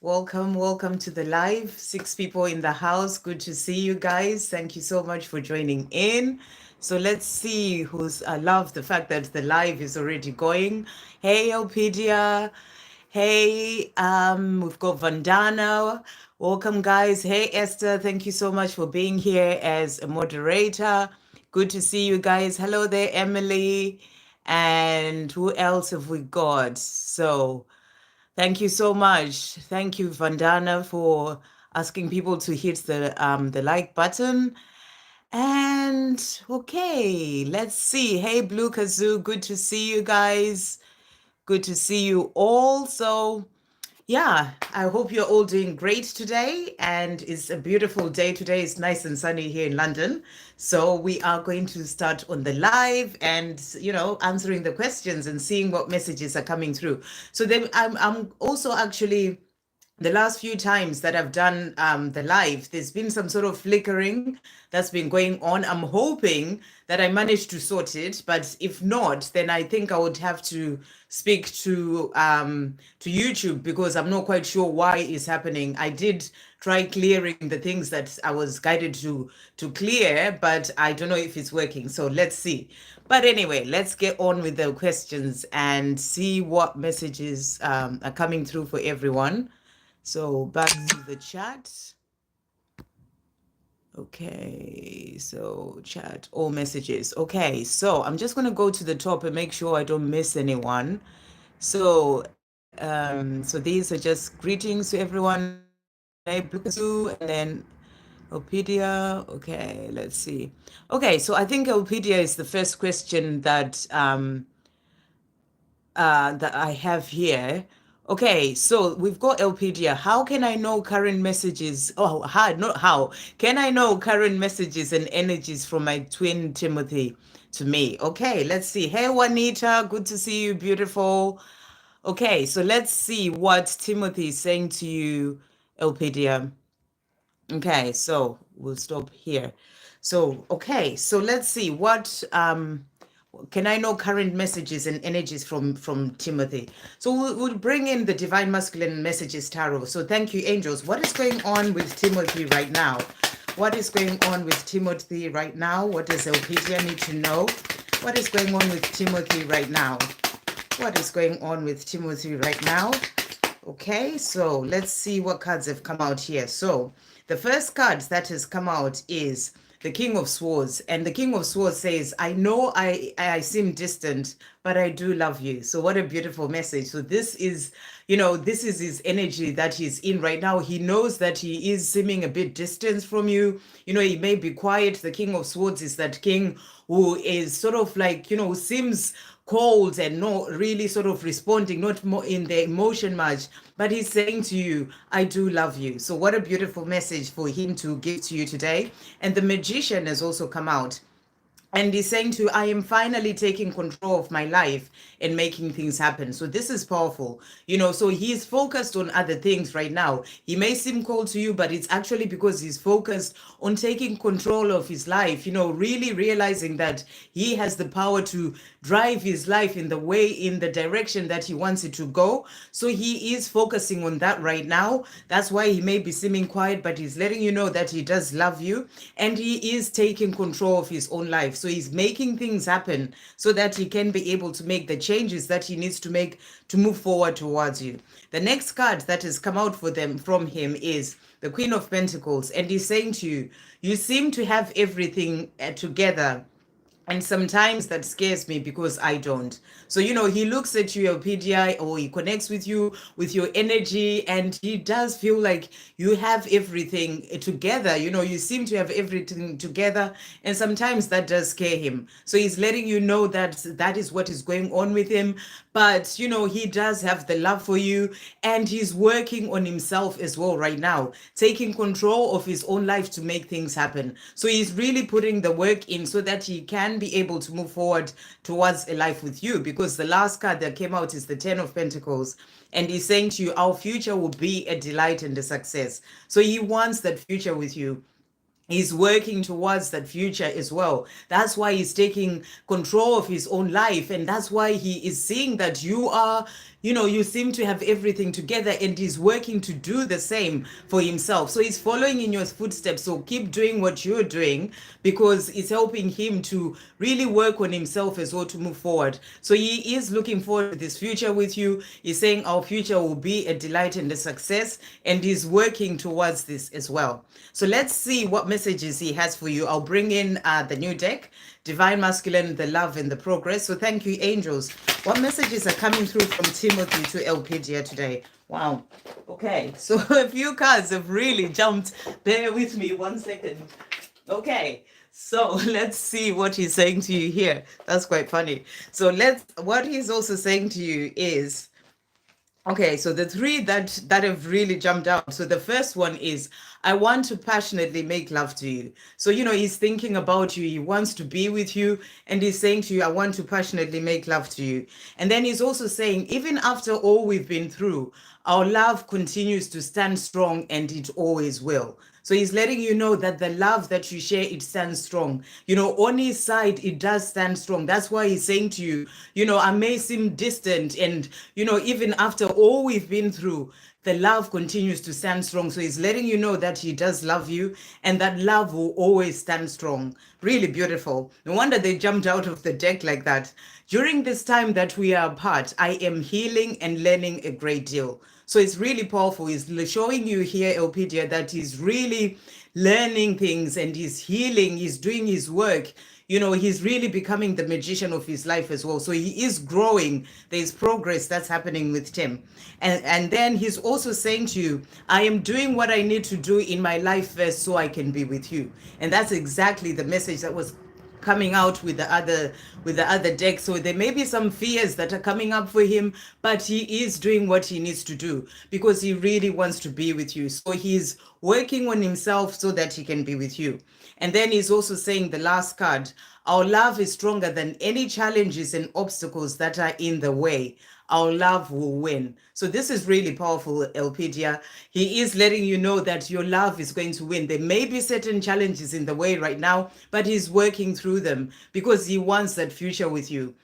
Welcome to the live. 6 people in the house. Good to see you guys. Thank you so much for joining in. So let's see who's. I love the fact that the live is already going. Hey, Elpidia. Hey, we've got Vandana. Welcome, guys. Hey, Esther. Thank you so much for being here as a moderator. Good to see you guys. Hello there, Emily. And who else have we got? So. Thank you so much. Thank you, Vandana, for asking people to hit the like button. And okay, let's see. Hey, Blue Kazoo, good to see you guys. Good to see you all. So yeah, I hope you're all doing great today. And it's a beautiful day today. It's nice and sunny here in London. So we are going to start on the live and, answering the questions and seeing what messages are coming through. So then I'm also actually the last few times that I've done the live, there's been some sort of flickering that's been going on. I'm hoping that I managed to sort it, but if not, then I think I would have to speak to YouTube because I'm not quite sure why it's happening. I did try clearing the things that I was guided to clear, but I don't know if it's working. So let's see. But anyway, let's get on with the questions and see what messages are coming through for everyone. So back to the chat. Okay, so chat, all messages. Okay, so I'm just going to go to the top and make sure I don't miss anyone. So these are just greetings to everyone. Hey, Blue, and then Elpedia. Okay, let's see. Okay, so I think Elpedia is the first question that I have here. Okay, so we've got Elpedia. How can I know current messages? Oh, how, not how. Can I know current messages and energies from my twin Timothy to me? Okay, let's see. Hey, Juanita, good to see you, beautiful. Okay, so let's see what Timothy is saying to you, Elpedia. Okay, so we'll stop here. So, okay, so let's see what can I know current messages and energies from Timothy. So we'll bring in the divine masculine messages tarot. So thank you, angels. What is going on with Timothy right now? What is going on with Timothy right now? What does Elpidia need to know? What is going on with Timothy right now? What is going on with Timothy right now? Okay, so let's see what cards have come out here. So the first card that has come out is the King of Swords. And the King of Swords says, I know I seem distant, but I do love you. So what a beautiful message. So this is, this is his energy that he's in right now. He knows that he is seeming a bit distant from you. He may be quiet. The King of Swords is that king who is sort of like, seems cold and not really sort of responding, not more in the emotion much, but he's saying to you, I do love you. So what a beautiful message for him to give to you today. And the magician has also come out. And he's saying to you, I am finally taking control of my life and making things happen. So this is powerful. So he's focused on other things right now. He may seem cold to you, but it's actually because he's focused on taking control of his life, really realizing that he has the power to drive his life in the direction that he wants it to go. So he is focusing on that right now. That's why he may be seeming quiet, but he's letting you know that he does love you and he is taking control of his own life. So he's making things happen so that he can be able to make the changes that he needs to make to move forward towards you. The next card that has come out from him is the Queen of Pentacles. And he's saying to you, you seem to have everything together. And sometimes that scares me because I don't. So, he looks at you, your PDI, or he connects with you with your energy, and he does feel like you have everything together. You seem to have everything together. And sometimes that does scare him. So he's letting you know that that is what is going on with him. But, he does have the love for you, and he's working on himself as well right now, taking control of his own life to make things happen. So he's really putting the work in so that he can be able to move forward towards a life with you, because the last card that came out is the Ten of Pentacles, and he's saying to you, our future will be a delight and a success. So he wants that future with you. He's working towards that future as well. That's why he's taking control of his own life. And that's why he is seeing that you are, you seem to have everything together, and he's working to do the same for himself. So he's following in your footsteps. So keep doing what you're doing, because it's helping him to really work on himself as well to move forward. So he is looking forward to this future with you. He's saying our future will be a delight and a success, and he's working towards this as well. So let's see what messages he has for you. I'll bring in the new deck, Divine Masculine, the Love and the Progress. So thank you, angels. What messages are coming through from Timothy to Elpidia today? Wow. Okay, so a few cards have really jumped. Bear with me 1 second. Okay, so let's see what he's saying to you here. That's quite funny. So what he's also saying to you is, okay, so the three that have really jumped out. So the first one is, I want to passionately make love to you. So, he's thinking about you. He wants to be with you. And he's saying to you, I want to passionately make love to you. And then he's also saying, even after all we've been through, our love continues to stand strong, and it always will. So he's letting you know that the love that you share, it stands strong. On his side, it does stand strong. That's why he's saying to you, I may seem distant, and, even after all we've been through, the love continues to stand strong. So he's letting you know that he does love you, and that love will always stand strong. Really beautiful. No wonder they jumped out of the deck like that. During this time that we are apart, I am healing and learning a great deal. So it's really powerful. He's showing you here, Elpidia, that he's really learning things, and he's healing, he's doing his work. He's really becoming the magician of his life as well. So he is growing. There's progress that's happening with Tim. And then he's also saying to you, I am doing what I need to do in my life first so I can be with you. And that's exactly the message that was coming out with the other deck. So there may be some fears that are coming up for him, but he is doing what he needs to do, because he really wants to be with you. So he's working on himself so that he can be with you. And then he's also saying, the last card, our love is stronger than any challenges and obstacles that are in the way. Our love will win. So this is really powerful, Elpidia. He is letting you know that your love is going to win. There may be certain challenges in the way right now, but he's working through them because he wants that future with you.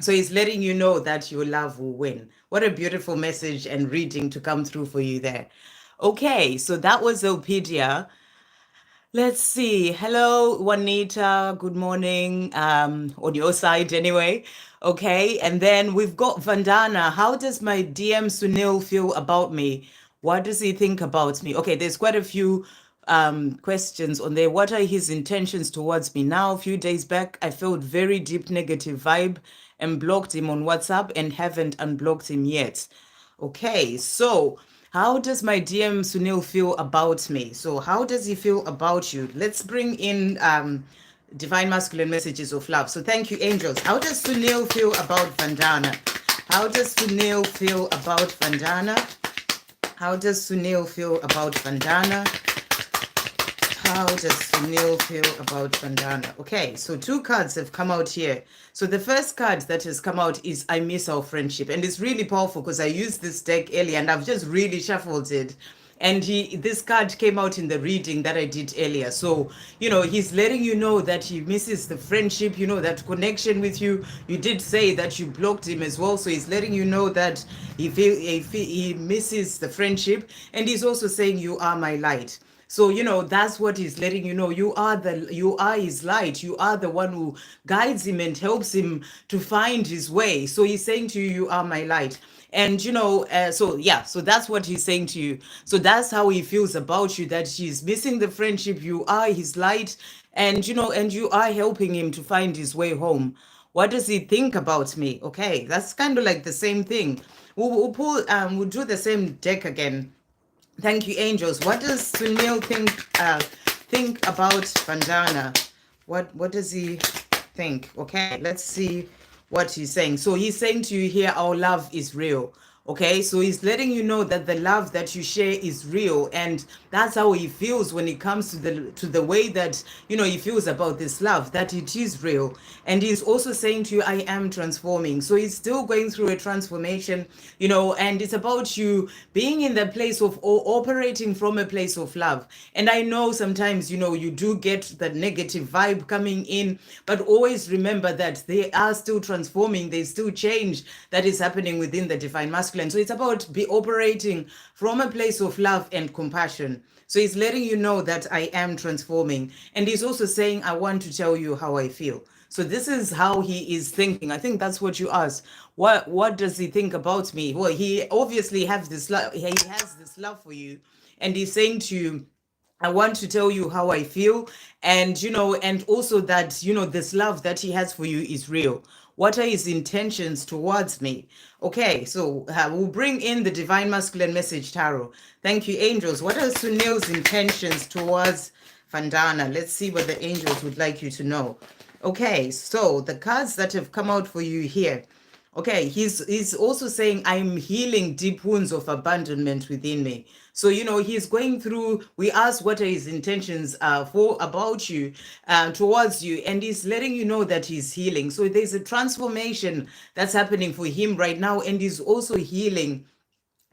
So he's letting you know that your love will win. What a beautiful message and reading to come through for you there. Okay, so that was Elpidia. Let's see. Hello, Juanita. Good morning. On your side, anyway. Okay, and then we've got Vandana. How does my DM Sunil feel about me? What does he think about me? Okay, there's quite a few questions on there. What are his intentions towards me now? A few days back, I felt very deep negative vibe and blocked him on WhatsApp and haven't unblocked him yet. Okay, so how does my DM Sunil feel about me? So how does he feel about you? Let's bring in Divine Masculine Messages of Love. So thank you, angels. How does Sunil feel about Vandana? How does Sunil feel about Vandana? How does Sunil feel about Vandana? How does Sunil feel about Vandana? Okay, so 2 cards have come out here. So the first card that has come out is I Miss Our Friendship. And it's really powerful because I used this deck earlier and I've just really shuffled it. And this card came out in the reading that I did earlier. So, he's letting you know that he misses the friendship, that connection with you. You did say that you blocked him as well. So he's letting you know that he misses the friendship. And he's also saying, you are my light. So, that's what he's letting you know. You are his light. You are the one who guides him and helps him to find his way. So he's saying to you, you are my light. And, so that's what he's saying to you. So that's how he feels about you, that he's missing the friendship. You are his light, and, and you are helping him to find his way home. What does he think about me? Okay, that's kind of like the same thing. We'll do the same deck again. Thank you, angels. What does Sunil think about Vandana? What does he think? Okay, let's see what he's saying. So he's saying to you here, our love is real. Okay, so he's letting you know that the love that you share is real, and that's how he feels when it comes to the way that he feels about this love, that it is real. And he's also saying to you, I am transforming. So he's still going through a transformation, and it's about you being in the place of, or operating from a place of love. And I know sometimes you do get that negative vibe coming in, but always remember that they are still transforming, there's still change that is happening within the divine masculine. So it's about be operating from a place of love and compassion. So he's letting you know that I am transforming. And he's also saying, I want to tell you how I feel. So this is how he is thinking. I think that's what you asked. What does he think about me? Well, he obviously has this love. He has this love for you, and he's saying to you, I want to tell you how I feel, and and also that this love that he has for you is real. What are his intentions towards me? Okay, so we'll bring in the divine masculine message tarot. Thank you, angels. What are Sunil's intentions towards Vandana? Let's see what the angels would like you to know. Okay, so the cards that have come out for you here. Okay, he's also saying, I'm healing deep wounds of abandonment within me. So he's going through. We asked what are his intentions for about you, towards you, and he's letting you know that he's healing. So there's a transformation that's happening for him right now, and he's also healing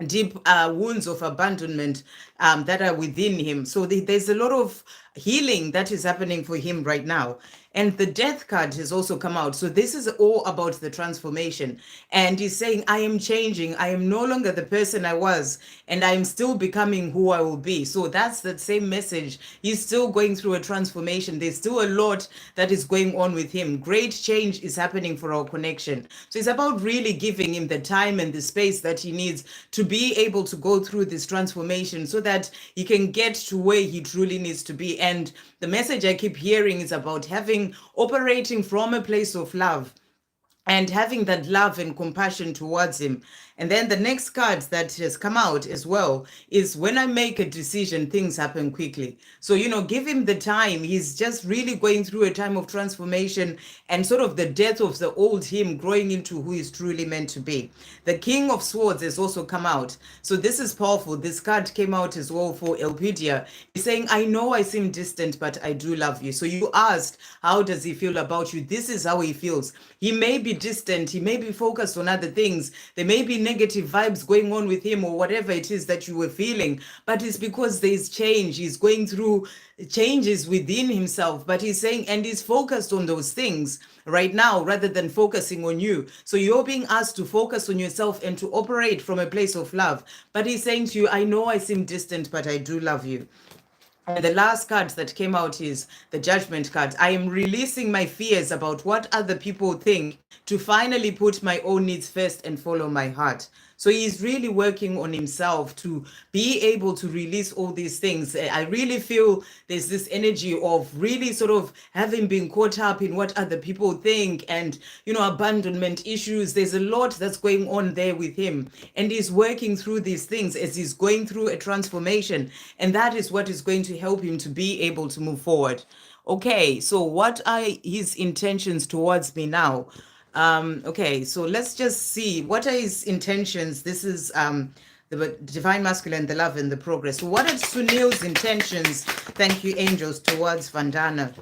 deep wounds of abandonment that are within him. So there's a lot of healing that is happening for him right now. And the death card has also come out. So this is all about the transformation. And he's saying, I am changing. I am no longer the person I was, and I'm still becoming who I will be. So that's the same message. He's still going through a transformation. There's still a lot that is going on with him. Great change is happening for our connection. So it's about really giving him the time and the space that he needs to be able to go through this transformation so that he can get to where he truly needs to be. And the message I keep hearing is about operating from a place of love and having that love and compassion towards him. And then the next card that has come out as well is, when I make a decision, things happen quickly. So, give him the time. He's just really going through a time of transformation and sort of the death of the old him, growing into who he's truly meant to be. The King of Swords has also come out. So this is powerful. This card came out as well for Elpidia. He's saying, I know I seem distant, but I do love you. So you asked, how does he feel about you? This is how he feels. He may be distant. He may be focused on other things. There may be negative vibes going on with him, or whatever it is that you were feeling, but it's because there's change. He's going through changes within himself, but he's saying, and he's focused on those things right now rather than focusing on you. So you're being asked to focus on yourself and to operate from a place of love. But he's saying to you, I know I seem distant, but I do love you. And the last card that came out is the Judgment card. I am releasing my fears about what other people think to finally put my own needs first and follow my heart. So he's really working on himself to be able to release all these things. I really feel there's this energy of really sort of having been caught up in what other people think and, abandonment issues. There's a lot that's going on there with him. And he's working through these things as he's going through a transformation. And that is what is going to help him to be able to move forward. Okay, so what are his intentions towards me now? Okay, so let's just see what are his intentions. This is the divine masculine, the love and the progress. So what are Sunil's intentions? Thank you, angels, towards Vandana.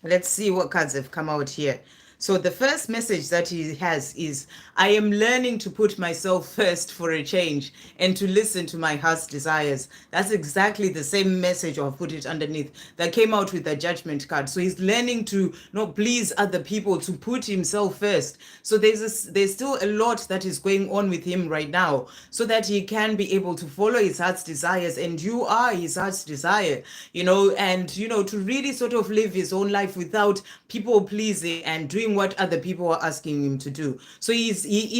Let's see what cards have come out here. So the first message that he has is, I am learning to put myself first for a change and to listen to my heart's desires. That's exactly the same message, or I'll put it underneath, that came out with the Judgment card. So he's learning to not please other people, to put himself first. So there's still a lot that is going on with him right now, so that he can be able to follow his heart's desires. And you are his heart's desire, and, to really sort of live his own life without people pleasing and doing what other people are asking him to do. So he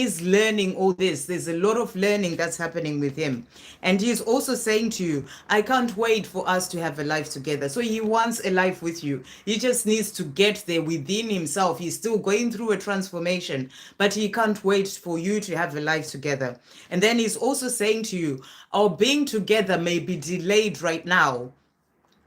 is learning all this. There's a lot of learning that's happening with him. And he's also saying to you, I can't wait for us to have a life together. So he wants a life with you. He just needs to get there within himself. He's still going through a transformation, but he can't wait for you to have a life together. And then he's also saying to you, our being together may be delayed right now,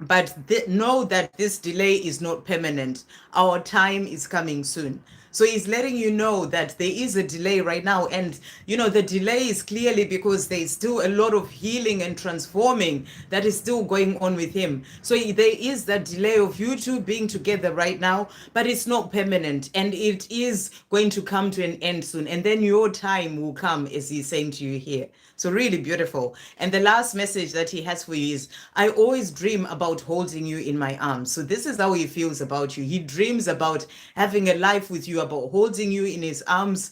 but know that this delay is not permanent. Our time is coming soon. So he's letting you know that there is a delay right now. And, the delay is clearly because there's still a lot of healing and transforming that is still going on with him. So there is that delay of you two being together right now, but it's not permanent. And it is going to come to an end soon. And then your time will come, as he's saying to you here. So really beautiful. And the last message that he has for you is, I always dream about holding you in my arms. So this is how he feels about you. He dreams about having a life with you, about holding you in his arms,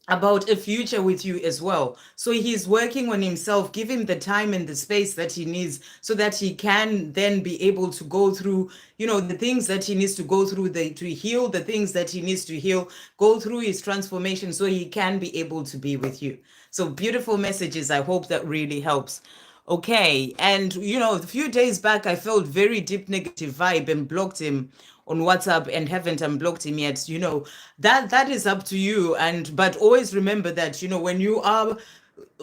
about a future with you as well. So he's working on himself. Give him the time and the space that he needs so that he can then be able to go through, the things that he needs to go through, to heal the things that he needs to heal, go through his transformation so he can be able to be with you. So beautiful messages. I hope that really helps. Okay. And, a few days back, I felt very deep negative vibe and blocked him on WhatsApp and haven't unblocked him yet. That is up to you. But always remember that, when you are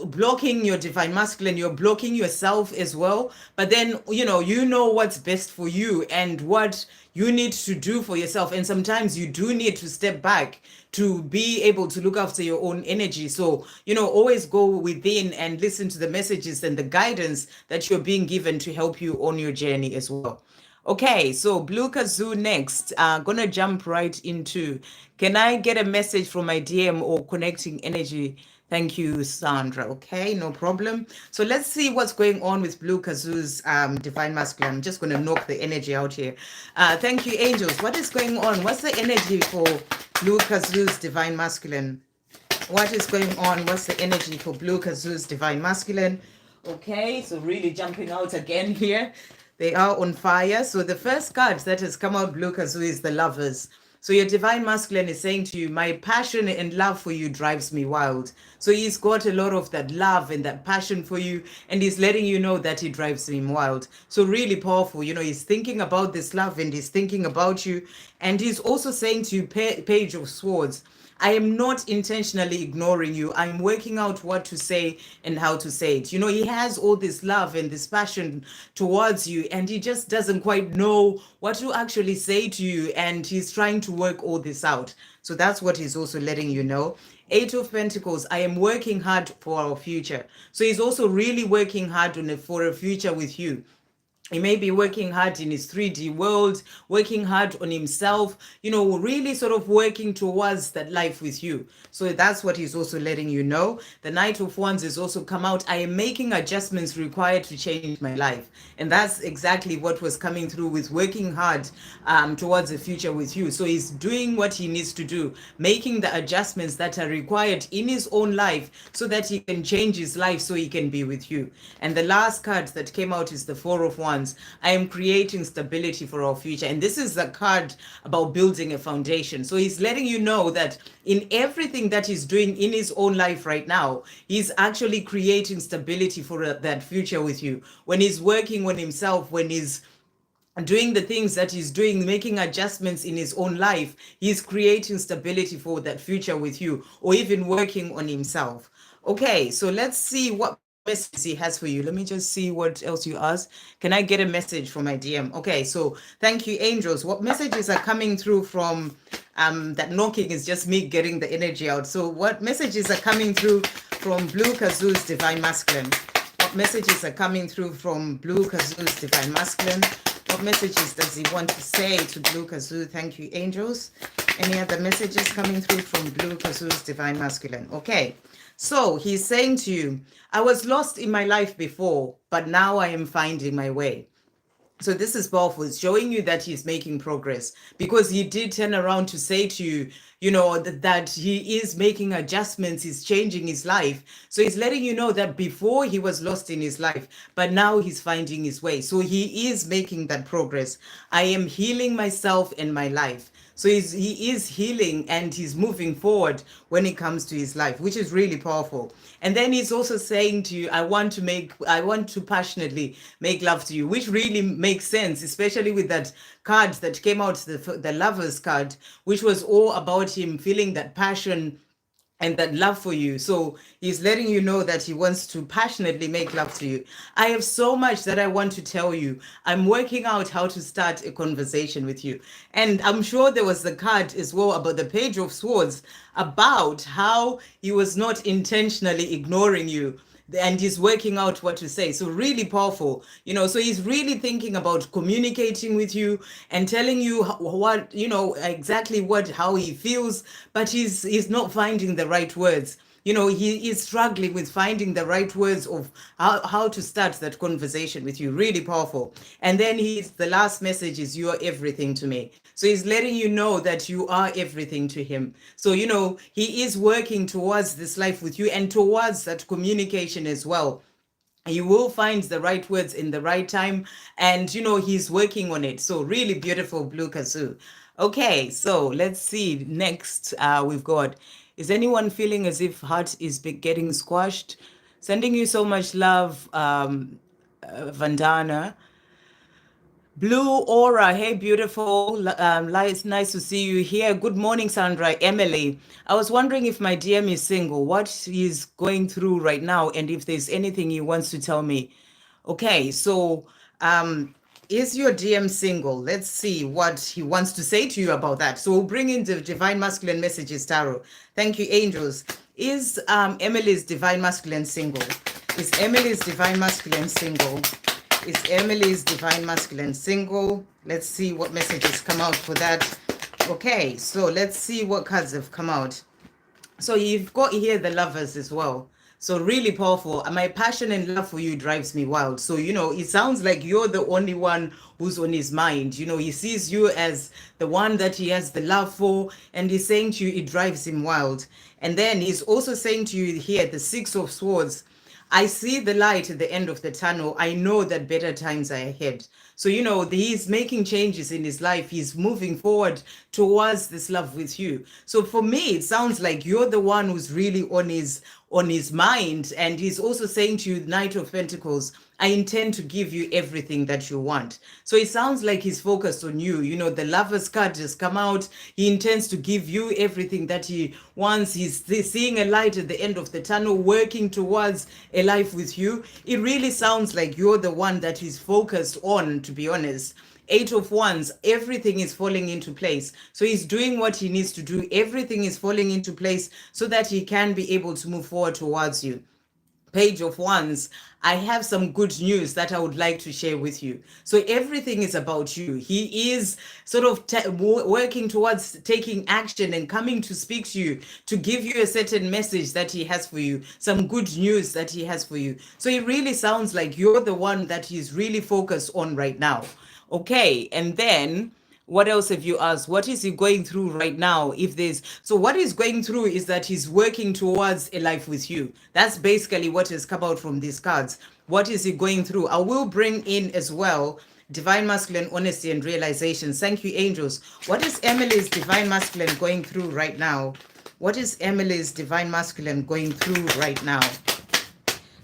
blocking your divine masculine, you're blocking yourself as well. But then, what's best for you and what you need to do for yourself. And sometimes you do need to step back to be able to look after your own energy. So, always go within and listen to the messages and the guidance that you're being given to help you on your journey as well. Okay, so Blue Kazoo next. Gonna jump right into, can I get a message from my DM or connecting energy? Thank you, Sandra. Okay, no problem. So let's see what's going on with Blue Kazoo's divine masculine. I'm just gonna knock the energy out here. Thank you, angels. What is going on? What's the energy for Blue Kazoo's divine masculine? What is going on? What's the energy for Blue Kazoo's divine masculine? Okay, so really jumping out again here. They are on fire. So the first card that has come out, Blue Kazoo, is the Lovers. So your divine masculine is saying to you, my passion and love for you drives me wild. So he's got a lot of that love and that passion for you, and he's letting you know that it drives him wild. So really powerful. He's thinking about this love and he's thinking about you. And he's also saying to you, Page of Swords, I am not intentionally ignoring you. I'm working out what to say and how to say it. He has all this love and this passion towards you, and he just doesn't quite know what to actually say to you, and he's trying to work all this out. So that's what he's also letting you know. Eight of Pentacles, I am working hard for our future. So he's also really working hard for a future with you. He may be working hard in his 3D world, working hard on himself, really sort of working towards that life with you. So that's what he's also letting you know. The Knight of Wands has also come out. I am making adjustments required to change my life. And that's exactly what was coming through with working hard towards the future with you. So he's doing what he needs to do, making the adjustments that are required in his own life so that he can change his life so he can be with you. And the last card that came out is the Four of Wands. I am creating stability for our future. And this is the card about building a foundation. So he's letting you know that in everything that he's doing in his own life right now, he's actually creating stability for that future with you. When he's working on himself, when he's doing the things that he's doing, making adjustments in his own life, he's creating stability for that future with you, or even working on himself. Okay, so let's see what message he has for you. Let me just see what else you asked. Can I get a message from my DM? Okay, so thank you, angels. What messages are coming through from that knocking is just me getting the energy out. So what messages are coming through from Blue Kazoo's divine masculine? What messages are coming through from Blue Kazoo's divine masculine? What messages does he want to say to Blue Kazoo? Thank you, angels. Any other messages coming through from Blue Kazoo's divine masculine? Okay. So he's saying to you, I was lost in my life before, but now I am finding my way. So this is powerful. It's showing you that he's making progress, because he did turn around to say to you, that he is making adjustments, he's changing his life. So he's letting you know that before he was lost in his life, but now he's finding his way. So he is making that progress. I am healing myself and my life. So he is healing and he's moving forward when it comes to his life, which is really powerful. And then he's also saying to you, I want to passionately make love to you, which really makes sense, especially with that card that came out, the Lovers card, which was all about him feeling that passion and that love for you. So he's letting you know that he wants to passionately make love to you. I have so much that I want to tell you. I'm working out how to start a conversation with you. And I'm sure there was the card as well about the Page of Swords, about how he was not intentionally ignoring you, and he's working out what to say. So really powerful, so he's really thinking about communicating with you and telling you what, exactly how he feels, but he's not finding the right words. He is struggling with finding the right words of how to start that conversation with you. Really powerful. And then the last message is, you are everything to me. So he's letting you know that you are everything to him. So, he is working towards this life with you and towards that communication as well. He will find the right words in the right time, and he's working on it. So really beautiful, Blue Kazoo. Okay, so let's see. Next, we've got, is anyone feeling as if heart is getting squashed? Sending you so much love, Vandana. Blue Aura, hey, beautiful. It's nice to see you here. Good morning, Sandra. Emily, I was wondering if my DM is single, what he's going through right now, and if there's anything he wants to tell me. Okay, so is your DM single? Let's see what he wants to say to you about that. So we'll bring in the Divine Masculine Messages Tarot. Thank you, angels. Is Emily's Divine Masculine single? Is Emily's Divine Masculine single? Is Emily's Divine Masculine single? Let's see what messages come out for that. Okay, so let's see what cards have come out. So you've got here the Lovers as well. So really powerful. My passion and love for you drives me wild. So, it sounds like you're the only one who's on his mind. He sees you as the one that he has the love for, and he's saying to you, it drives him wild. And then he's also saying to you here, the Six of Swords, I see the light at the end of the tunnel. I know that better times are ahead. So, he's making changes in his life. He's moving forward towards this love with you. So for me, it sounds like you're the one who's really on his mind. And he's also saying to you, Knight of Pentacles, I intend to give you everything that you want. So it sounds like he's focused on you. The Lover's card just come out. He intends to give you everything that he wants. He's seeing a light at the end of the tunnel, working towards a life with you. It really sounds like you're the one that he's focused on, to be honest. Eight of Wands, everything is falling into place. So he's doing what he needs to do. Everything is falling into place so that he can be able to move forward towards you. Page of Wands, I have some good news that I would like to share with you. So everything is about you. He is sort of working towards taking action and coming to speak to you, to give you a certain message that he has for you, some good news that he has for you. So it really sounds like you're the one that he's really focused on right now. Okay, and then what else have you asked? What is he going through right now? So what he's going through is that he's working towards a life with you. That's basically what has come out from these cards. What is he going through? I will bring in as well Divine Masculine Honesty and Realization. Thank you, angels. What is Emily's Divine Masculine going through right now? What is Emily's Divine Masculine going through right now?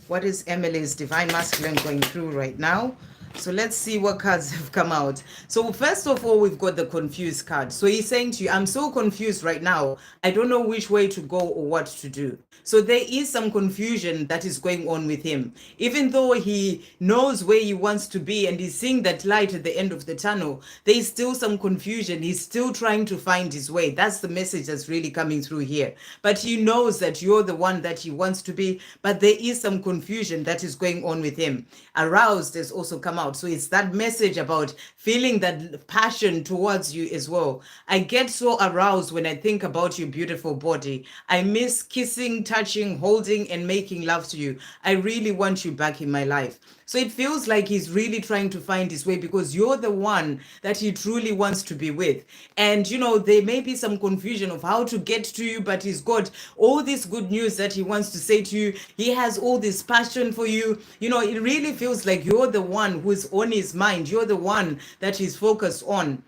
What is Emily's Divine Masculine going through right now? So let's see what cards have come out. So first of all, we've got the confused card. So he's saying to you, I'm so confused right now. I don't know which way to go or what to do. So there is some confusion that is going on with him. Even though he knows where he wants to be and he's seeing that light at the end of the tunnel, there is still some confusion. He's still trying to find his way. That's the message that's really coming through here. But he knows that you're the one that he wants to be, but there is some confusion that is going on with him. Aroused has also come out. So it's that message about feeling that passion towards you as well. I get so aroused when I think about your beautiful body. I miss kissing, touching, holding, and making love to you. I really want you back in my life. So it feels like he's really trying to find his way because you're the one that he truly wants to be with. And, there may be some confusion of how to get to you, but he's got all this good news that he wants to say to you. He has all this passion for you. It really feels like you're the one who's on his mind. You're the one that he's focused on.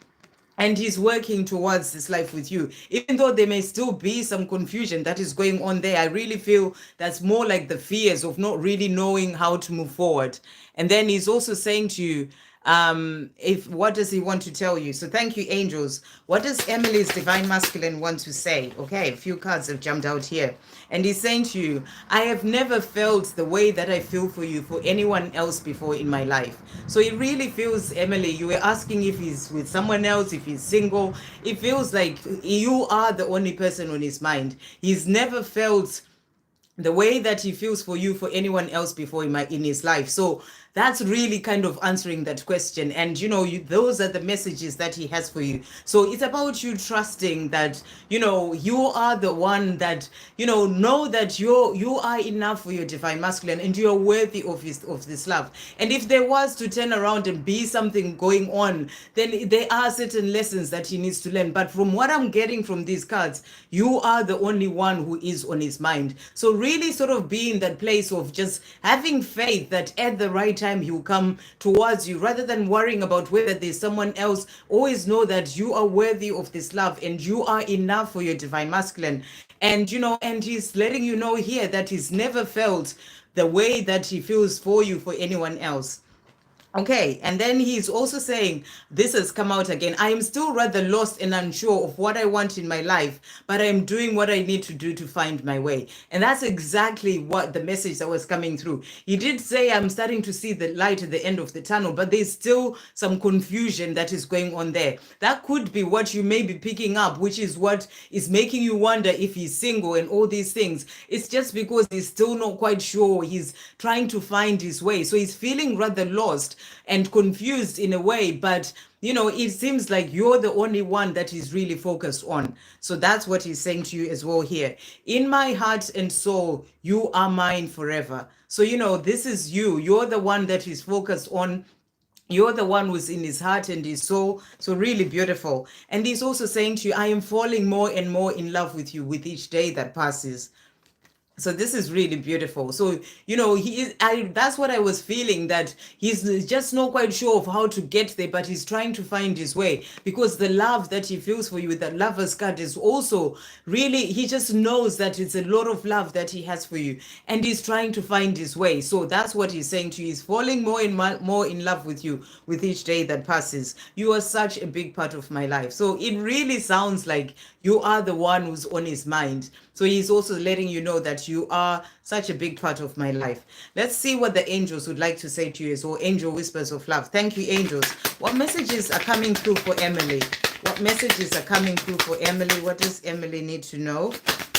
And he's working towards this life with you. Even though there may still be some confusion that is going on there, I really feel that's more like the fears of not really knowing how to move forward. And then he's also saying to you, If what does he want to tell you? So thank you, angels. What does Emily's divine masculine want to say? Okay, a few cards have jumped out here. And he's saying to you, I have never felt the way that I feel for you for anyone else before in my life. So it really feels, Emily, you were asking if he's with someone else, if he's single. It feels like you are the only person on his mind. He's never felt the way that he feels for you for anyone else before in his life. So that's really kind of answering that question. And those are the messages that he has for you. So it's about you trusting that you are the one that know that you are enough for your divine masculine, and you are worthy of this love. And if there was to turn around and be something going on, then there are certain lessons that he needs to learn. But from what I'm getting from these cards, you are the only one who is on his mind. So really sort of be in that place of just having faith that at the right time he will come towards you, rather than worrying about whether there's someone else. Always know that you are worthy of this love, and you are enough for your divine masculine. And and he's letting you know here that he's never felt the way that he feels for you for anyone else. Okay, and then he's also saying, this has come out again. I am still rather lost and unsure of what I want in my life, but I am doing what I need to do to find my way. And that's exactly what the message that was coming through. He did say, I'm starting to see the light at the end of the tunnel, but there's still some confusion that is going on there. That could be what you may be picking up, which is what is making you wonder if he's single and all these things. It's just because he's still not quite sure. He's trying to find his way. So he's feeling rather lost and confused in a way, but it seems like you're the only one that he's really focused on. So that's what he's saying to you as well here. In my heart and soul, you are mine forever. So this is you're the one that he's focused on. You're the one who's in his heart and his soul. So really beautiful. And he's also saying to you, I am falling more and more in love with you with each day that passes. So this is really beautiful. So he is, that's what I was feeling, that he's just not quite sure of how to get there, but he's trying to find his way, because the love that he feels for you with that lover's card is also really, he just knows that it's a lot of love that he has for you, and he's trying to find his way. So that's what he's saying to you. He's falling more and more in love with you with each day that passes. You are such a big part of my life. So it really sounds like you are the one who's on his mind. So he's also letting you know that you are such a big part of my life. Let's see what the angels would like to say to you as well. Angel whispers of love. Thank you, angels. What messages are coming through for Emily? What messages are coming through for Emily? What does Emily need to know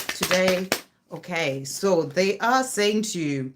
today? Okay, so they are saying to you,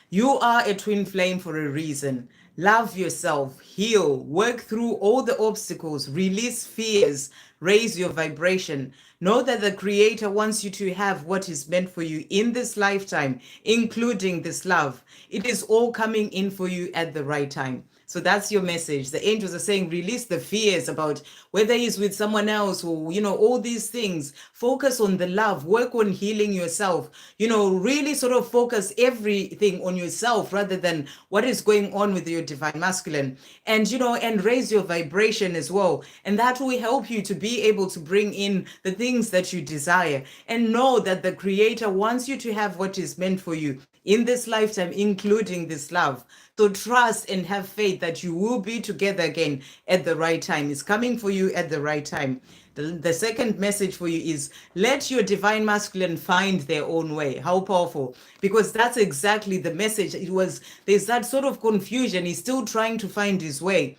you are a twin flame for a reason. Love yourself, heal, work through all the obstacles, release fears, raise your vibration. Know that the Creator wants you to have what is meant for you in this lifetime, including this love. It is all coming in for you at the right time. So that's your message. The angels are saying, release the fears about whether he's with someone else or, all these things. Focus on the love. Work on healing yourself. Really sort of focus everything on yourself rather than what is going on with your divine masculine. And, and raise your vibration as well. And that will help you to be able to bring in the things that you desire. And know that the Creator wants you to have what is meant for you in this lifetime, including this love. So trust and have faith that you will be together again at the right time. It's coming for you at the right time. The second message for you is, let your divine masculine find their own way. How powerful. Because that's exactly the message. There's that sort of confusion. He's still trying to find his way.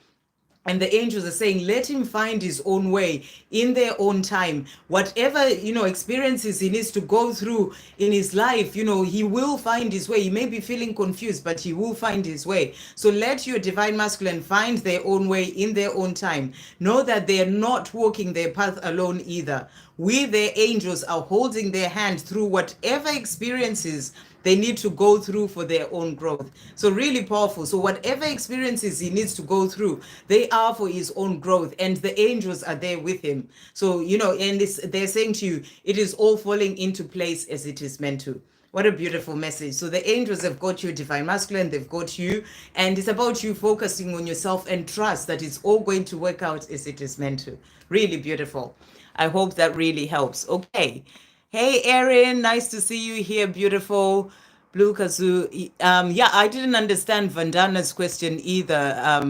And the angels are saying, let him find his own way in their own time. Whatever, experiences he needs to go through in his life, he will find his way. He may be feeling confused, but he will find his way. So let your divine masculine find their own way in their own time. Know that they are not walking their path alone either. We, their angels, are holding their hand through whatever experiences they need to go through for their own growth. So really powerful. So whatever experiences he needs to go through, they are for his own growth, and the angels are there with him. So, and they're saying to you, it is all falling into place as it is meant to. What a beautiful message. So the angels have got you, divine masculine, they've got you, and it's about you focusing on yourself and trust that it's all going to work out as it is meant to. Really beautiful. I hope that really helps. Okay. Hey, Erin, nice to see you here. Beautiful. Blue Kazoo. Yeah, I didn't understand Vandana's question either.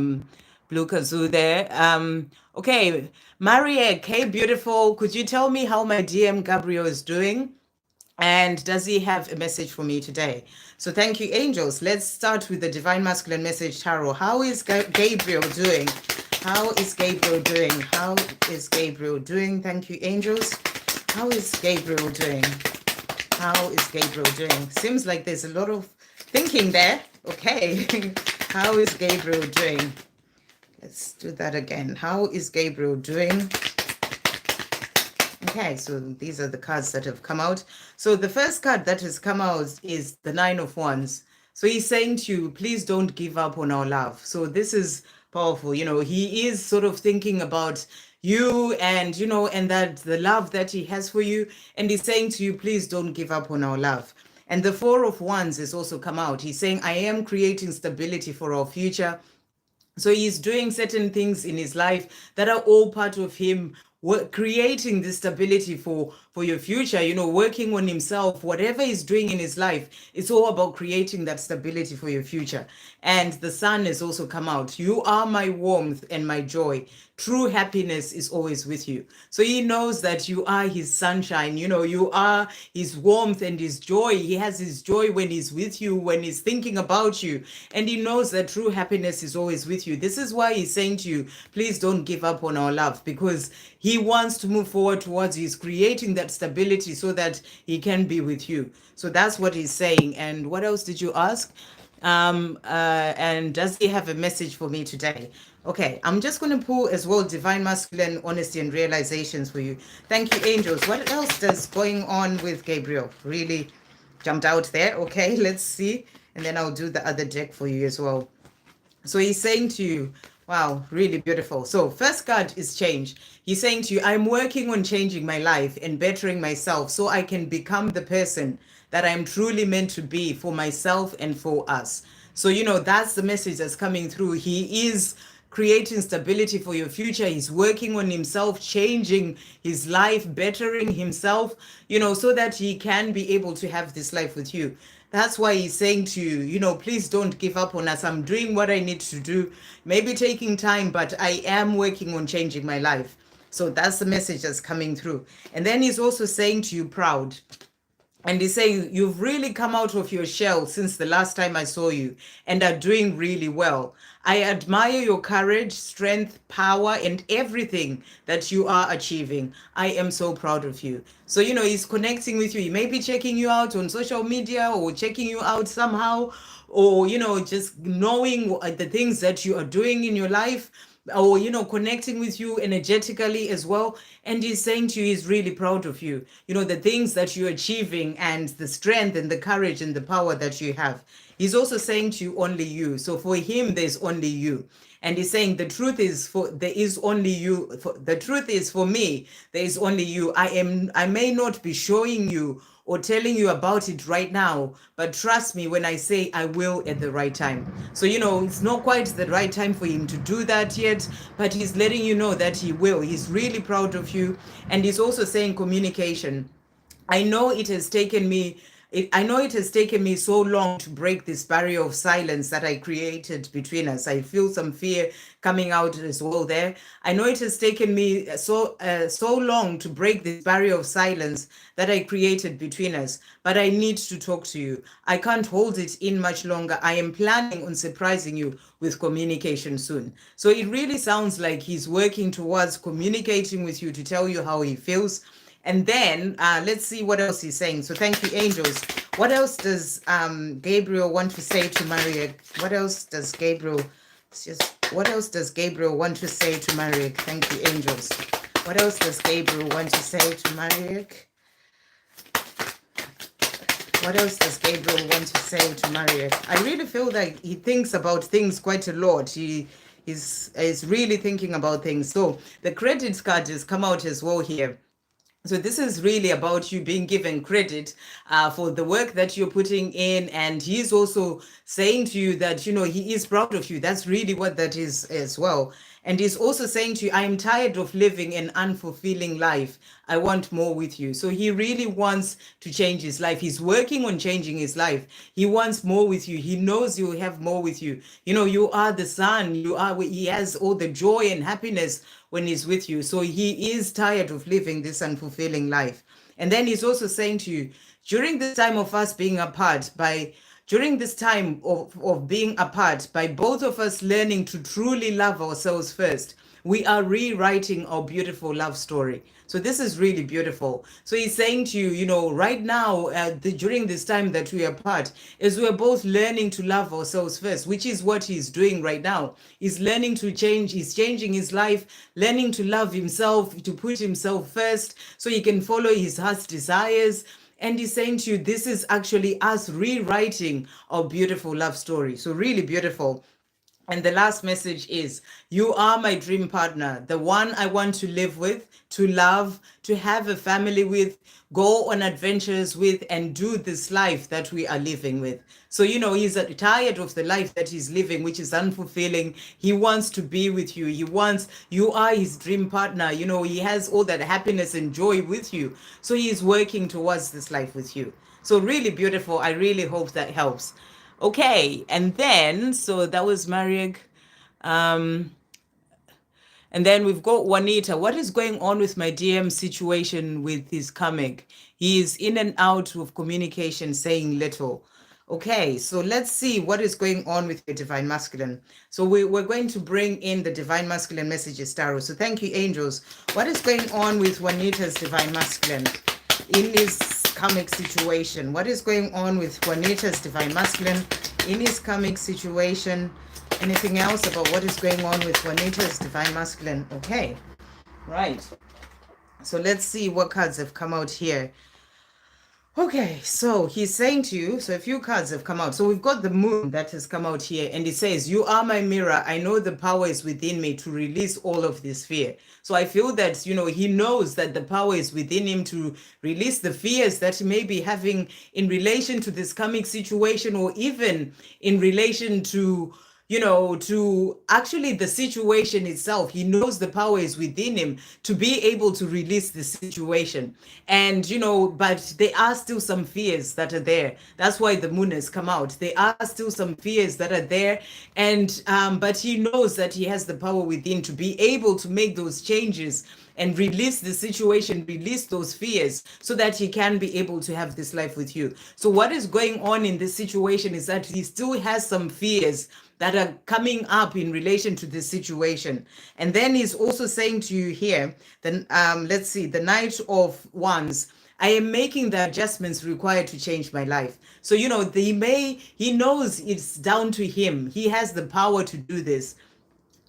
Blue Kazoo there. Okay, Mariek, hey, beautiful. Could you tell me how my DM Gabriel is doing? And does he have a message for me today? So thank you, angels. Let's start with the Divine Masculine Message Tarot. How is Gabriel doing? How is Gabriel doing? How is Gabriel doing? Thank you, angels. How is Gabriel doing? How is Gabriel doing? Seems like there's a lot of thinking there. Okay. How is Gabriel doing? Let's do that again. How is Gabriel doing? Okay, so these are the cards that have come out. So the first card that has come out is the Nine of Wands. So he's saying to you, please don't give up on our love. So this is powerful. You know, he is sort of thinking about you and, you know, and that the love that he has for you. And he's saying to you, please don't give up on our love. And the Four of Wands has also come out. He's saying, I am creating stability for our future. So he's doing certain things in his life that are all part of him creating this stability for your future, you know, working on himself, whatever he's doing in his life, it's all about creating that stability for your future. And the sun has also come out. You are my warmth and my joy. True happiness is always with you. So he knows that you are his sunshine, you know, you are his warmth and his joy. He has his joy when he's with you, when he's thinking about you, and he knows that true happiness is always with you. This is why he's saying to you, please don't give up on our love, because he wants to move forward towards you. He's creating that stability so that he can be with you. So that's what he's saying. And what else did you ask? And does he have a message for me today? Okay, I'm just going to pull as well Divine Masculine Honesty and Realizations for you. Thank you, angels. What else is going on with Gabriel? Really jumped out there. Okay, let's see. And then I'll do the other deck for you as well. So he's saying to you, wow, really beautiful. So first card is change. He's saying to you, I'm working on changing my life and bettering myself so I can become the person that I'm truly meant to be for myself and for us. So, you know, that's the message that's coming through. He is creating stability for your future. He's working on himself, changing his life, bettering himself, you know, so that he can be able to have this life with you. That's why he's saying to you, you know, please don't give up on us. I'm doing what I need to do, maybe taking time, but I am working on changing my life. So that's the message that's coming through. And then he's also saying to you, proud. And he's saying, you've really come out of your shell since the last time I saw you and are doing really well. I admire your courage, strength, power, and everything that you are achieving. I am so proud of you. So, you know, he's connecting with you. He may be checking you out on social media or checking you out somehow, or, you know, just knowing the things that you are doing in your life, or, you know, connecting with you energetically as well. And he's saying to you, he's really proud of you, you know, the things that you're achieving and the strength and the courage and the power that you have. He's also saying to you, only you. So for him, there's only you. And he's saying the truth is there is only you. The truth is for me, there is only you. I may not be showing you or telling you about it right now, but trust me when I say I will at the right time. So, you know, it's not quite the right time for him to do that yet, but he's letting you know that he will. He's really proud of you. And he's also saying communication. I know it has taken me I know it has taken me so long to break this barrier of silence that I created between us. I feel some fear coming out as well there. I know it has taken me so long to break this barrier of silence that I created between us, but I need to talk to you. I can't hold it in much longer. I am planning on surprising you with communication soon. So it really sounds like he's working towards communicating with you to tell you how he feels. And then let's see what else he's saying. So thank you, angels. What else does Gabriel want to say to Mariek? What else does Gabriel want to say to Mariek? Thank you, angels. What else does Gabriel want to say to Mariek? What else does Gabriel want to say to Mariek? I really feel like he thinks about things quite a lot. He is really thinking about things. So the credit card has come out as well here. So this is really about you being given credit for the work that you're putting in. And he's also saying to you that, he is proud of you. That's really what that is as well. And he's also saying to you, I am tired of living an unfulfilling life. I want more with you. So he really wants to change his life. He's working on changing his life. He wants more with you. He knows you'll have more with you. You are the sun. He has all the joy and happiness when he's with you. So he is tired of living this unfulfilling life. And then he's also saying to you, during this time of us being apart, during this time of being apart, by both of us learning to truly love ourselves first, we are rewriting our beautiful love story. So this is really beautiful. So he's saying to you, right now, during this time that we are apart, is we're both learning to love ourselves first, which is what he's doing right now. He's learning to change. He's changing his life, learning to love himself, to put himself first so he can follow his heart's desires. And he's saying to you, this is actually us rewriting our beautiful love story. So really beautiful. And the last message is, you are my dream partner, the one I want to live with, to love, to have a family with, go on adventures with, and do this life that we are living with. So, he's tired of the life that he's living, which is unfulfilling. He wants to be with you. You are his dream partner. He has all that happiness and joy with you. So he's working towards this life with you. So really beautiful. I really hope that helps. Okay, and then, so that was Marieg. And then we've got Juanita. What is going on with my DM situation with his coming? He is in and out of communication, saying little. Okay, so let's see what is going on with the Divine Masculine. So we're going to bring in the Divine Masculine messages, Tarot. So thank you, angels. What is going on with Juanita's Divine Masculine in his karmic situation? What is going on with Juanita's Divine Masculine in his karmic situation? Anything else about what is going on with Juanita's Divine Masculine? Okay, right. So let's see what cards have come out here. Okay, so he's saying to you, so a few cards have come out. So we've got the moon that has come out here, and it says, you are my mirror. I know the power is within me to release all of this fear. So I feel that, he knows that the power is within him to release the fears that he may be having in relation to this karmic situation, or even in relation to to actually the situation itself. He knows the power is within him to be able to release the situation. And, but there are still some fears that are there. That's why the moon has come out. There are still some fears that are there. And, but he knows that he has the power within to be able to make those changes and release the situation, release those fears so that he can be able to have this life with you. So what is going on in this situation is that he still has some fears that are coming up in relation to this situation. And then he's also saying to you here, then let's see, the Knight of Wands, I am making the adjustments required to change my life. So, he knows it's down to him. He has the power to do this.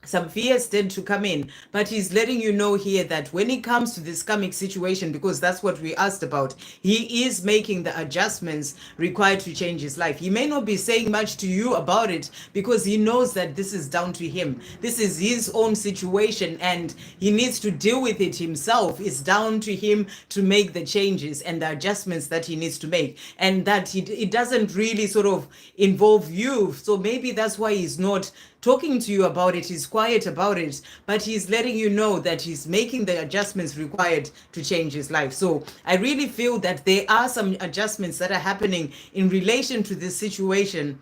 Some fears tend to come in, but he's letting you know here that when it comes to this karmic situation, because that's what we asked about, he is making the adjustments required to change his life. He may not be saying much to you about it because he knows that this is down to him. This is his own situation and he needs to deal with it himself. It's down to him to make the changes and the adjustments that he needs to make, and that it doesn't really sort of involve you. So maybe that's why he's not talking to you about it. He's quiet about it, but he's letting you know that he's making the adjustments required to change his life. So I really feel that there are some adjustments that are happening in relation to this situation,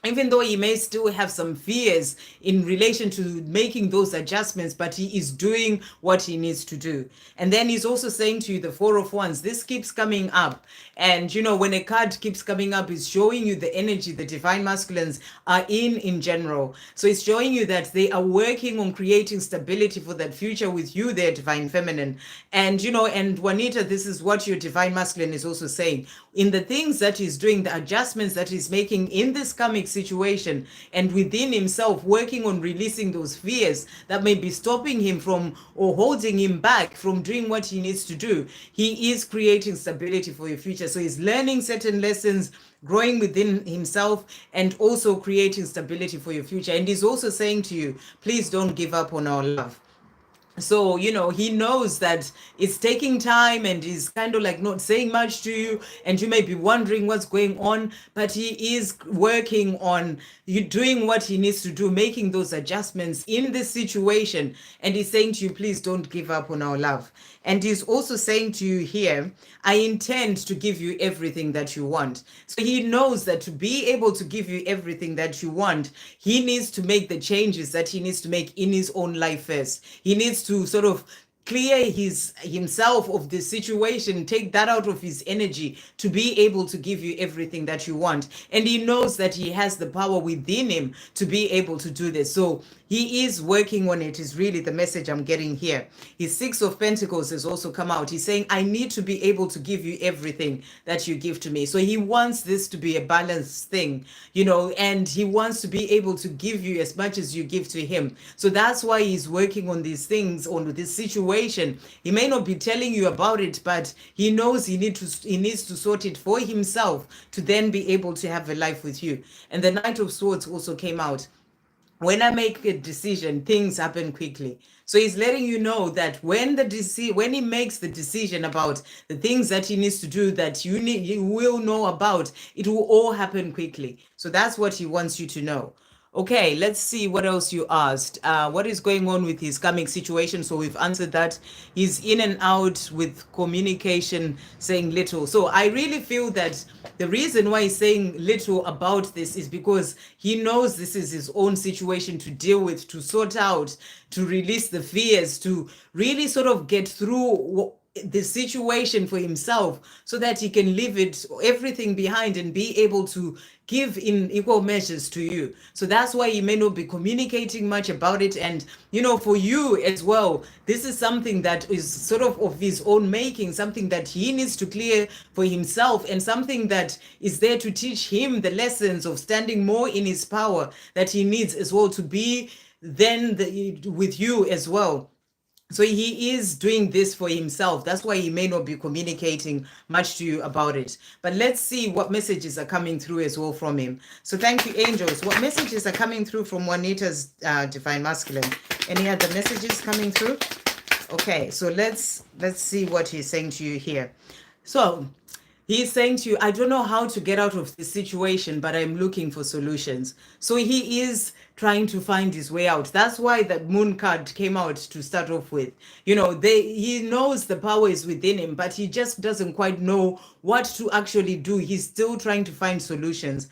even though he may still have some fears in relation to making those adjustments, but he is doing what he needs to do. And then he's also saying to you, the Four of Wands, this keeps coming up. And, when a card keeps coming up, it's showing you the energy the Divine Masculines are in general. So it's showing you that they are working on creating stability for that future with you, their Divine Feminine. And, and Juanita, this is what your Divine Masculine is also saying. In the things that he's doing, the adjustments that he's making in this karmic situation and within himself, working on releasing those fears that may be stopping him from or holding him back from doing what he needs to do. He is creating stability for your future. So he's learning certain lessons, growing within himself, and also creating stability for your future. And he's also saying to you, please don't give up on our love. So he knows that it's taking time and he's kind of like not saying much to you, and you may be wondering what's going on, but he is working on you doing what he needs to do, making those adjustments in this situation. And he's saying to you, please don't give up on our love. And he's also saying to you here, I intend to give you everything that you want. So he knows that to be able to give you everything that you want, he needs to make the changes that he needs to make in his own life first. He needs to sort of clear himself of the situation, take that out of his energy to be able to give you everything that you want. And he knows that he has the power within him to be able to do this. So he is working on it, is really the message I'm getting here. His Six of Pentacles has also come out. He's saying, I need to be able to give you everything that you give to me. So he wants this to be a balanced thing, and he wants to be able to give you as much as you give to him. So that's why he's working on these things, on this situation. He may not be telling you about it, but he knows he needs to sort it for himself to then be able to have a life with you. And the Knight of Swords also came out. When I make a decision, things happen quickly. So he's letting you know that when he makes the decision about the things that he needs to do, that you will know about, it will all happen quickly. So that's what he wants you to know. Okay, let's see what else you asked. What is going on with his coming situation? So we've answered that. He's in and out with communication, saying little. So I really feel that the reason why he's saying little about this is because he knows this is his own situation to deal with, to sort out, to release the fears, to really sort of get through the situation for himself, so that he can leave everything behind and be able to give in equal measures to you. So that's why he may not be communicating much about it. And for you as well, this is something that is sort of his own making, something that he needs to clear for himself, and something that is there to teach him the lessons of standing more in his power that he needs as well, to be then with you as well. So he is doing this for himself. That's why he may not be communicating much to you about it. But let's see what messages are coming through as well from him. So thank you, angels. What messages are coming through from Juanita's Divine Masculine? Any other messages coming through? Okay, so let's see what he's saying to you here. So he's saying to you, I don't know how to get out of this situation, but I'm looking for solutions. So he is trying to find his way out. That's why that moon card came out to start off with. He knows the power is within him, but he just doesn't quite know what to actually do. He's still trying to find solutions.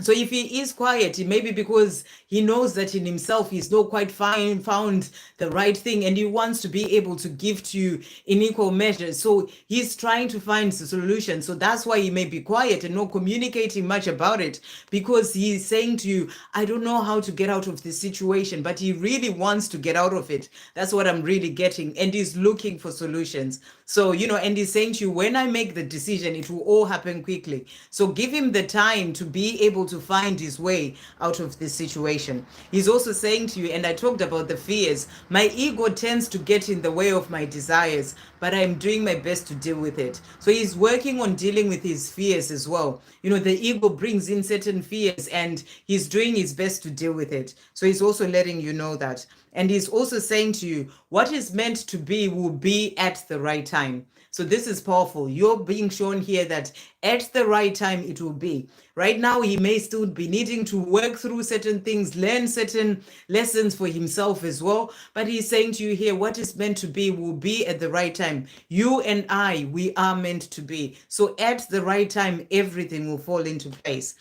So if he is quiet, it may be because he knows that in himself he's not quite found the right thing, and he wants to be able to give to you in equal measure. So he's trying to find the solution. So that's why he may be quiet and not communicating much about it, because he's saying to you, I don't know how to get out of this situation, but he really wants to get out of it. That's what I'm really getting. And he's looking for solutions. So, and he's saying to you, when I make the decision, it will all happen quickly. So give him the time to be able to find his way out of this situation. He's also saying to you, and I talked about the fears, my ego tends to get in the way of my desires, but I'm doing my best to deal with it. So he's working on dealing with his fears as well. The ego brings in certain fears, and he's doing his best to deal with it. So he's also letting you know that. And he's also saying to you, what is meant to be will be at the right time. So this is powerful. You're being shown here that at the right time it will be. Right now, he may still be needing to work through certain things, learn certain lessons for himself as well. But he's saying to you here, what is meant to be will be at the right time. You and I, we are meant to be. So at the right time, everything will fall into place.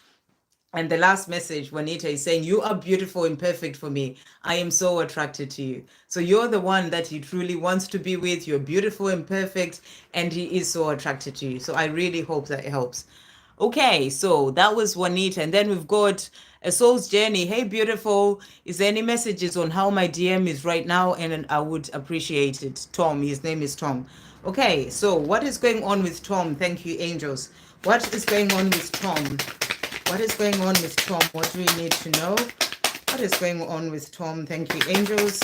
And the last message, Juanita, is saying, you are beautiful and perfect for me. I am so attracted to you. So you're the one that he truly wants to be with. You're beautiful and perfect, and he is so attracted to you. So I really hope that helps. Okay, so that was Juanita. And then we've got A Soul's Journey. Hey, beautiful. Is there any messages on how my DM is right now? And I would appreciate it. Tom, his name is Tom. Okay, so what is going on with Tom? Thank you, angels. What is going on with Tom? What is going on with Tom? What do we need to know? What is going on with Tom? Thank you, angels.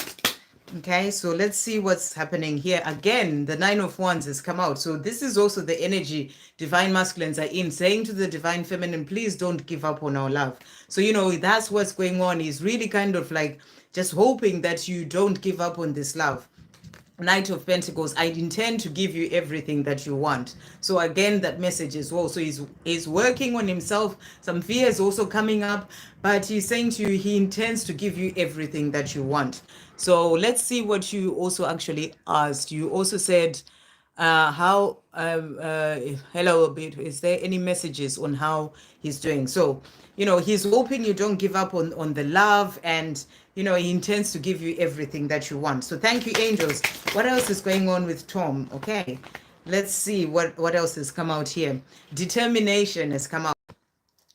Okay, so let's see what's happening here. Again, the Nine of Wands has come out. So this is also the energy divine masculines are in, saying to the divine feminine, please don't give up on our love. So, that's what's going on. He's really kind of like just hoping that you don't give up on this love. Knight of Pentacles, I intend to give you everything that you want. So again, that message as well. So he's working on himself. Some fear is also coming up, but he's saying to you, he intends to give you everything that you want. So let's see what you also actually asked. You also said, hello, is there any messages on how he's doing? So, he's hoping you don't give up on the love, and he intends to give you everything that you want. So thank you, angels. What else is going on with Tom? Okay, let's see what else has come out here. Determination has come out.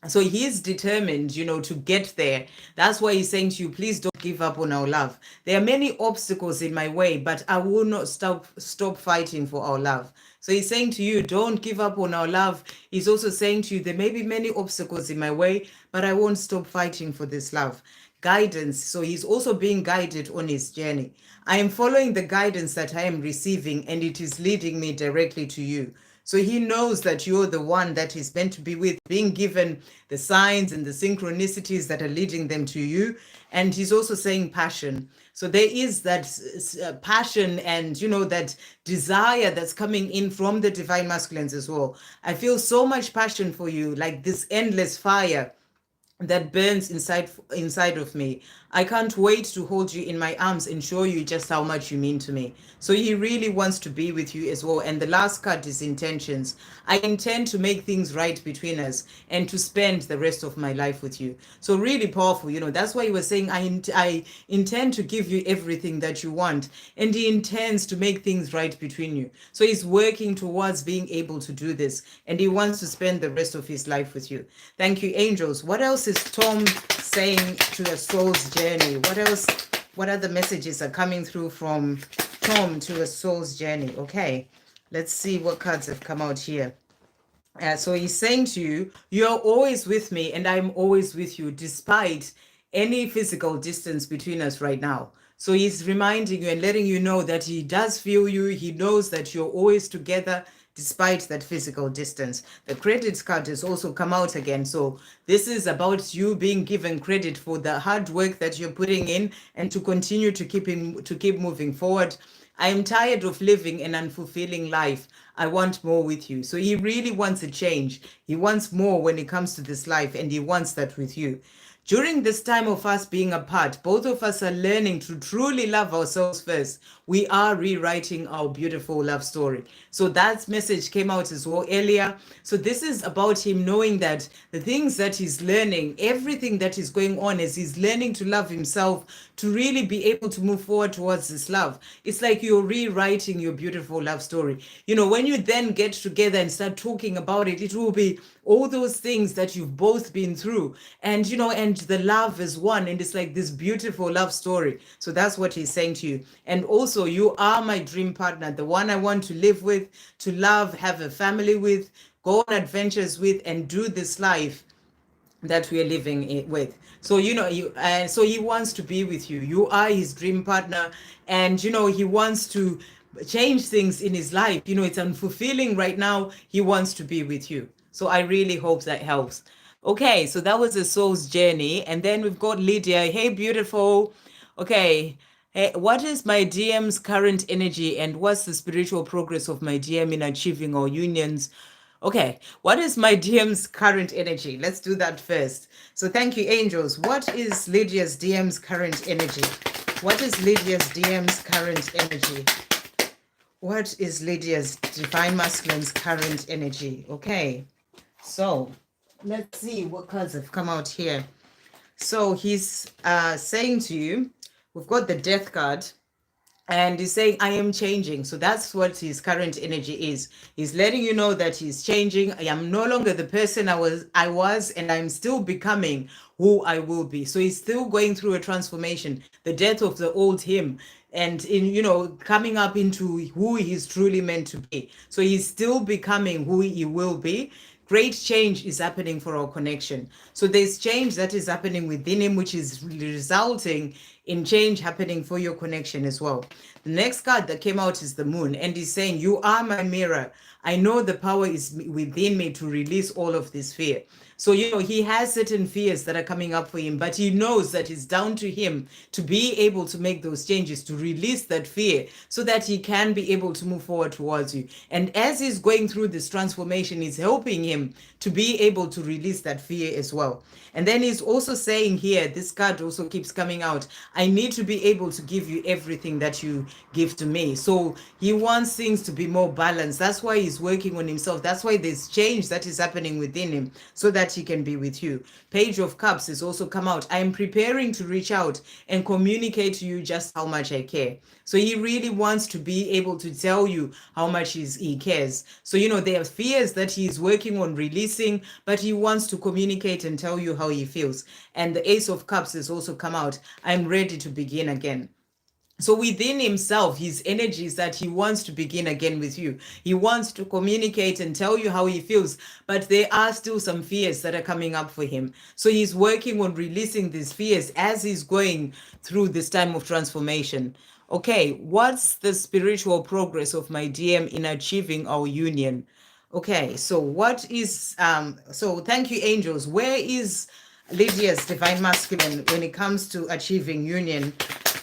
So he's determined, to get there. That's why he's saying to you, please don't give up on our love. There are many obstacles in my way, but I will not stop fighting for our love. So he's saying to you, don't give up on our love. He's also saying to you, there may be many obstacles in my way, but I won't stop fighting for this love. Guidance. So he's also being guided on his journey. I am following the guidance that I am receiving, and it is leading me directly to you. So he knows that you're the one that he's meant to be with, being given the signs and the synchronicities that are leading them to you. And he's also saying passion. So there is that passion and, that desire that's coming in from the divine masculines as well. I feel so much passion for you, like this endless fire that burns inside of me. I can't wait to hold you in my arms and show you just how much you mean to me. So he really wants to be with you as well. And the last card is intentions. I intend to make things right between us and to spend the rest of my life with you. So really powerful. That's why he was saying, I intend to give you everything that you want. And he intends to make things right between you. So he's working towards being able to do this. And he wants to spend the rest of his life with you. Thank you, angels. What else is Tom saying to a soul's journey? What else? What other messages are coming through from Tom to a soul's journey? Okay, let's see what cards have come out here. So he's saying to you, you're always with me and I'm always with you despite any physical distance between us right now. So he's reminding you and letting you know that he does feel you. He knows that you're always together despite that physical distance. The credit card has also come out again. So this is about you being given credit for the hard work that you're putting in and to continue to keep moving forward. I am tired of living an unfulfilling life. I want more with you. So he really wants a change. He wants more when it comes to this life, and he wants that with you. During this time of us being apart, both of us are learning to truly love ourselves first. We are rewriting our beautiful love story. So that message came out as well earlier. So this is about him knowing that the things that he's learning, everything that is going on as he's learning to love himself, to really be able to move forward towards this love. It's like you're rewriting your beautiful love story. When you then get together and start talking about it, it will be all those things that you've both been through. And, and the love is one. And it's like this beautiful love story. So that's what he's saying to you. And also, you are my dream partner, the one I want to live with, to love, have a family with, go on adventures with, and do this life that we are living with. So so he wants to be with you. You are his dream partner, and he wants to change things in his life. It's unfulfilling right now. He wants to be with you. So I really hope that helps. Okay, so that was the soul's journey, and then we've got Lydia. Hey, beautiful. Okay. Hey, what is my DM's current energy, and what's the spiritual progress of my DM in achieving our unions? Okay, what is my DM's current energy? Let's do that first. So thank you, angels. What is Lydia's DM's current energy? What is Lydia's DM's current energy? What is Lydia's divine masculine's current energy? Okay, so let's see what cards have come out here. So he's saying to you, we've got the death card. And he's saying, I am changing. So that's what his current energy is. He's letting you know that he's changing. I am no longer the person I was, and I'm still becoming who I will be. So he's still going through a transformation, the death of the old him, and coming up into who he's truly meant to be. So he's still becoming who he will be. great change is happening for our connection. So there's change that is happening within him, which is resulting in change happening for your connection as well. The next card that came out is the moon, and he's saying, you are my mirror. I know the power is within me to release all of this fear. So, he has certain fears that are coming up for him, but he knows that it's down to him to be able to make those changes, to release that fear so that he can be able to move forward towards you. And as he's going through this transformation, it's helping him to be able to release that fear as well. And then he's also saying here, this card also keeps coming out, I need to be able to give you everything that you give to me. So he wants things to be more balanced. That's why he's working on himself. That's why there's change that is happening within him so that he can be with you. Page of Cups has also come out. I am preparing to reach out and communicate to you just how much I care. So he really wants to be able to tell you how much he cares. So, there are fears that he's working on releasing, but he wants to communicate and tell you how he feels. And the Ace of Cups has also come out. I'm ready to begin again. So within himself, his energy is that he wants to begin again with you. He wants to communicate and tell you how he feels, but there are still some fears that are coming up for him. So he's working on releasing these fears as he's going through this time of transformation. Okay, what's the spiritual progress of my DM in achieving our union? Okay, so what is, so thank you, angels. Where is Lydia's divine masculine when it comes to achieving union?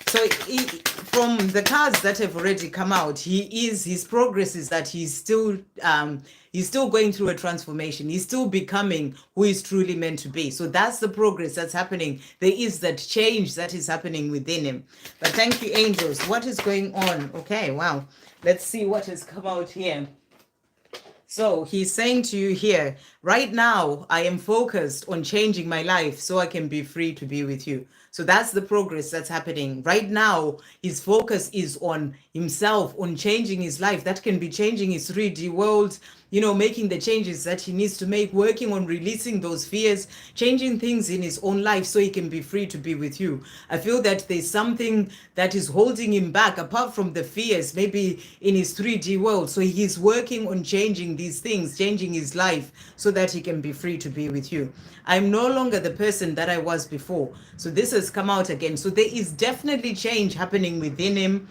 So from the cards that have already come out, his progress is that he's still going through a transformation. He's still becoming who he's truly meant to be. So that's the progress that's happening. There is that change that is happening within him. But thank you, angels. What is going on? Okay, wow. Let's see what has come out here. So he's saying to you here, right now, I am focused on changing my life so I can be free to be with you. So that's the progress that's happening. Right now, his focus is on himself, on changing his life. That can be changing his 3D world, making the changes that he needs to make, working on releasing those fears, changing things in his own life so he can be free to be with you. I feel that there's something that is holding him back apart from the fears, maybe in his 3D world. So he's working on changing these things, changing his life so that he can be free to be with you. I'm no longer the person that I was before. So this has come out again. So there is definitely change happening within him.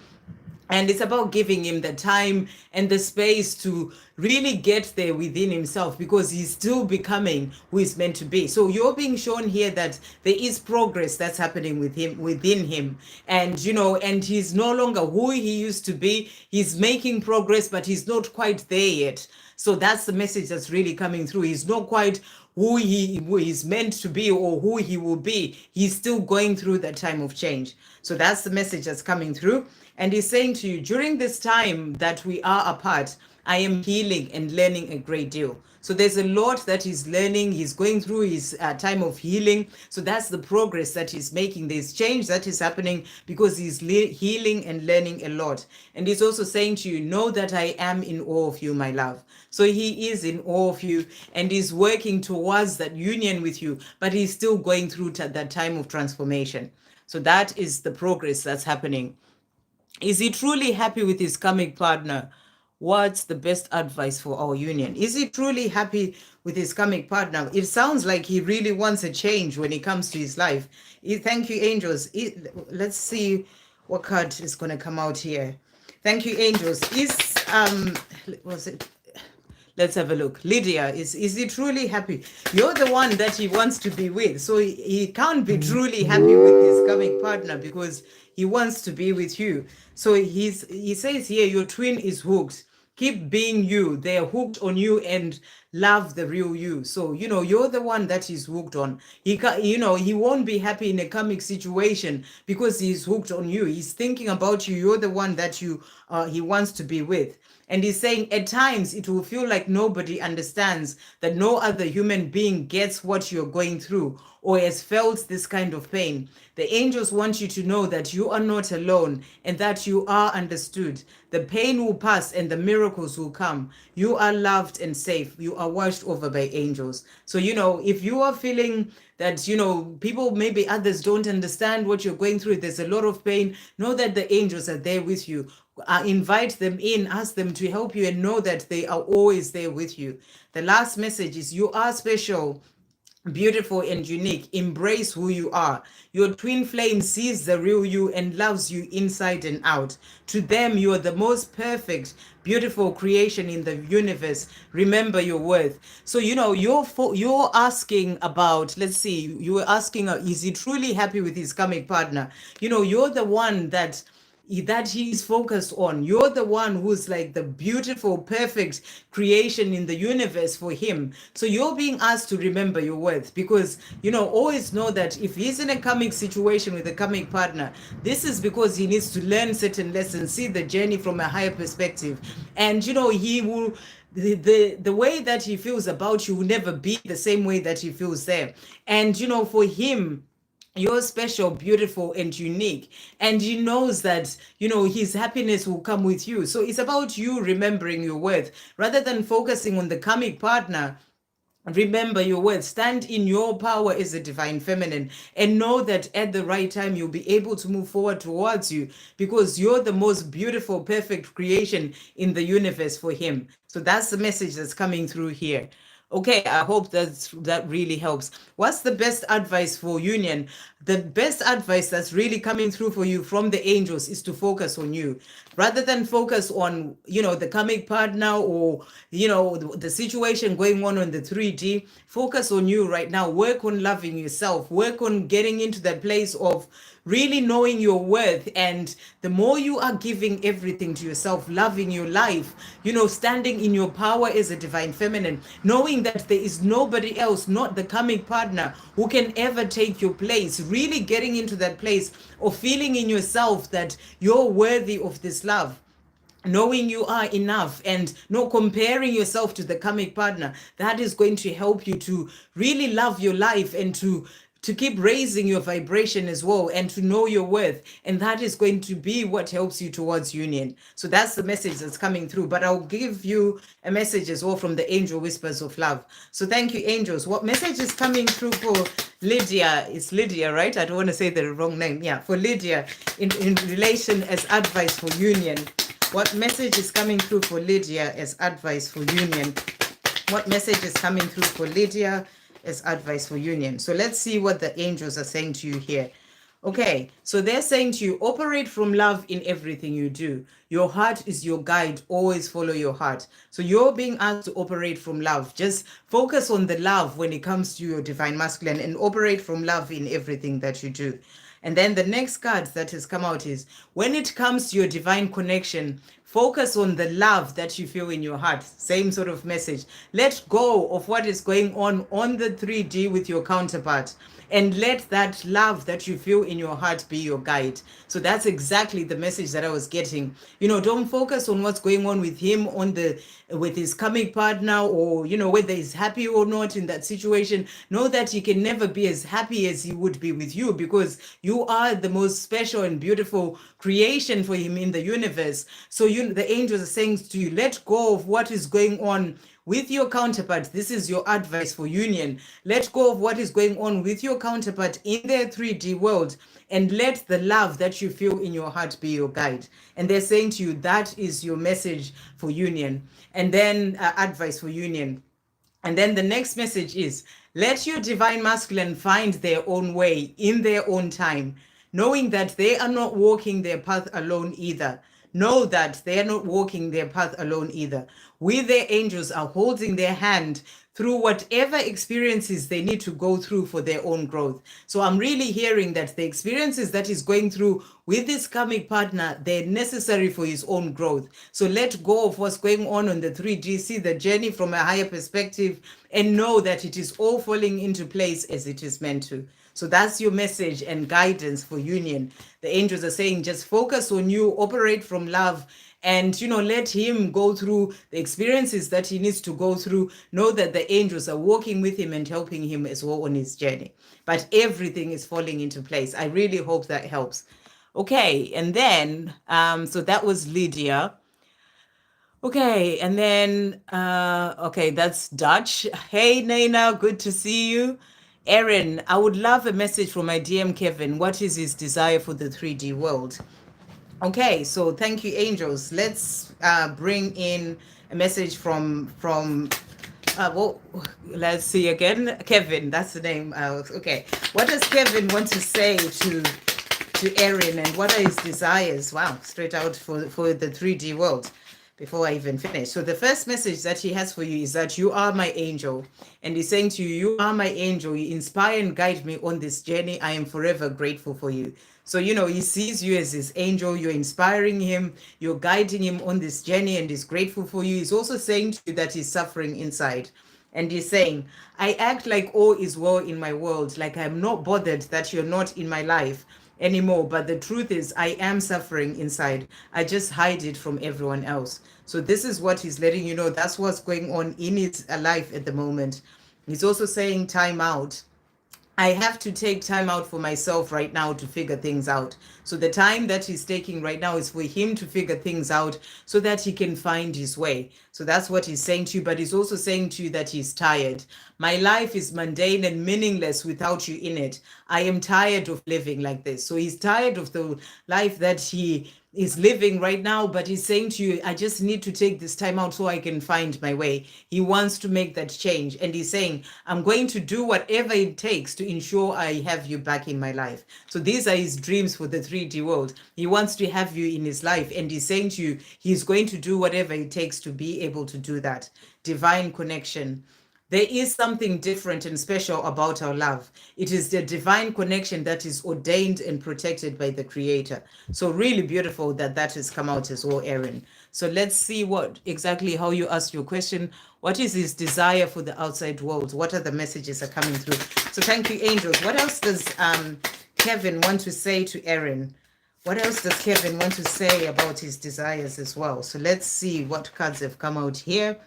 And it's about giving him the time and the space to really get there within himself, because he's still becoming who he's meant to be. So you're being shown here that there is progress that's happening within him. And, and he's no longer who he used to be. He's making progress, but he's not quite there yet. So that's the message that's really coming through. He's not quite who he's meant to be or who he will be. He's still going through that time of change. So that's the message that's coming through. And he's saying to you, during this time that we are apart, I am healing and learning a great deal. So there's a lot that he's learning. He's going through his time of healing. So that's the progress that he's making. There's change that is happening because he's healing and learning a lot. And he's also saying to you, know that I am in awe of you, my love. So he is in awe of you and he's working towards that union with you, but he's still going through that time of transformation. So that is the progress that's happening. Is he truly happy with his karmic partner? What's the best advice for our union? Is he truly happy with his karmic partner? It sounds like he really wants a change when it comes to his life. Thank you, angels. Let's see what card is going to come out here. Thank you, angels. Let's have a look. Lydia, is he truly happy? You're the one that he wants to be with. So he can't be truly happy with his karmic partner because he wants to be with you. So he says here, your twin is hooked. Keep being you. They're hooked on you and love the real you. So, you're the one that he's hooked on. He won't be happy in a karmic situation because he's hooked on you. He's thinking about you. You're the one that he wants to be with. And he's saying at times it will feel like nobody understands, that no other human being gets what you're going through or has felt this kind of pain. The angels want you to know that you are not alone and that you are understood. The pain will pass and the miracles will come. You are loved and safe. You are watched over by angels. So, if you are feeling that, people, maybe others don't understand what you're going through, there's a lot of pain, know that the angels are there with you. invite them in, ask them to help you, and know that they are always there with you. The last message is you are special, beautiful, and unique. Embrace who you are. Your twin flame sees the real you and loves you inside and out. To them, you are the most perfect, beautiful creation in the universe. Remember your worth. So you're asking about, let's see, you were asking, is he truly happy with his karmic partner? You're the one that he is focused on. You're the one who's like the beautiful, perfect creation in the universe for him. So you're being asked to remember your worth, because always know that if he's in a karmic situation with a karmic partner, this is because he needs to learn certain lessons, see the journey from a higher perspective. And he will, the way that he feels about you will never be the same way that he feels there. And for him, you're special, beautiful, and unique. And he knows that, his happiness will come with you. So it's about you remembering your worth rather than focusing on the karmic partner. Remember your worth. Stand in your power as a divine feminine, and know that at the right time you'll be able to move forward towards you, because you're the most beautiful, perfect creation in the universe for him. So that's the message that's coming through here. Okay, I hope that really helps. What's the best advice for union? The best advice that's really coming through for you from the angels is to focus on you, rather than focus on the karmic partner, or the situation going on the 3D. Focus on you right now. Work on loving yourself. Work on getting into that place of really knowing your worth. And the more you are giving everything to yourself, loving your life, standing in your power as a divine feminine, knowing that there is nobody else, not the karmic partner, who can ever take your place. Really getting into that place of feeling in yourself that you're worthy of this love, knowing you are enough, and not comparing yourself to the karmic partner. That is going to help you to really love your life, and to keep raising your vibration as well, and to know your worth. And that is going to be what helps you towards union. So that's the message that's coming through. But I'll give you a message as well from the Angel Whispers of Love. So thank you, angels. What message is coming through for Lydia? It's Lydia, right? I don't want to say the wrong name. Yeah, for Lydia, in relation as advice for union. What message is coming through for Lydia as advice for union? What message is coming through for Lydia as advice for union? So let's see what the angels are saying to you here. Okay, so they're saying to you, operate from love in everything you do. Your heart is your guide. Always follow your heart. So you're being asked to operate from love. Just focus on the love when it comes to your divine masculine, and operate from love in everything that you do. And then the next card that has come out is, when it comes to your divine connection, focus on the love that you feel in your heart. Same sort of message. Let go of what is going on the 3D with your counterpart, and let that love that you feel in your heart be your guide. So that's exactly the message that I was getting. Don't focus on what's going on with him with his karmic partner, or whether he's happy or not in that situation. Know that he can never be as happy as he would be with you, because you are the most special and beautiful creation for him in the universe. So the angels are saying to you, let go of what is going on with your counterpart. This is your advice for union. Let go of what is going on with your counterpart in their 3D world, and let the love that you feel in your heart be your guide. And they're saying to you, that is your message for union. And then advice for union. And then the next message is, let your divine masculine find their own way in their own time, knowing that they are not walking their path alone either. Know that they are not walking their path alone either. We, their angels, are holding their hand through whatever experiences they need to go through for their own growth. So I'm really hearing that the experiences that he's going through with this karmic partner, they're necessary for his own growth. So let go of what's going on the 3D, see the journey from a higher perspective, and know that it is all falling into place as it is meant to. So that's your message and guidance for union. The angels are saying, just focus on you, operate from love, and let him go through the experiences that he needs to go through. Know that the angels are walking with him and helping him as well on his journey. But everything is falling into place. I really hope that helps. Okay, and then so that was Lydia. Okay, and then okay, that's Dutch. Hey Naina, good to see you. Erin, I would love a message from my DM Kevin. What is his desire for the 3D world? Okay, so thank you, angels. Let's bring in a message from well, let's see again. Kevin, that's the name. Okay, what does Kevin want to say to Erin, and what are his desires? Wow, straight out for the 3D world. Before I even finish, so the first message that he has for you is that you are my angel, and he's saying to you, "You are my angel. You inspire and guide me on this journey. I am forever grateful for you." So, he sees you as his angel. You're inspiring him, you're guiding him on this journey, and he's grateful for you. He's also saying to you that he's suffering inside. And he's saying, I act like all is well in my world, like I'm not bothered that you're not in my life anymore. But the truth is, I am suffering inside. I just hide it from everyone else. So, this is what he's letting you know. That's what's going on in his life at the moment. He's also saying, time out. I have to take time out for myself right now to figure things out. So the time that he's taking right now is for him to figure things out so that he can find his way. So that's what he's saying to you, but he's also saying to you that he's tired. My life is mundane and meaningless without you in it. I am tired of living like this. So he's tired of the life that he is living right now, but he's saying to you, I just need to take this time out so I can find my way. He wants to make that change. And he's saying, I'm going to do whatever it takes to ensure I have you back in my life. So these are his dreams for the 3D world. He wants to have you in his life. And he's saying to you, he's going to do whatever it takes to be able to do that. Divine connection. There is something different and special about our love. It is the divine connection that is ordained and protected by the Creator. So really beautiful that that has come out as well, Erin. So let's see what exactly how you ask your question. What is his desire for the outside world? What are the messages that are coming through? So thank you, angels. What else does Kevin want to say to Erin? What else does Kevin want to say about his desires as well? So let's see what cards have come out here.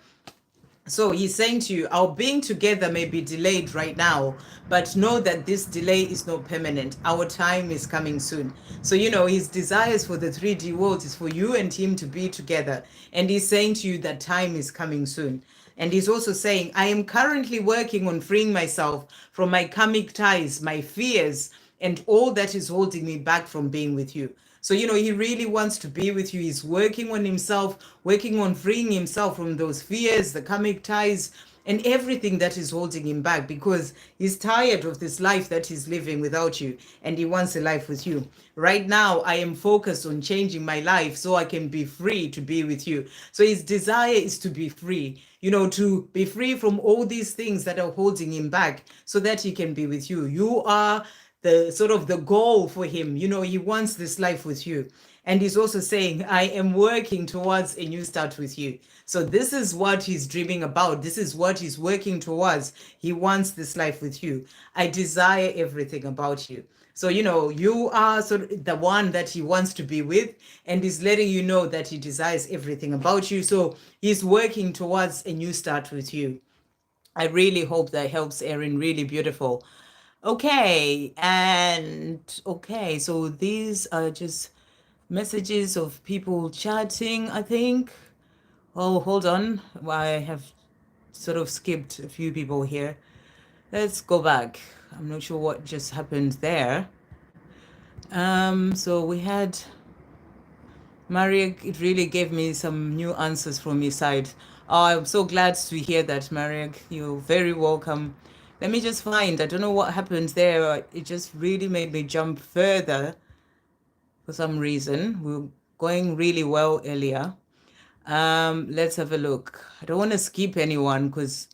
So he's saying to you, our being together may be delayed right now, but know that this delay is not permanent. Our time is coming soon. So, his desires for the 3D world is for you and him to be together. And he's saying to you that time is coming soon. And he's also saying, I am currently working on freeing myself from my karmic ties, my fears, and all that is holding me back from being with you. So, he really wants to be with you. He's working on himself, working on freeing himself from those fears, the karmic ties, and everything that is holding him back because he's tired of this life that he's living without you and he wants a life with you. Right now, I am focused on changing my life so I can be free to be with you. So his desire is to be free, to be free from all these things that are holding him back so that he can be with you. You are the sort of the goal for him. He wants this life with you. And he's also saying, I am working towards a new start with you. So this is what he's dreaming about. This is what he's working towards. He wants this life with you. I desire everything about you. So, you are sort of the one that he wants to be with, and he's letting you know that he desires everything about you. So he's working towards a new start with you. I really hope that helps, Erin. Really beautiful. Okay, so these are just messages of people chatting, I think. Oh, hold on. I have sort of skipped a few people here. Let's go back. I'm not sure what just happened there. So we had Mariek. It really gave me some new answers from his side. Oh, I'm so glad to hear that, Mariek. You're very welcome. Let me just find, I don't know what happened there. It just really made me jump further for some reason. We were going really well earlier. Let's have a look. I don't want to skip anyone because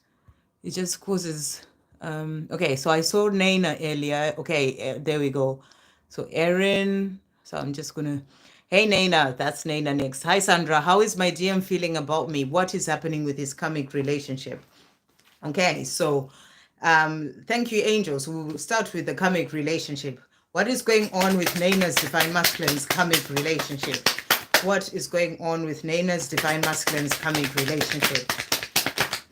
it just causes... okay, so I saw Naina earlier. Okay, there we go. So Erin, so I'm just going to... Hey, Naina, that's Naina next. Hi, Sandra. How is my DM feeling about me? What is happening with his karmic relationship? Okay, so thank you, angels. We'll start with the karmic relationship. What is going on with Naina's divine masculine's karmic relationship? What is going on with Naina's divine masculine's karmic relationship?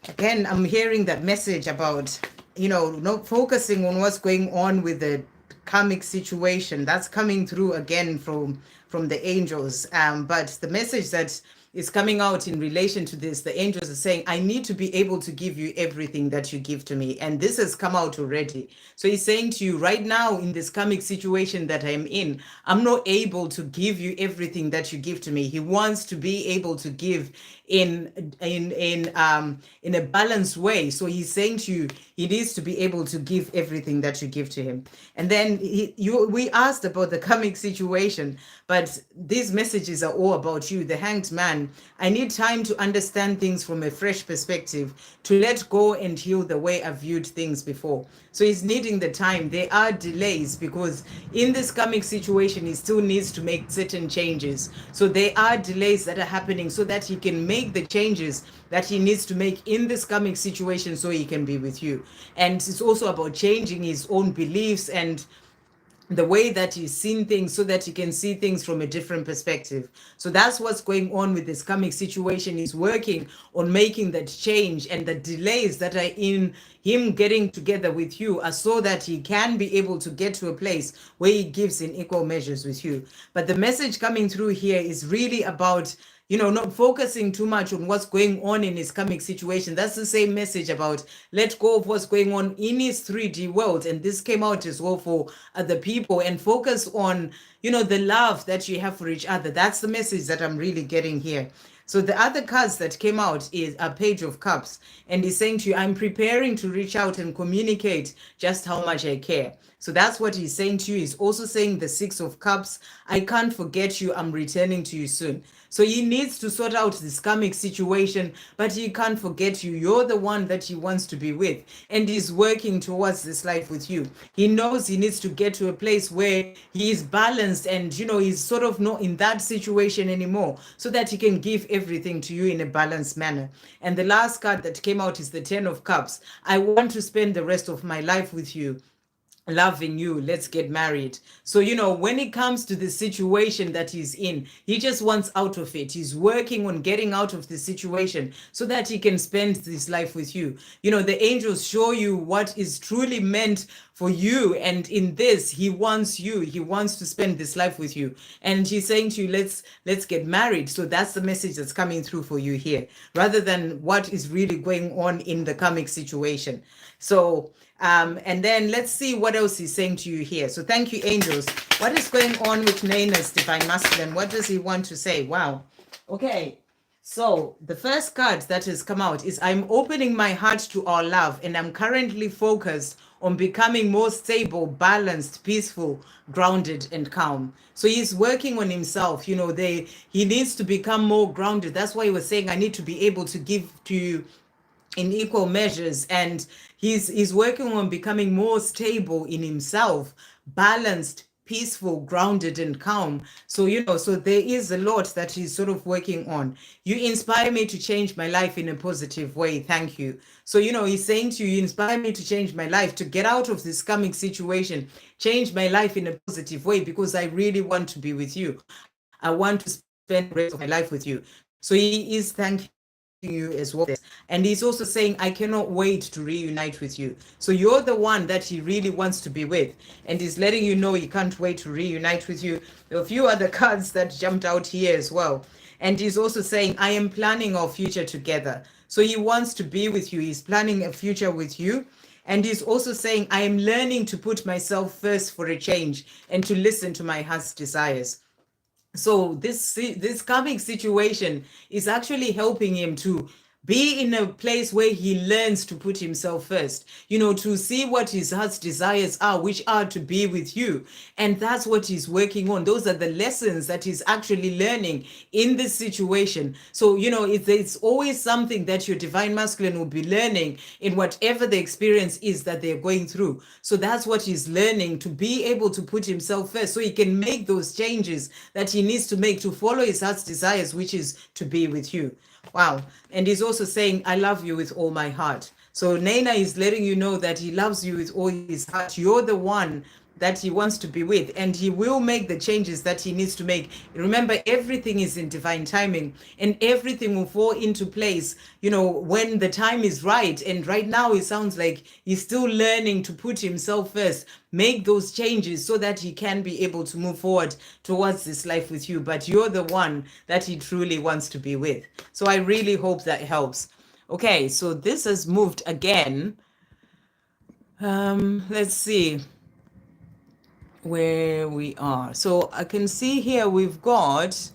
Again, I'm hearing that message about, not focusing on what's going on with the karmic situation. That's coming through again from the angels. But the message that is coming out in relation to this. The angels are saying, I need to be able to give you everything that you give to me. And this has come out already. So he's saying to you right now, in this karmic situation that I'm in, I'm not able to give you everything that you give to me. He wants to be able to give in a balanced way. So he's saying to you, he needs to be able to give everything that you give to him. And then we asked about the karmic situation, but these messages are all about you, the Hanged Man. I need time to understand things from a fresh perspective, to let go and heal the way I viewed things before. So he's needing the time. There are delays because in this karmic situation, he still needs to make certain changes. So there are delays that are happening so that he can make the changes that he needs to make in this karmic situation so he can be with you. And it's also about changing his own beliefs and the way that he's seen things so that he can see things from a different perspective. So that's what's going on with this karmic situation. He's working on making that change, and the delays that are in him getting together with you are so that he can be able to get to a place where he gives in equal measures with you. But the message coming through here is really about not focusing too much on what's going on in his karmic situation. That's the same message about let go of what's going on in his 3D world. And this came out as well for other people, and focus on, the love that you have for each other. That's the message that I'm really getting here. So the other cards that came out is a Page of Cups, and he's saying to you, I'm preparing to reach out and communicate just how much I care. So that's what he's saying to you. He's also saying the Six of Cups, I can't forget you, I'm returning to you soon. So he needs to sort out this karmic situation, but he can't forget you. You're the one that he wants to be with, and he's working towards this life with you. He knows he needs to get to a place where he is balanced and, he's sort of not in that situation anymore, so that he can give everything to you in a balanced manner. And the last card that came out is the Ten of Cups. I want to spend the rest of my life with you, loving you, let's get married. So when it comes to the situation that he's in, he just wants out of it. He's working on getting out of the situation so that he can spend this life with you. The angels show you what is truly meant for you, and in this he wants you, he wants to spend this life with you, and he's saying to you, let's get married. So that's the message that's coming through for you here, rather than what is really going on in the karmic situation. So and then let's see what else he's saying to you here. So thank you, angels. What is going on with Naina's Divine Masculine? What does he want to say? Wow. Okay. So the first card that has come out is, I'm opening my heart to our love, and I'm currently focused on becoming more stable, balanced, peaceful, grounded, and calm. So he's working on himself. He needs to become more grounded. That's why he was saying, I need to be able to give to you in equal measures, and he's working on becoming more stable in himself, balanced, peaceful, grounded, and calm. So so there is a lot that he's sort of working on. You inspire me to change my life in a positive way. Thank you. So he's saying to you, you inspire me to change my life, to get out of this karmic situation, change my life in a positive way, because I really want to be with you. I want to spend the rest of my life with you. So he is thanking you as well, and he's also saying, I cannot wait to reunite with you. So you're the one that he really wants to be with, and he's letting you know he can't wait to reunite with you. There are a few other cards that jumped out here as well, and he's also saying, I am planning our future together. So he wants to be with you, he's planning a future with you. And he's also saying, I am learning to put myself first for a change and to listen to my heart's desires. So this karmic situation is actually helping him to be in a place where he learns to put himself first, to see what his heart's desires are, which are to be with you. And that's what he's working on. Those are the lessons that he's actually learning in this situation. So, it's always something that your Divine Masculine will be learning in whatever the experience is that they're going through. So that's what he's learning, to be able to put himself first so he can make those changes that he needs to make to follow his heart's desires, which is to be with you. Wow. And he's also saying, I love you with all my heart. So Naina is letting you know that he loves you with all his heart. You're the one that he wants to be with, and he will make the changes that he needs to make. Remember, everything is in divine timing, and everything will fall into place, when the time is right. And right now it sounds like he's still learning to put himself first, make those changes so that he can be able to move forward towards this life with you. But you're the one that he truly wants to be with. So I really hope that helps. Okay, so this has moved again. Let's see where we are. So I can see here we've got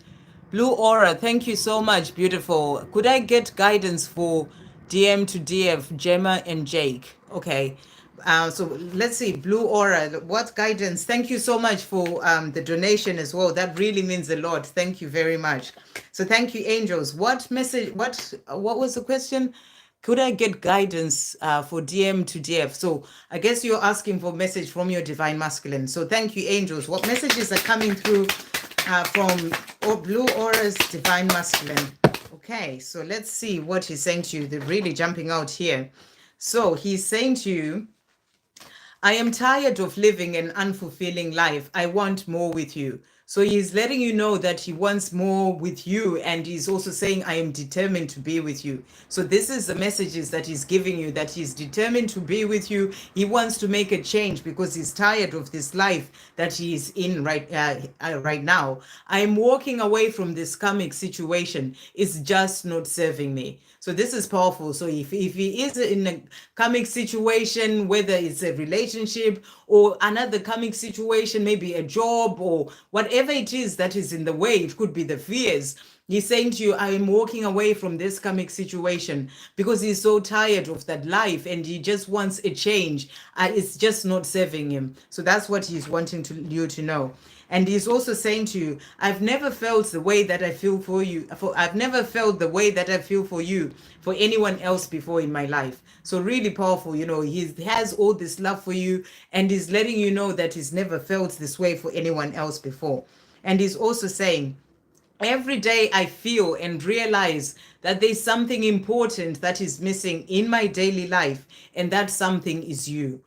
Blue Aura. Thank you so much. Beautiful. Could I get guidance for DM to DF, Gemma and Jake? Okay. So let's see, Blue Aura, what guidance? Thank you so much for the donation as well. That really means a lot. Thank you very much. So thank you, angels. What message? What was the question? Could I get guidance for DM to DF? So I guess you're asking for a message from your divine masculine. So thank you, angels. What messages are coming through from Blue Aura's divine masculine? Okay, so let's see what he's saying to you. They're really jumping out here. So he's saying to you, I am tired of living an unfulfilling life. I want more with you. So he's letting you know that he wants more with you, and he's also saying, I am determined to be with you. So this is the messages that he's giving you, that he's determined to be with you. He wants to make a change because he's tired of this life that he is in right now. I am walking away from this karmic situation. It's just not serving me. So this is powerful. So if he is in a karmic situation, whether it's a relationship or another karmic situation, maybe a job or whatever it is that is in the way, it could be the fears. He's saying to you, I am walking away from this karmic situation because he's so tired of that life and he just wants a change. It's just not serving him. So that's what he's wanting you to know. And he's also saying to you, I've never felt the way that I feel for you. I've never felt the way that I feel for you, for anyone else before in my life. So really powerful, he has all this love for you, and he's letting you know that he's never felt this way for anyone else before. And he's also saying, every day I feel and realize that there's something important that is missing in my daily life, and that something is you.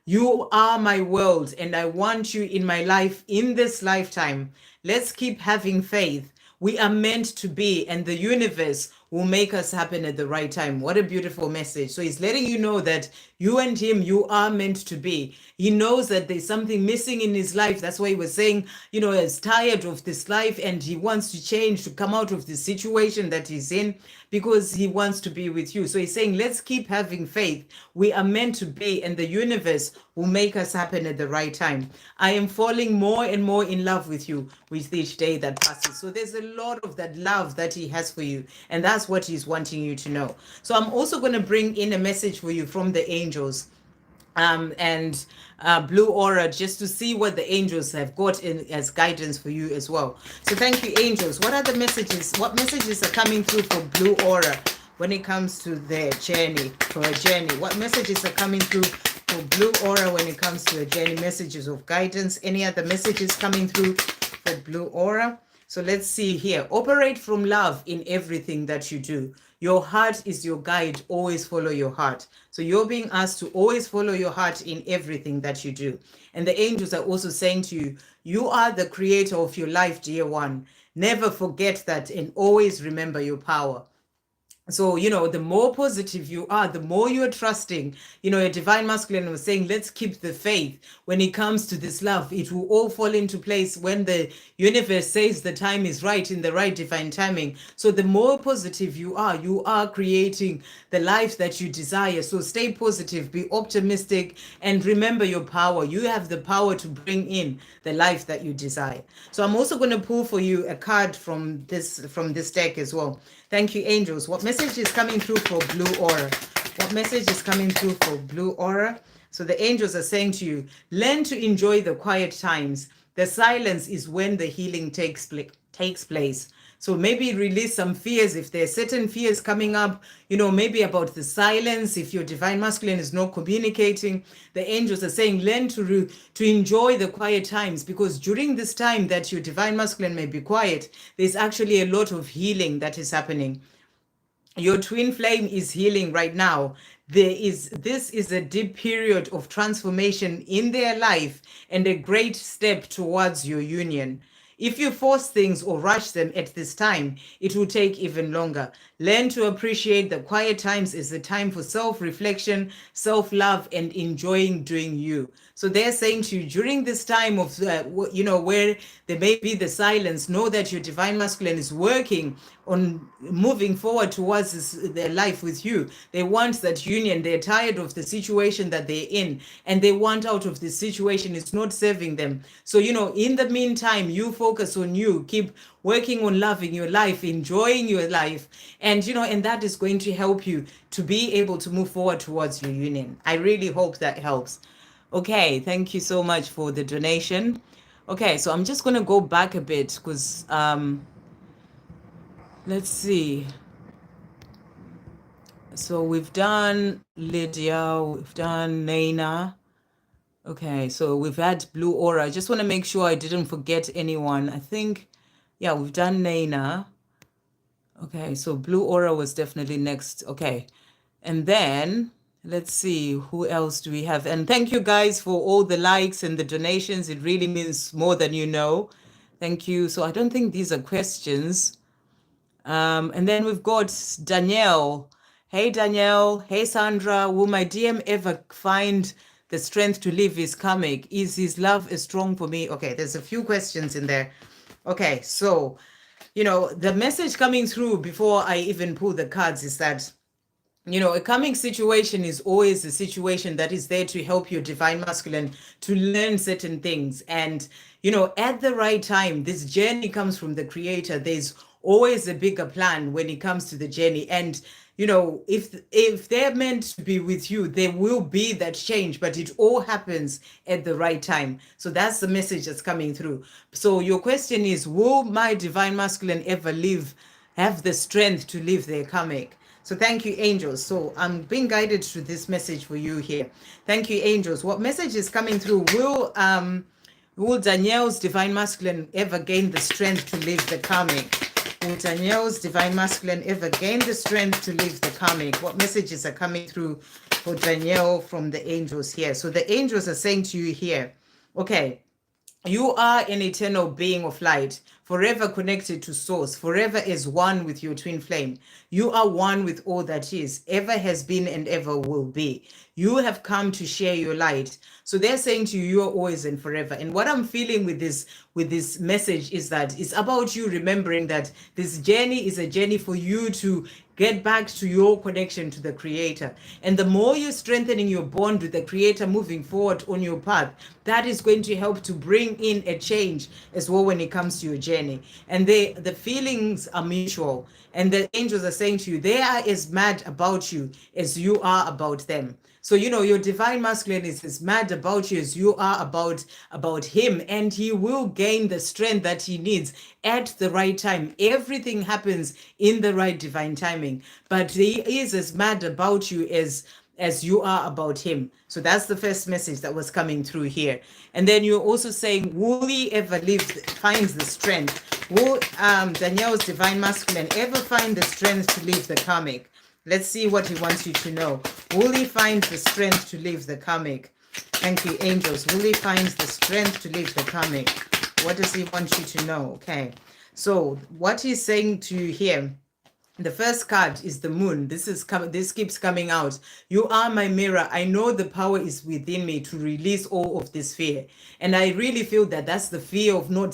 You are my world, and I want you in my life in this lifetime. Let's keep having faith. We are meant to be, and the universe will make us happen at the right time. What a beautiful message. So he's letting you know that you and him, you are meant to be. He knows that there's something missing in his life. That's why he was saying, he's tired of this life and he wants to change, to come out of the situation that he's in, because he wants to be with you. So he's saying, let's keep having faith. We are meant to be, and the universe will make us happen at the right time. I am falling more and more in love with you with each day that passes. So there's a lot of that love that he has for you, and that's what he's wanting you to know. So I'm also going to bring in a message for you from the angels and Blue Aura, just to see what the angels have got in as guidance for you as well. So thank you, angels. What are the messages? What messages are coming through for Blue Aura when it comes to their journey, for a journey? What messages are coming through for Blue Aura when it comes to a journey? Messages of guidance. Any other messages coming through for Blue Aura? So let's see here. Operate from love in everything that you do. Your heart is your guide. Always follow your heart. So you're being asked to always follow your heart in everything that you do. And the angels are also saying to you, you are the creator of your life, dear one. Never forget that, and always remember your power. So, the more positive you are, the more you're trusting. A divine masculine was saying, let's keep the faith when it comes to this love. It will all fall into place when the universe says the time is right, in the right divine timing. So the more positive you are creating the life that you desire. So stay positive, be optimistic, and remember your power. You have the power to bring in the life that you desire. So I'm also going to pull for you a card from this deck as well. Thank you, angels. What message is coming through for Blue Aura? What message is coming through for Blue Aura? So the angels are saying to you, learn to enjoy the quiet times. The silence is when the healing takes place. So maybe release some fears if there are certain fears coming up, maybe about the silence. If your divine masculine is not communicating, the angels are saying learn to enjoy the quiet times, because during this time that your divine masculine may be quiet, there's actually a lot of healing that is happening. Your twin flame is healing right now. this is a deep period of transformation in their life and a great step towards your union. If you force things or rush them at this time, it will take even longer. Learn to appreciate the quiet times as a time for self-reflection, self-love, and enjoying doing you. So they're saying to you during this time of, where there may be the silence, know that your divine masculine is working on moving forward towards their life with you. They want that union. They're tired of the situation that they're in, and they want out of this situation. It's not serving them. So, in the meantime, you focus on you, keep working on loving your life, enjoying your life, and that is going to help you to be able to move forward towards your union. I really hope that helps. Okay, thank you so much for the donation. Okay, so I'm just going to go back a bit because let's see. So we've done Lydia, we've done Naina. Okay, so we've had Blue Aura. I just want to make sure I didn't forget anyone. I think, yeah, we've done Naina. Okay, so Blue Aura was definitely next. Okay, and then let's see, who else do we have? And thank you guys for all the likes and the donations. It really means more than you know. Thank you. So I don't think these are questions. And then we've got Danielle. Hey, Danielle. Hey, Sandra. Will my DM ever find the strength to live his karmic? Is his love as strong for me? Okay, there's a few questions in there. Okay, so, the message coming through before I even pull the cards is that, a coming situation is always a situation that is there to help your divine masculine to learn certain things. And, at the right time, this journey comes from the creator. There's always a bigger plan when it comes to the journey. And, if they're meant to be with you, there will be that change, but it all happens at the right time. So that's the message that's coming through. So your question is, will my divine masculine ever have the strength to live their karmic? So thank you, angels. So I'm being guided to this message for you here. Thank you, angels. What message is coming through? Will Danielle's divine masculine ever gain the strength to live the karmic? Will Danielle's divine masculine ever gain the strength to live the karmic? What messages are coming through for Danielle from the angels here? So the angels are saying to you here, okay, you are an eternal being of light, forever connected to source, forever is one with your twin flame. You are one with all that is, ever has been and ever will be. You have come to share your light. So they're saying to you, you are always and forever. And what I'm feeling with this message is that it's about you remembering that this journey is a journey for you to get back to your connection to the creator. And the more you're strengthening your bond with the creator moving forward on your path, that is going to help to bring in a change as well when it comes to your journey. And the feelings are mutual. And the angels are saying to you, they are as mad about you as you are about them. So, your divine masculine is as mad about you as you are about him, and he will gain the strength that he needs at the right time. Everything happens in the right divine timing, but he is as mad about you as you are about him. So that's the first message that was coming through here. And then you're also saying, will he ever finds the strength? Will Danielle's divine masculine ever find the strength to live the karmic? Let's see what he wants you to know. Will he find the strength to live the karmic? Thank you, angels. Will he find the strength to live the karmic? What does he want you to know? Okay. So what he's saying to you here, the first card is the moon. This keeps coming out. You are my mirror. I know the power is within me to release all of this fear. And I really feel that that's the fear of not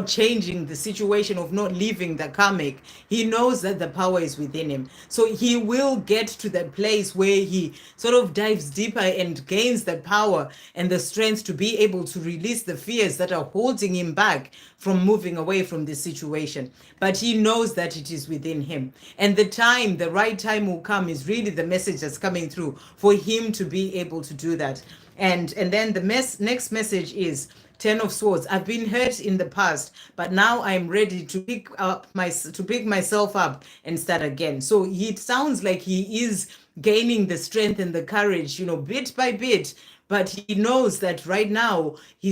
changing the situation, of not leaving the karmic. He knows that the power is within him. So he will get to that place where he sort of dives deeper and gains the power and the strength to be able to release the fears that are holding him back from moving away from this situation. But he knows that it is within him. And the right time will come is really the message that's coming through for him to be able to do that. And then the next message is Ten of Swords. I've been hurt in the past, but now I'm ready to pick myself up and start again. So it sounds like he is gaining the strength and the courage, bit by bit, but he knows that right now he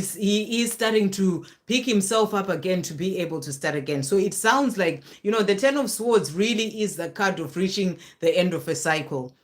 is starting to pick himself up again to be able to start again. So it sounds like, the Ten of Swords really is the card of reaching the end of a cycle.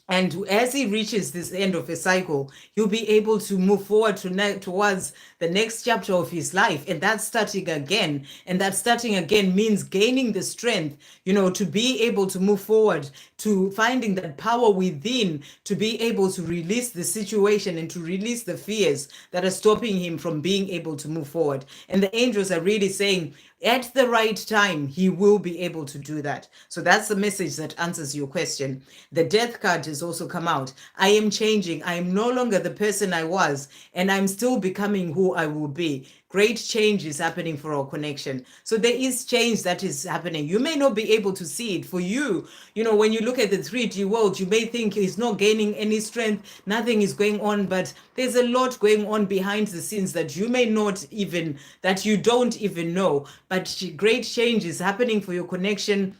And as he reaches this end of a cycle, he'll be able to move forward towards the next chapter of his life. And that's starting again. And that starting again means gaining the strength, to be able to move forward, to finding that power within, to be able to release the situation and to release the fears that are stopping him from being able to move forward. And the angels are really saying, at the right time, he will be able to do that. So that's the message that answers your question. The death card has also come out. I am changing. I am no longer the person I was, and I'm still becoming who I will be. Great change is happening for our connection. So there is change that is happening. You may not be able to see it. For you, when you look at the 3D world, you may think he's not gaining any strength, nothing is going on, but there's a lot going on behind the scenes that you may not even, that you don't even know. But great change is happening for your connection.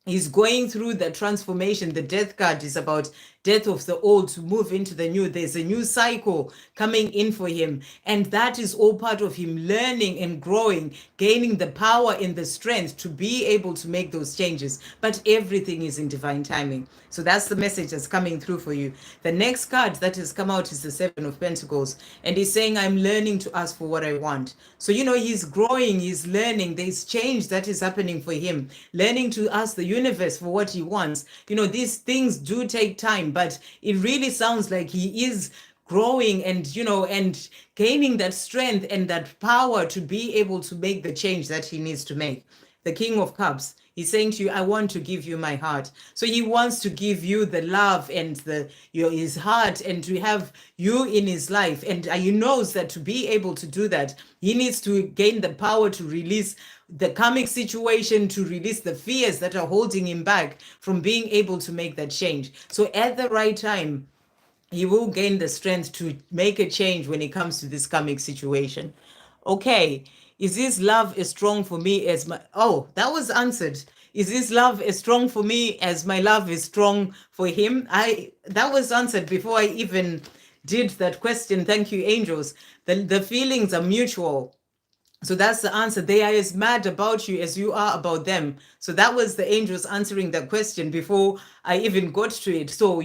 He's going through the transformation. The death card is about death of the old to move into the new. There's a new cycle coming in for him. And that is all part of him learning and growing, gaining the power and the strength to be able to make those changes. But everything is in divine timing. So that's the message that's coming through for you. The next card that has come out is the Seven of Pentacles. And he's saying, I'm learning to ask for what I want. So, he's growing, he's learning. There's change that is happening for him. Learning to ask the universe for what he wants. These things do take time, but it really sounds like he is growing and and gaining that strength and that power to be able to make the change that he needs to make. The King of Cups, he's saying to you, I want to give you my heart. So he wants to give you the love and his heart and to have you in his life. And he knows that to be able to do that, he needs to gain the power to release the karmic situation, to release the fears that are holding him back from being able to make that change. So at the right time, he will gain the strength to make a change when it comes to this karmic situation. Okay. Is this love as strong for me as my... Oh, that was answered. Is this love as strong for me as my love is strong for him? That was answered before I even did that question. Thank you, angels. The feelings are mutual. So that's the answer. They are as mad about you as you are about them. So that was the angels answering that question before I even got to it. So,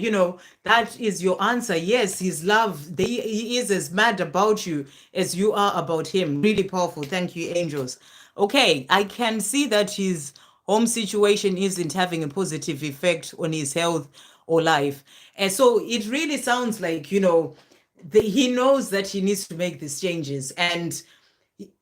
that is your answer. Yes, his love, he is as mad about you as you are about him. Really powerful. Thank you, angels. Okay, I can see that his home situation isn't having a positive effect on his health or life. And so it really sounds like, he knows that he needs to make these changes, and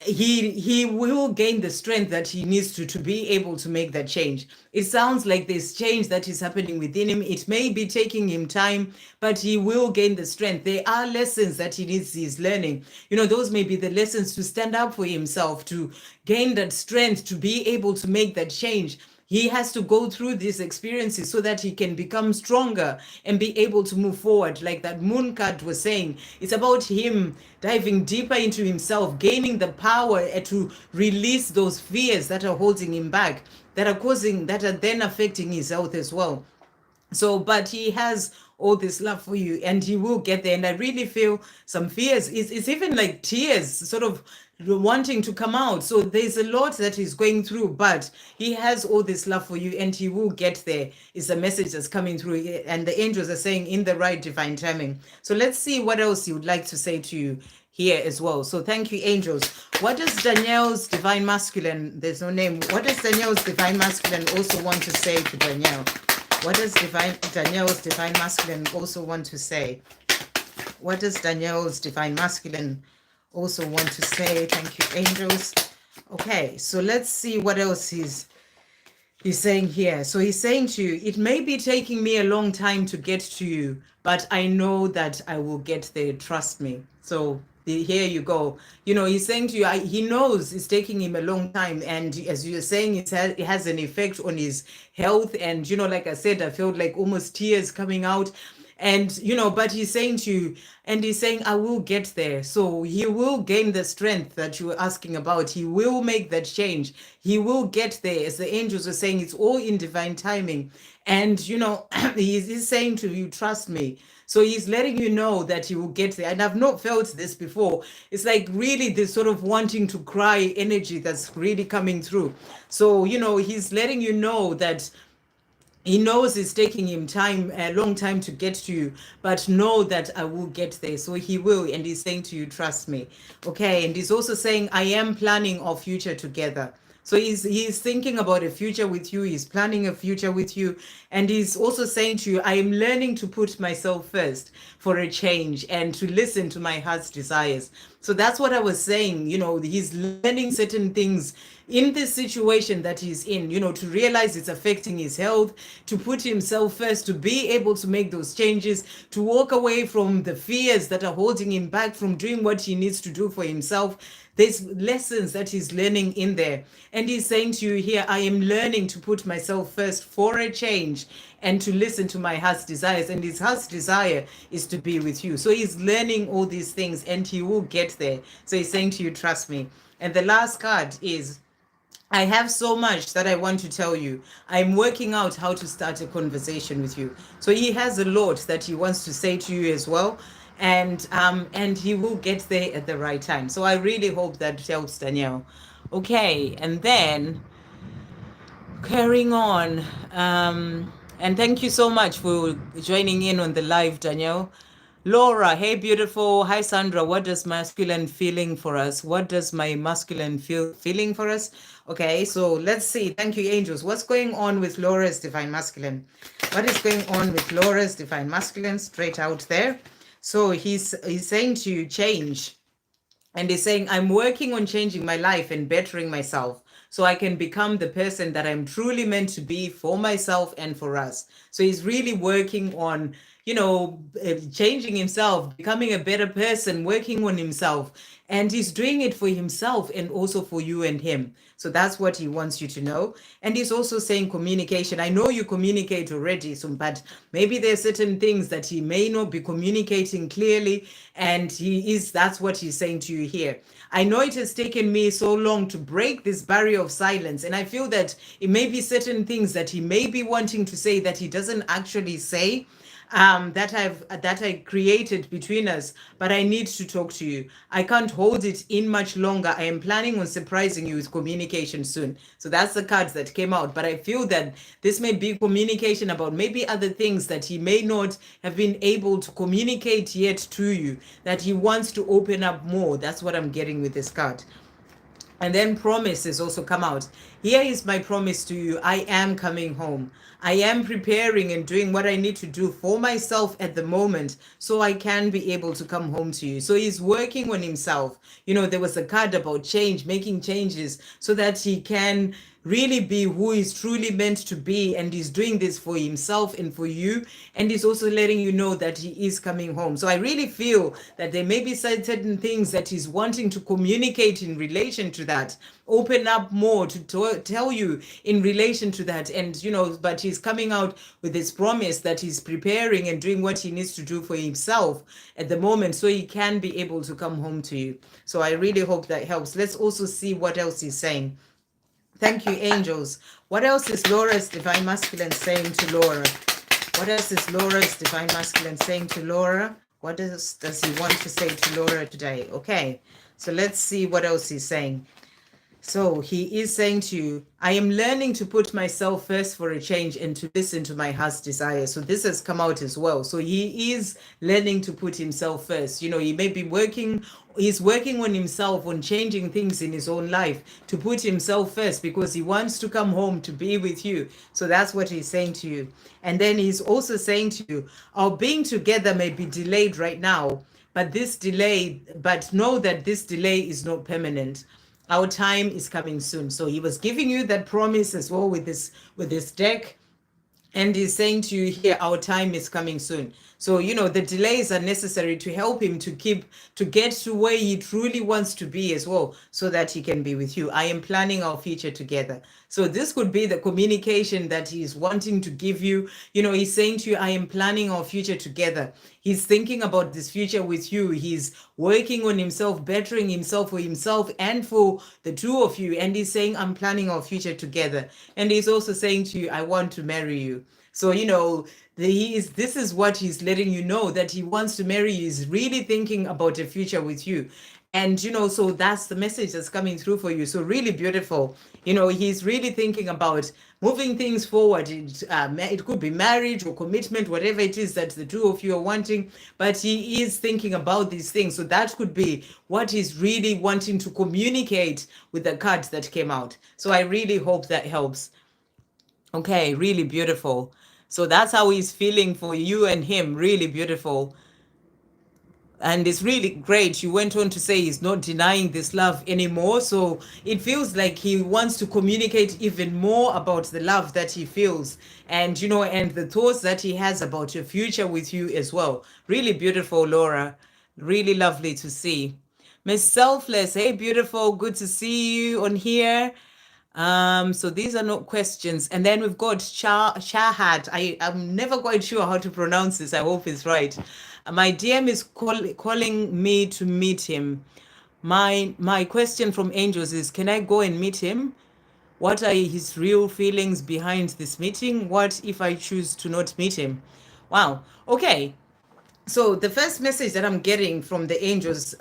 he will gain the strength that he needs to be able to make that change. It sounds like there's change that is happening within him. It may be taking him time, but he will gain the strength. There are lessons that he's learning. Those may be the lessons to stand up for himself, to gain that strength, to be able to make that change. He has to go through these experiences so that he can become stronger and be able to move forward. Like that moon card was saying, it's about him diving deeper into himself, gaining the power to release those fears that are holding him back, that are then affecting his health as well. So, but he has all this love for you, and he will get there. And I really feel some fears. It's even like tears sort of wanting to come out. So there's a lot that he's going through, but he has all this love for you, and he will get there. Is the message that's coming through, and the angels are saying in the right divine timing. So let's see what else he would like to say to you here as well. So thank you, angels. What does Danielle's divine masculine, there's no name, what does Danielle's divine masculine also want to say to Danielle? What does Danielle's divine masculine also want to say? What does Danielle's divine masculine also want to say? Thank you, angels. Okay, so let's see what else he's saying here. So he's saying to you, it may be taking me a long time to get to you, but I know that I will get there. Trust me. So here you go. He's saying to you, he knows it's taking him a long time. And as you're saying, it has an effect on his health. And, like I said, I felt like almost tears coming out. And, but he's saying to you, and he's saying, I will get there. So he will gain the strength that you were asking about. He will make that change. He will get there. As the angels were saying, it's all in divine timing. And, he's saying to you, trust me. So he's letting you know that he will get there. And I've not felt this before. It's like really this sort of wanting to cry energy that's really coming through. So, he's letting you know that he knows it's taking him time, a long time to get to you, but know that I will get there. So he will. And he's saying to you, trust me. Okay. And he's also saying, I am planning our future together. So he's thinking about a future with you. He's planning a future with you. And he's also saying to you, I am learning to put myself first for a change and to listen to my heart's desires. So that's what I was saying. He's learning certain things in this situation that he's in, to realize it's affecting his health, to put himself first, to be able to make those changes, to walk away from the fears that are holding him back from doing what he needs to do for himself. There's lessons that he's learning in there. And he's saying to you here, I am learning to put myself first for a change and to listen to my heart's desires. And his heart's desire is to be with you. So he's learning all these things and he will get there. So he's saying to you, trust me. And the last card is, I have so much that I want to tell you. I'm working out how to start a conversation with you. So he has a lot that he wants to say to you as well. And he will get there at the right time. So I really hope that helps, Danielle. Okay, and then carrying on. And thank you so much for joining in on the live, Danielle. Laura, hey, beautiful. Hi, Sandra. What does masculine feeling for us? What does my masculine feeling for us? Okay, so let's see. Thank you, angels. What's going on with Laura's divine masculine? What is going on with Laura's divine masculine? Straight out there. So he's saying to you, change. And he's saying, I'm working on changing my life and bettering myself so I can become the person that I'm truly meant to be for myself and for us. So he's really working on, changing himself, becoming a better person, working on himself. And he's doing it for himself and also for you and him. So that's what he wants you to know. And he's also saying communication. I know you communicate already, but maybe there's certain things that he may not be communicating clearly. And that's what he's saying to you here. I know it has taken me so long to break this barrier of silence. And I feel that it may be certain things that he may be wanting to say that he doesn't actually say. That I created between us, but I need to talk to you. I can't hold it in much longer. I am planning on surprising you with communication soon. So that's the cards that came out. But I feel that this may be communication about maybe other things that he may not have been able to communicate yet to you, that he wants to open up more. That's what I'm getting with this card. And then promises also come out. Here is my promise to you. I am coming home. I am preparing and doing what I need to do for myself at the moment so I can be able to come home to you. So he's working on himself. There was a card about change, making changes so that he can really be who he's truly meant to be. And he's doing this for himself and for you. And he's also letting you know that he is coming home. So I really feel that there may be certain things that he's wanting to communicate in relation to that, open up more to tell you in relation to that. And, but he's coming out with this promise that he's preparing and doing what he needs to do for himself at the moment so he can be able to come home to you. So I really hope that helps. Let's also see what else he's saying. Thank you, angels. What else is Laura's divine masculine saying to Laura? What else is Laura's divine masculine saying to Laura? What does he want to say to Laura today? Okay, so let's see what else he's saying. So he is saying to you, I am learning to put myself first for a change and to listen to my heart's desire. So this has come out as well. So he is learning to put himself first. He may be he's working on himself, on changing things in his own life to put himself first because he wants to come home to be with you. So that's what he's saying to you. And then he's also saying to you, our being together may be delayed right now, but know that this delay is not permanent. Our time is coming soon. So he was giving you that promise as well with this deck. And he's saying to you here, our time is coming soon. So, the delays are necessary to help him to get to where he truly wants to be as well, so that he can be with you. I am planning our future together. So this could be the communication that he's wanting to give you. He's saying to you, I am planning our future together. He's thinking about this future with you. He's working on himself, bettering himself for himself and for the two of you. And he's saying, I'm planning our future together. And he's also saying to you, I want to marry you. So, this is what he's letting you know, that he wants to marry you. He's really thinking about a future with you. And, so that's the message that's coming through for you. So really beautiful. He's really thinking about moving things forward. It could be marriage or commitment, whatever it is that the two of you are wanting, but he is thinking about these things. So that could be what he's really wanting to communicate with the cards that came out. So I really hope that helps. Okay, really beautiful. So that's how he's feeling for you and him. Really beautiful. And it's really great. You went on to say he's not denying this love anymore. So it feels like he wants to communicate even more about the love that he feels, and, and the thoughts that he has about your future with you as well. Really beautiful, Laura. Really lovely to see. Miss Selfless, hey, beautiful. Good to see you on here. So these are not questions. And then we've got Shahad. I'm never quite sure how to pronounce this. I hope it's right. My DM is calling me to meet him. My question from Angels is, can I go and meet him? What are his real feelings behind this meeting? What if I choose to not meet him? Wow. Okay. So the first message that I'm getting from the angels,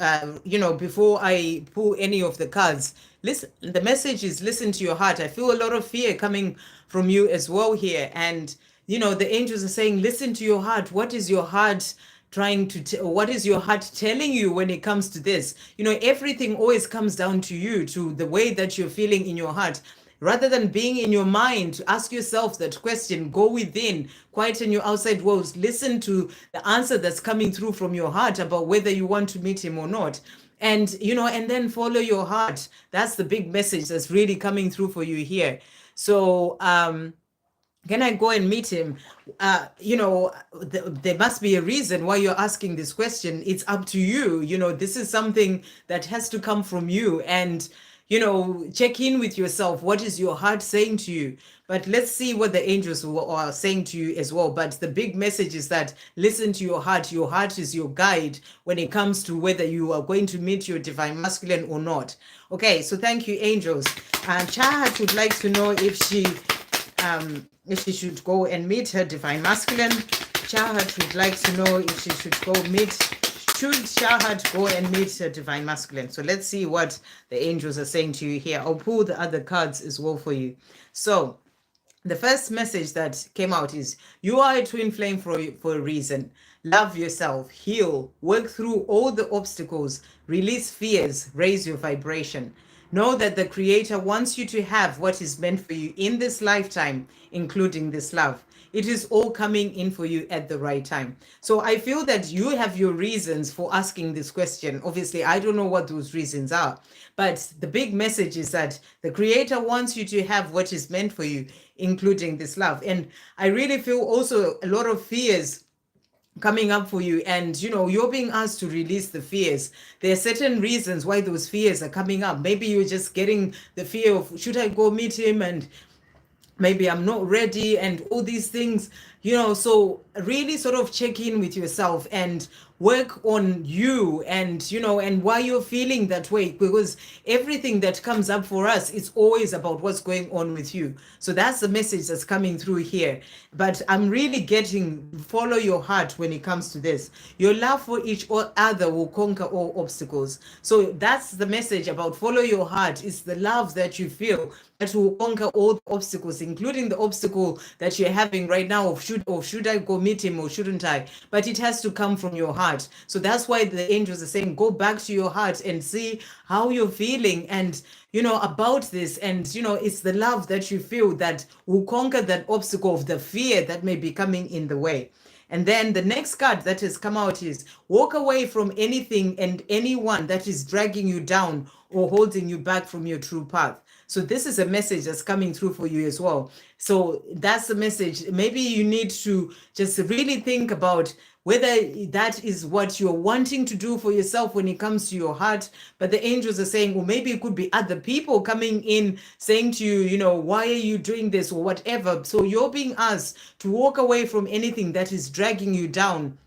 before I pull any of the cards, listen, the message is listen to your heart. I feel a lot of fear coming from you as well here. And, the angels are saying, listen to your heart. What is your heart what is your heart telling you when it comes to this? Everything always comes down to you, to the way that you're feeling in your heart. Rather than being in your mind, ask yourself that question, go within, quieten your outside worlds, listen to the answer that's coming through from your heart about whether you want to meet him or not. And, and then follow your heart. That's the big message that's really coming through for you here. So, can I go and meet him? There must be a reason why you're asking this question. It's up to you. This is something that has to come from you. And, check in with yourself. What is your heart saying to you? But let's see what the angels are saying to you as well. But the big message is that listen to your heart. Your heart is your guide when it comes to whether you are going to meet your divine masculine or not. Okay, so thank you, angels. And Chahat would like to know if she should go and meet her divine masculine. Chahat would like to know if she should should Chahat go and meet her divine masculine. So let's see what the angels are saying to you here. I'll pull the other cards as well for you. So the first message that came out is, you are a twin flame for a reason. Love yourself, heal, work through all the obstacles, release fears, raise your vibration. Know that the Creator wants you to have what is meant for you in this lifetime, including this love. It is all coming in for you at the right time. So I feel that you have your reasons for asking this question. Obviously, I don't know what those reasons are, but the big message is that the Creator wants you to have what is meant for you, including this love. And I really feel also a lot of fears coming up for you, and you're being asked to release the fears. There are certain reasons why those fears are coming up. Maybe you're just getting the fear of, should I go meet him, and maybe I'm not ready, and all these things, so really sort of check in with yourself and work on you, and and why you're feeling that way, because everything that comes up for us is always about what's going on with you. So that's the message that's coming through here. But I'm really getting, follow your heart when it comes to this. Your love for each other will conquer all obstacles. So that's the message about follow your heart. It's the love that you feel that will conquer all the obstacles, including the obstacle that you're having right now of should I go meet him or shouldn't I? But it has to come from your heart. So that's why the angels are saying, go back to your heart and see how you're feeling, and about this, and it's the love that you feel that will conquer that obstacle of the fear that may be coming in the way. And then the next card that has come out is walk away from anything and anyone that is dragging you down or holding you back from your true path. So this is a message that's coming through for you as well. So that's the message. Maybe you need to just really think about whether that is what you're wanting to do for yourself when it comes to your heart. But the angels are saying, well, maybe it could be other people coming in saying to you, you know, why are you doing this or whatever. So you're being asked to walk away from anything that is dragging you down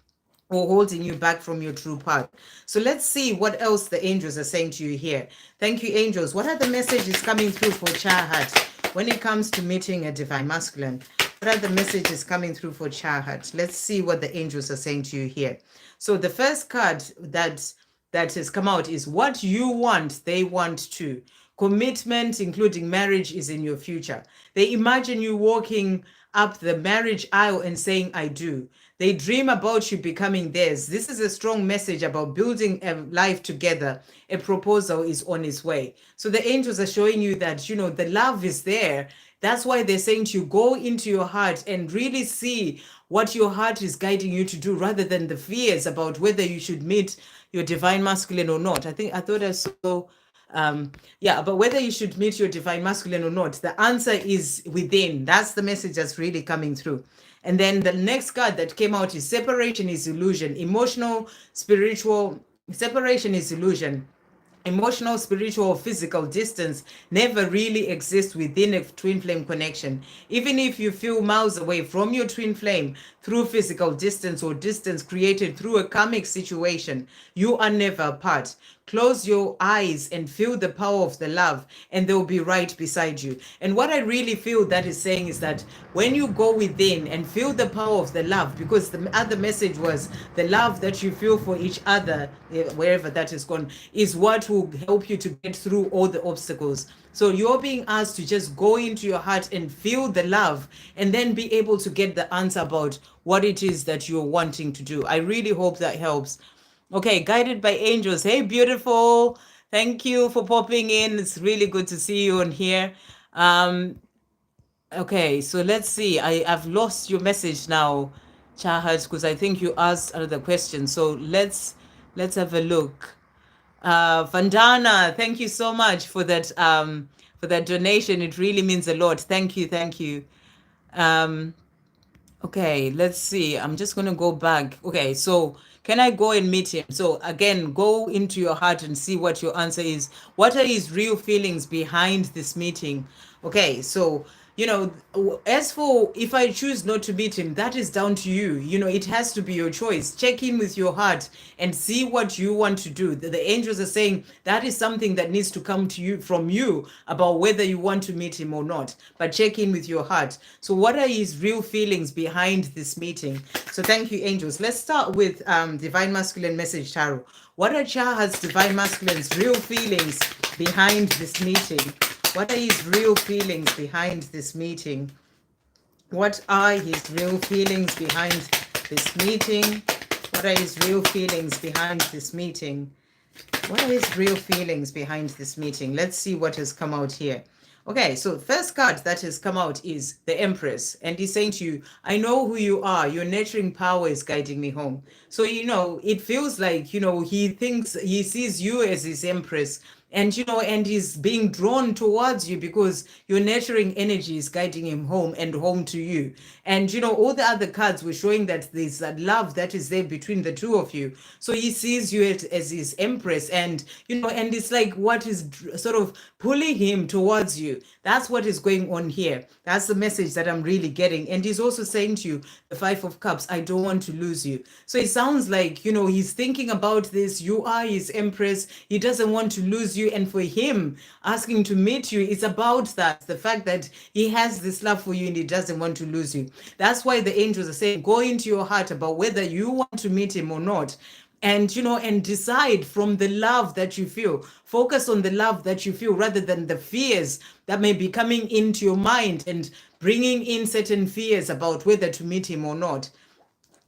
or holding you back from your true path. So let's see what else the angels are saying to you here. Thank you, angels. What are the messages coming through for Chahat when it comes to meeting a divine masculine? What are the messages coming through for Chahat? Let's see what the angels are saying to you here. So the first card that has come out is what you want, they want too. Commitment, including marriage, is in your future. They imagine you walking up the marriage aisle and saying, I do. They dream about you becoming theirs. This is a strong message about building a life together. A proposal is on its way. So the angels are showing you that, you know, the love is there. That's why they're saying to you, go into your heart and really see what your heart is guiding you to do rather than the fears about whether you should meet your divine masculine or not. I thought I saw but whether you should meet your divine masculine or not, the answer is within. That's the message that's really coming through. And then the next card that came out is separation is illusion. Emotional, spiritual, separation is illusion. Emotional, spiritual, or physical distance never really exists within a twin flame connection. Even if you feel miles away from your twin flame through physical distance or distance created through a karmic situation, you are never apart. Close your eyes and feel the power of the love, and they'll be right beside you. And what I really feel that is saying is that when you go within and feel the power of the love, because the other message was the love that you feel for each other, wherever that is gone, is what will help you to get through all the obstacles. So you're being asked to just go into your heart and feel the love and then be able to get the answer about what it is that you're wanting to do. I really hope that helps. Okay, guided by angels. Hey, beautiful. Thank you for popping in. It's really good to see you on here. Okay, so let's see. I've lost your message now, Chahat, because I think you asked another question. So let's have a look. Vandana, thank you so much for that donation. It really means a lot. Thank you, thank you. Okay, let's see. I'm just going to go back. Okay, so can I go and meet him? So again, go into your heart and see what your answer is. What are his real feelings behind this meeting? Okay, so, you know, as for if I choose not to meet him, that is down to you. You know, it has to be your choice. Check in with your heart and see what you want to do. The angels are saying that is something that needs to come to you from you about whether you want to meet him or not. But check in with your heart. So what are his real feelings behind this meeting? So thank you, angels. Let's start with Divine Masculine Message Tarot. What are Chahat's Divine Masculine's real feelings behind this meeting? What are his real feelings behind this meeting? What are his real feelings behind this meeting? What are his real feelings behind this meeting? What are his real feelings behind this meeting? Let's see what has come out here. Okay, so the first card that has come out is the Empress. And he's saying to you, I know who you are. Your nurturing power is guiding me home. So, you know, it feels like, you know, he sees you as his Empress. And, you know, and he's being drawn towards you because your nurturing energy is guiding him home and home to you. And, you know, all the other cards were showing that there's that love that is there between the two of you. So he sees you as his Empress and, you know, and it's like what is sort of pulling him towards you. That's what is going on here. That's the message that I'm really getting. And he's also saying to you, the Five of Cups, I don't want to lose you. So it sounds like, you know, he's thinking about this. You are his Empress. He doesn't want to lose you. And for him asking to meet you, it's about that, the fact that he has this love for you and he doesn't want to lose you. That's why the angels are saying, go into your heart about whether you want to meet him or not. And, you know, and decide from the love that you feel. Focus on the love that you feel rather than the fears that may be coming into your mind and bringing in certain fears about whether to meet him or not.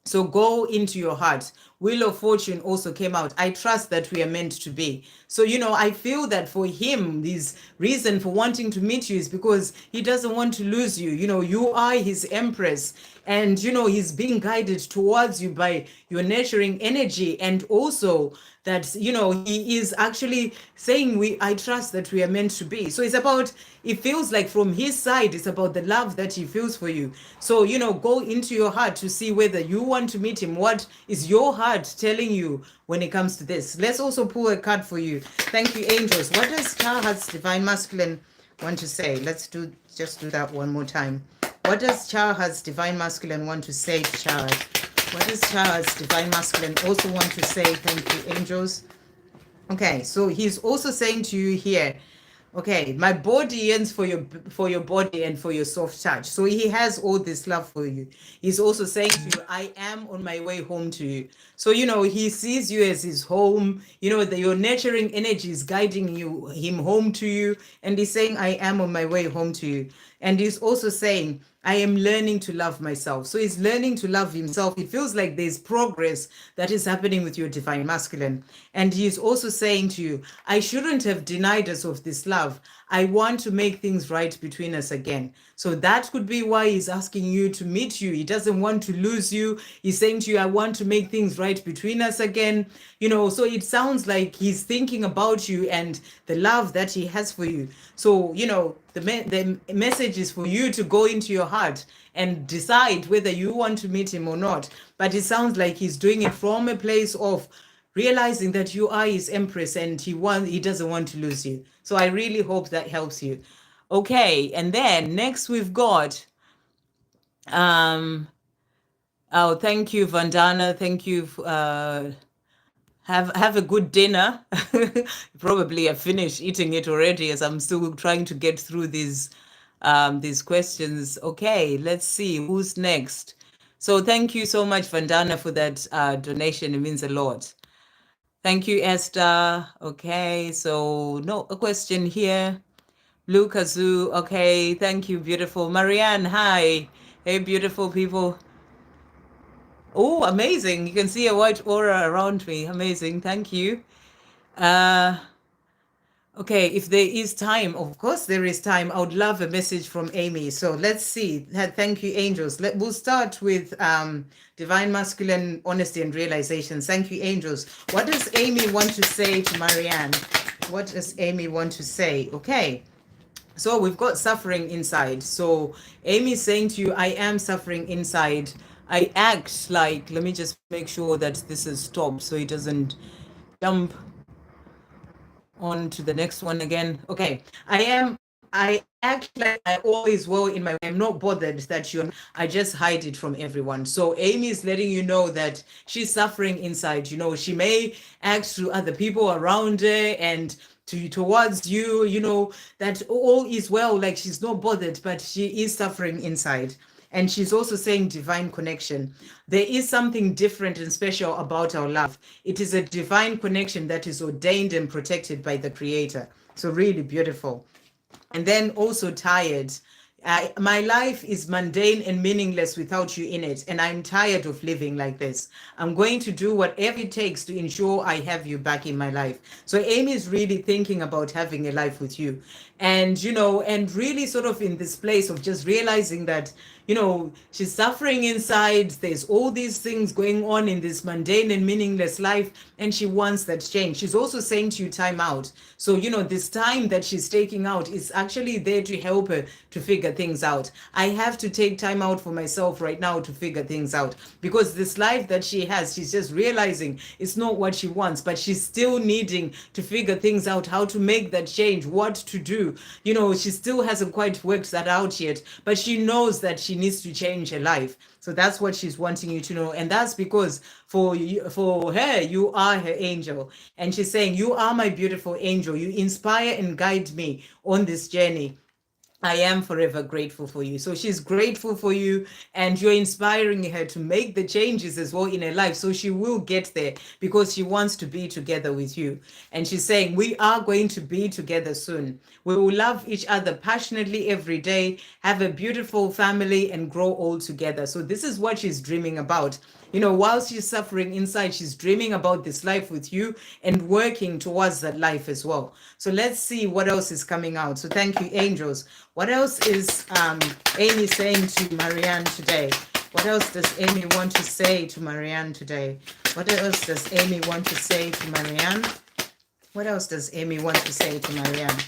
So go into your heart. Wheel of Fortune also came out. I trust that we are meant to be. So, I feel that for him, his reason for wanting to meet you is because he doesn't want to lose you. You are his empress. And, he's being guided towards you by your nurturing energy. And also that, he is actually saying, I trust that we are meant to be. So it's about, it feels like from his side, it's about the love that he feels for you. So, go into your heart to see whether you want to meet him. What is your heart telling you when it comes to this? Let's also pull a card for you. Thank you, angels. What does Chahat's divine masculine want to say? Let's just do that one more time. What does Chahat's divine masculine want to say to Chahat? What does Chahat's divine masculine also want to say? Thank you, angels. Okay, so he's also saying to you here, okay, my body yearns for your body and for your soft touch. So he has all this love for you. He's also saying to you, I am on my way home to you. So he sees you as his home. Your nurturing energy is guiding him home to you, and he's saying, I am on my way home to you. And he's also saying, I am learning to love myself. So he's learning to love himself. It feels like there's progress that is happening with your divine masculine. And he's also saying to you, I shouldn't have denied us of this love. I want to make things right between us again. So that could be why he's asking you to meet you. He doesn't want to lose you. He's saying to you, I want to make things right between us again. So it sounds like he's thinking about you and the love that he has for you. So, the message is for you to go into your heart and decide whether you want to meet him or not. But it sounds like he's doing it from a place of realizing that you are his empress and he doesn't want to lose you. So I really hope that helps you. Okay, and then next we've got oh, thank you, Vandana. Thank you. Have a good dinner. Probably I've finished eating it already, as I'm still trying to get through these questions. Okay, let's see who's next. So thank you so much, Vandana, for that donation. It means a lot. Thank you, Esther. Okay, so a question here. Blue Kazoo. Okay, thank you, beautiful. Marianne, hi. Hey, beautiful people. Oh, amazing. You can see a white aura around me. Amazing. Thank you. Okay, if there is time, of course there is time. I would love a message from Amy. So let's see. Thank you, angels. We'll start with divine masculine honesty and realization. Thank you, angels. What does Amy want to say to Marianne? What does Amy want to say? Okay. So we've got suffering inside. So Amy's saying to you, I am suffering inside. I act like, let me just make sure that this is stopped so it doesn't jump on to the next one again. Okay. I act like I always will in my way. I'm not bothered that I just hide it from everyone. So Amy is letting you know that she's suffering inside. She may act to other people around her and towards you, that all is well, like she's not bothered, but she is suffering inside. And she's also saying divine connection. There is something different and special about our love. It is a divine connection that is ordained and protected by the Creator. So really beautiful. And then also tired. My life is mundane and meaningless without you in it, and I'm tired of living like this. I'm going to do whatever it takes to ensure I have you back in my life. So Amy is really thinking about having a life with you. And, and really sort of in this place of just realizing that, she's suffering inside. There's all these things going on in this mundane and meaningless life, and she wants that change. She's also saying to you, time out. So, this time that she's taking out is actually there to help her to figure things out. I have to take time out for myself right now to figure things out, because this life that she has, she's just realizing it's not what she wants, but she's still needing to figure things out, how to make that change, what to do. She still hasn't quite worked that out yet, but she knows that she needs to change her life. So that's what she's wanting you to know. And that's because for her, you are her angel. And she's saying, you are my beautiful angel. You inspire and guide me on this journey. I am forever grateful for you. So she's grateful for you, and you're inspiring her to make the changes as well in her life. So she will get there because she wants to be together with you. And she's saying, we are going to be together soon. We will love each other passionately every day, have a beautiful family, and grow old together. So this is what she's dreaming about. You know, while she's suffering inside, she's dreaming about this life with you and working towards that life as well. So let's see what else is coming out. So thank you, angels. What else is Amy saying to Marianne today? What else does Amy want to say to Marianne today? What else does Amy want to say to Marianne? What else does Amy want to say to Marianne?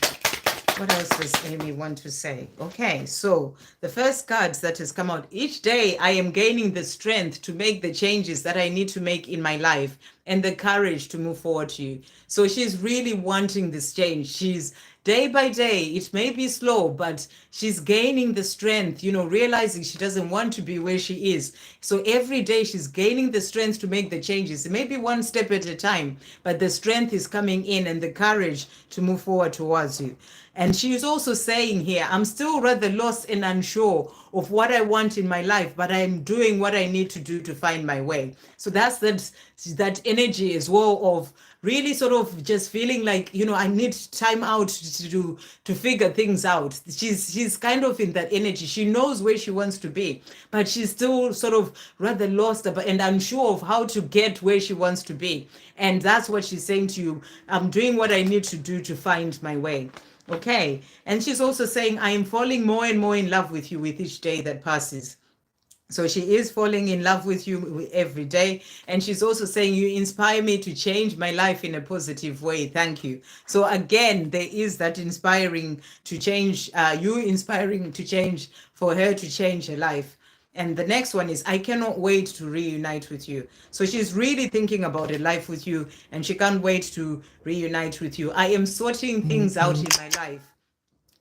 What else does Amy want to say? Okay, so the first cards that has come out, each day I am gaining the strength to make the changes that I need to make in my life and the courage to move forward to you. So she's really wanting this change. She's day by day, it may be slow, but she's gaining the strength, you know, realizing she doesn't want to be where she is. So every day she's gaining the strength to make the changes. It may be one step at a time, but the strength is coming in and the courage to move forward towards you. And she is also saying here, I'm still rather lost and unsure of what I want in my life, but I'm doing what I need to do to find my way. So that's that energy as well of really sort of just feeling like, you know, I need time out to figure things out. She's kind of in that energy. She knows where she wants to be, but she's still sort of rather lost and unsure of how to get where she wants to be. And that's what she's saying to you. I'm doing what I need to do to find my way. Okay. And she's also saying, I am falling more and more in love with you with each day that passes. So she is falling in love with you every day. And she's also saying, you inspire me to change my life in a positive way. Thank you. So again, there is that inspiring to change, you inspiring to change for her to change her life. And the next one is, I cannot wait to reunite with you. So she's really thinking about a life with you and she can't wait to reunite with you. I am sorting things out in my life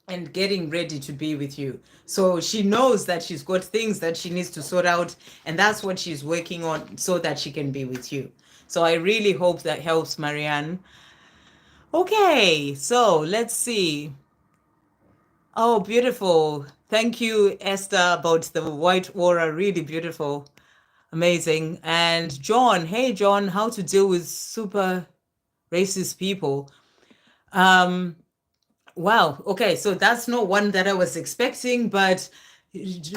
and getting ready to be with you. So she knows that she's got things that she needs to sort out, and that's what she's working on so that she can be with you. So I really hope that helps, Marianne. Okay, so let's see. Oh, beautiful. Thank you, Esther, about the white aura. Really beautiful. Amazing. And John, hey, John, how to deal with super racist people. Wow. Okay. So that's not one that I was expecting, but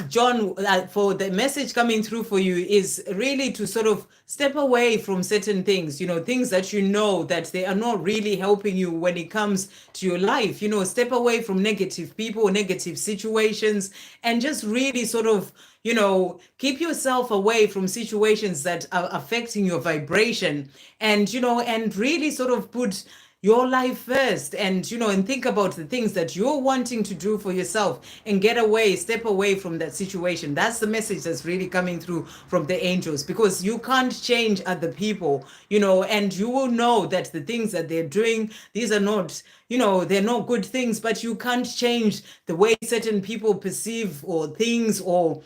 John, for the message coming through for you is really to sort of step away from certain things, you know, things that you know that they are not really helping you when it comes to your life, you know, step away from negative people, negative situations, and just really sort of, you know, keep yourself away from situations that are affecting your vibration and, you know, and really sort of put your life first and, you know, and think about the things that you're wanting to do for yourself and get away, step away from that situation. That's the message that's really coming through from the angels, because you can't change other people, you know, and you will know that the things that they're doing, these are not, you know, they're not good things, but you can't change the way certain people perceive or things or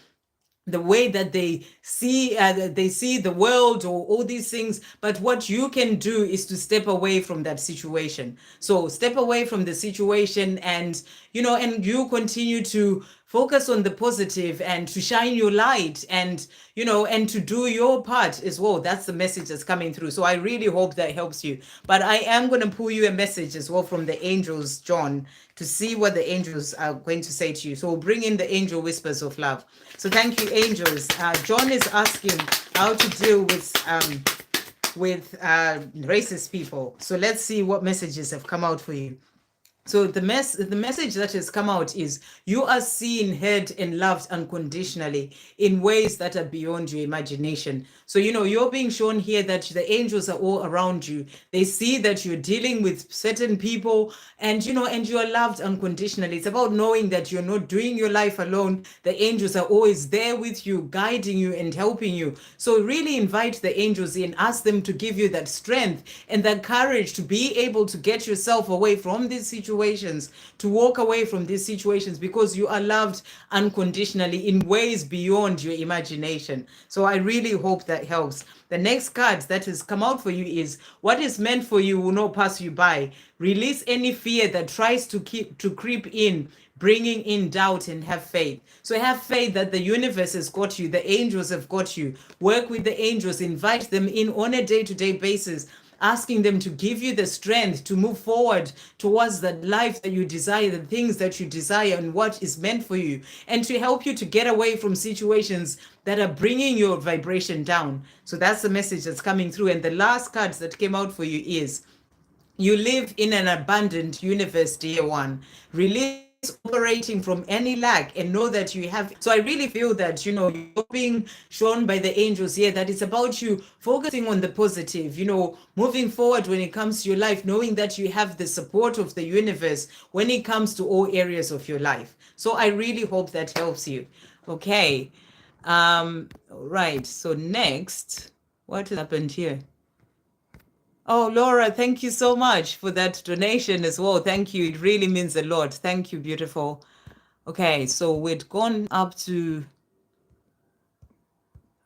the way that they see the world or all these things. But what you can do is to step away from that situation. So step away from the situation and, you know, and you continue to focus on the positive and to shine your light and, you know, and to do your part as well. That's the message that's coming through. So I really hope that helps you. But I am going to pull you a message as well from the angels, John, to see what the angels are going to say to you. So we'll bring in the angel whispers of love. So thank you, angels. John is asking how to deal with racist people. So let's see what messages have come out for you. So the message that has come out is you are seen, heard, and loved unconditionally in ways that are beyond your imagination. So, you know, you're being shown here that the angels are all around you. They see that you're dealing with certain people and, you know, and you are loved unconditionally. It's about knowing that you're not doing your life alone. The angels are always there with you, guiding you and helping you. So really invite the angels in, ask them to give you that strength and that courage to be able to get yourself away from this situation situations, to walk away from these situations because you are loved unconditionally in ways beyond your imagination. So I really hope that helps. The next card that has come out for you is what is meant for you will not pass you by. Release any fear that tries to creep in, bringing in doubt, and have faith. So have faith that the universe has got you, the angels have got you. Work with the angels, invite them in on a day-to-day basis, asking them to give you the strength to move forward towards the life that you desire, the things that you desire, and what is meant for you, and to help you to get away from situations that are bringing your vibration down. So that's the message that's coming through. And the last cards that came out for you is you live in an abundant universe, dear one. Release operating from any lack and know that you have. So I really feel that, you're being shown by the angels here that it's about you focusing on the positive, moving forward when it comes to your life, knowing that you have the support of the universe when it comes to all areas of your life. So I really hope that helps you. Okay. Right. So next, what happened here? Oh, Laura, thank you so much for that donation as well. Thank you. It really means a lot. Thank you, beautiful. Okay, so we'd gone up to,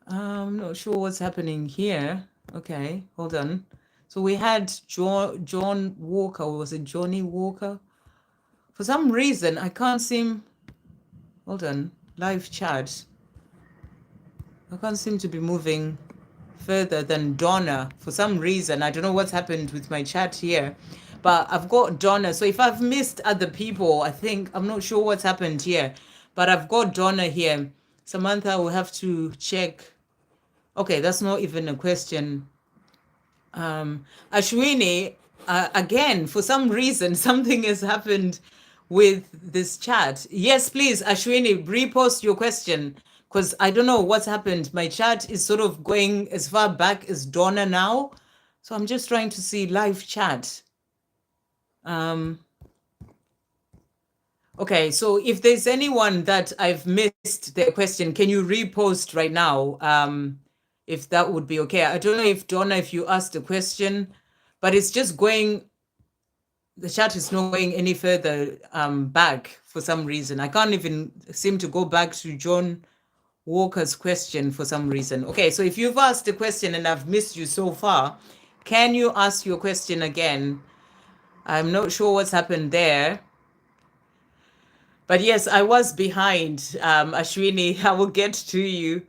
I'm not sure what's happening here. Okay, hold on. So we had John Walker, or was it Johnny Walker? For some reason, I can't seem, hold on, live chat. I can't seem to be moving further than Donna for some reason. I don't know what's happened with my chat here, but I've got Donna. So if I've missed other people, I'm not sure what's happened here, but I've got Donna here. Samantha will have to check. Okay, that's not even a question. Ashwini, again, for some reason, something has happened with this chat. Yes, please, Ashwini, repost your question because I don't know what's happened. My chat is sort of going as far back as Donna now. So I'm just trying to see live chat. Okay, so if there's anyone that I've missed their question, can you repost right now? If that would be okay. I don't know if Donna, if you asked a question, but it's just going, the chat is not going any further back for some reason. I can't even seem to go back to John Walker's question for some reason. Okay, so if you've asked a question and I've missed you so far, can you ask your question again? I'm not sure what's happened there. But yes, I was behind, Ashwini. I will get to you.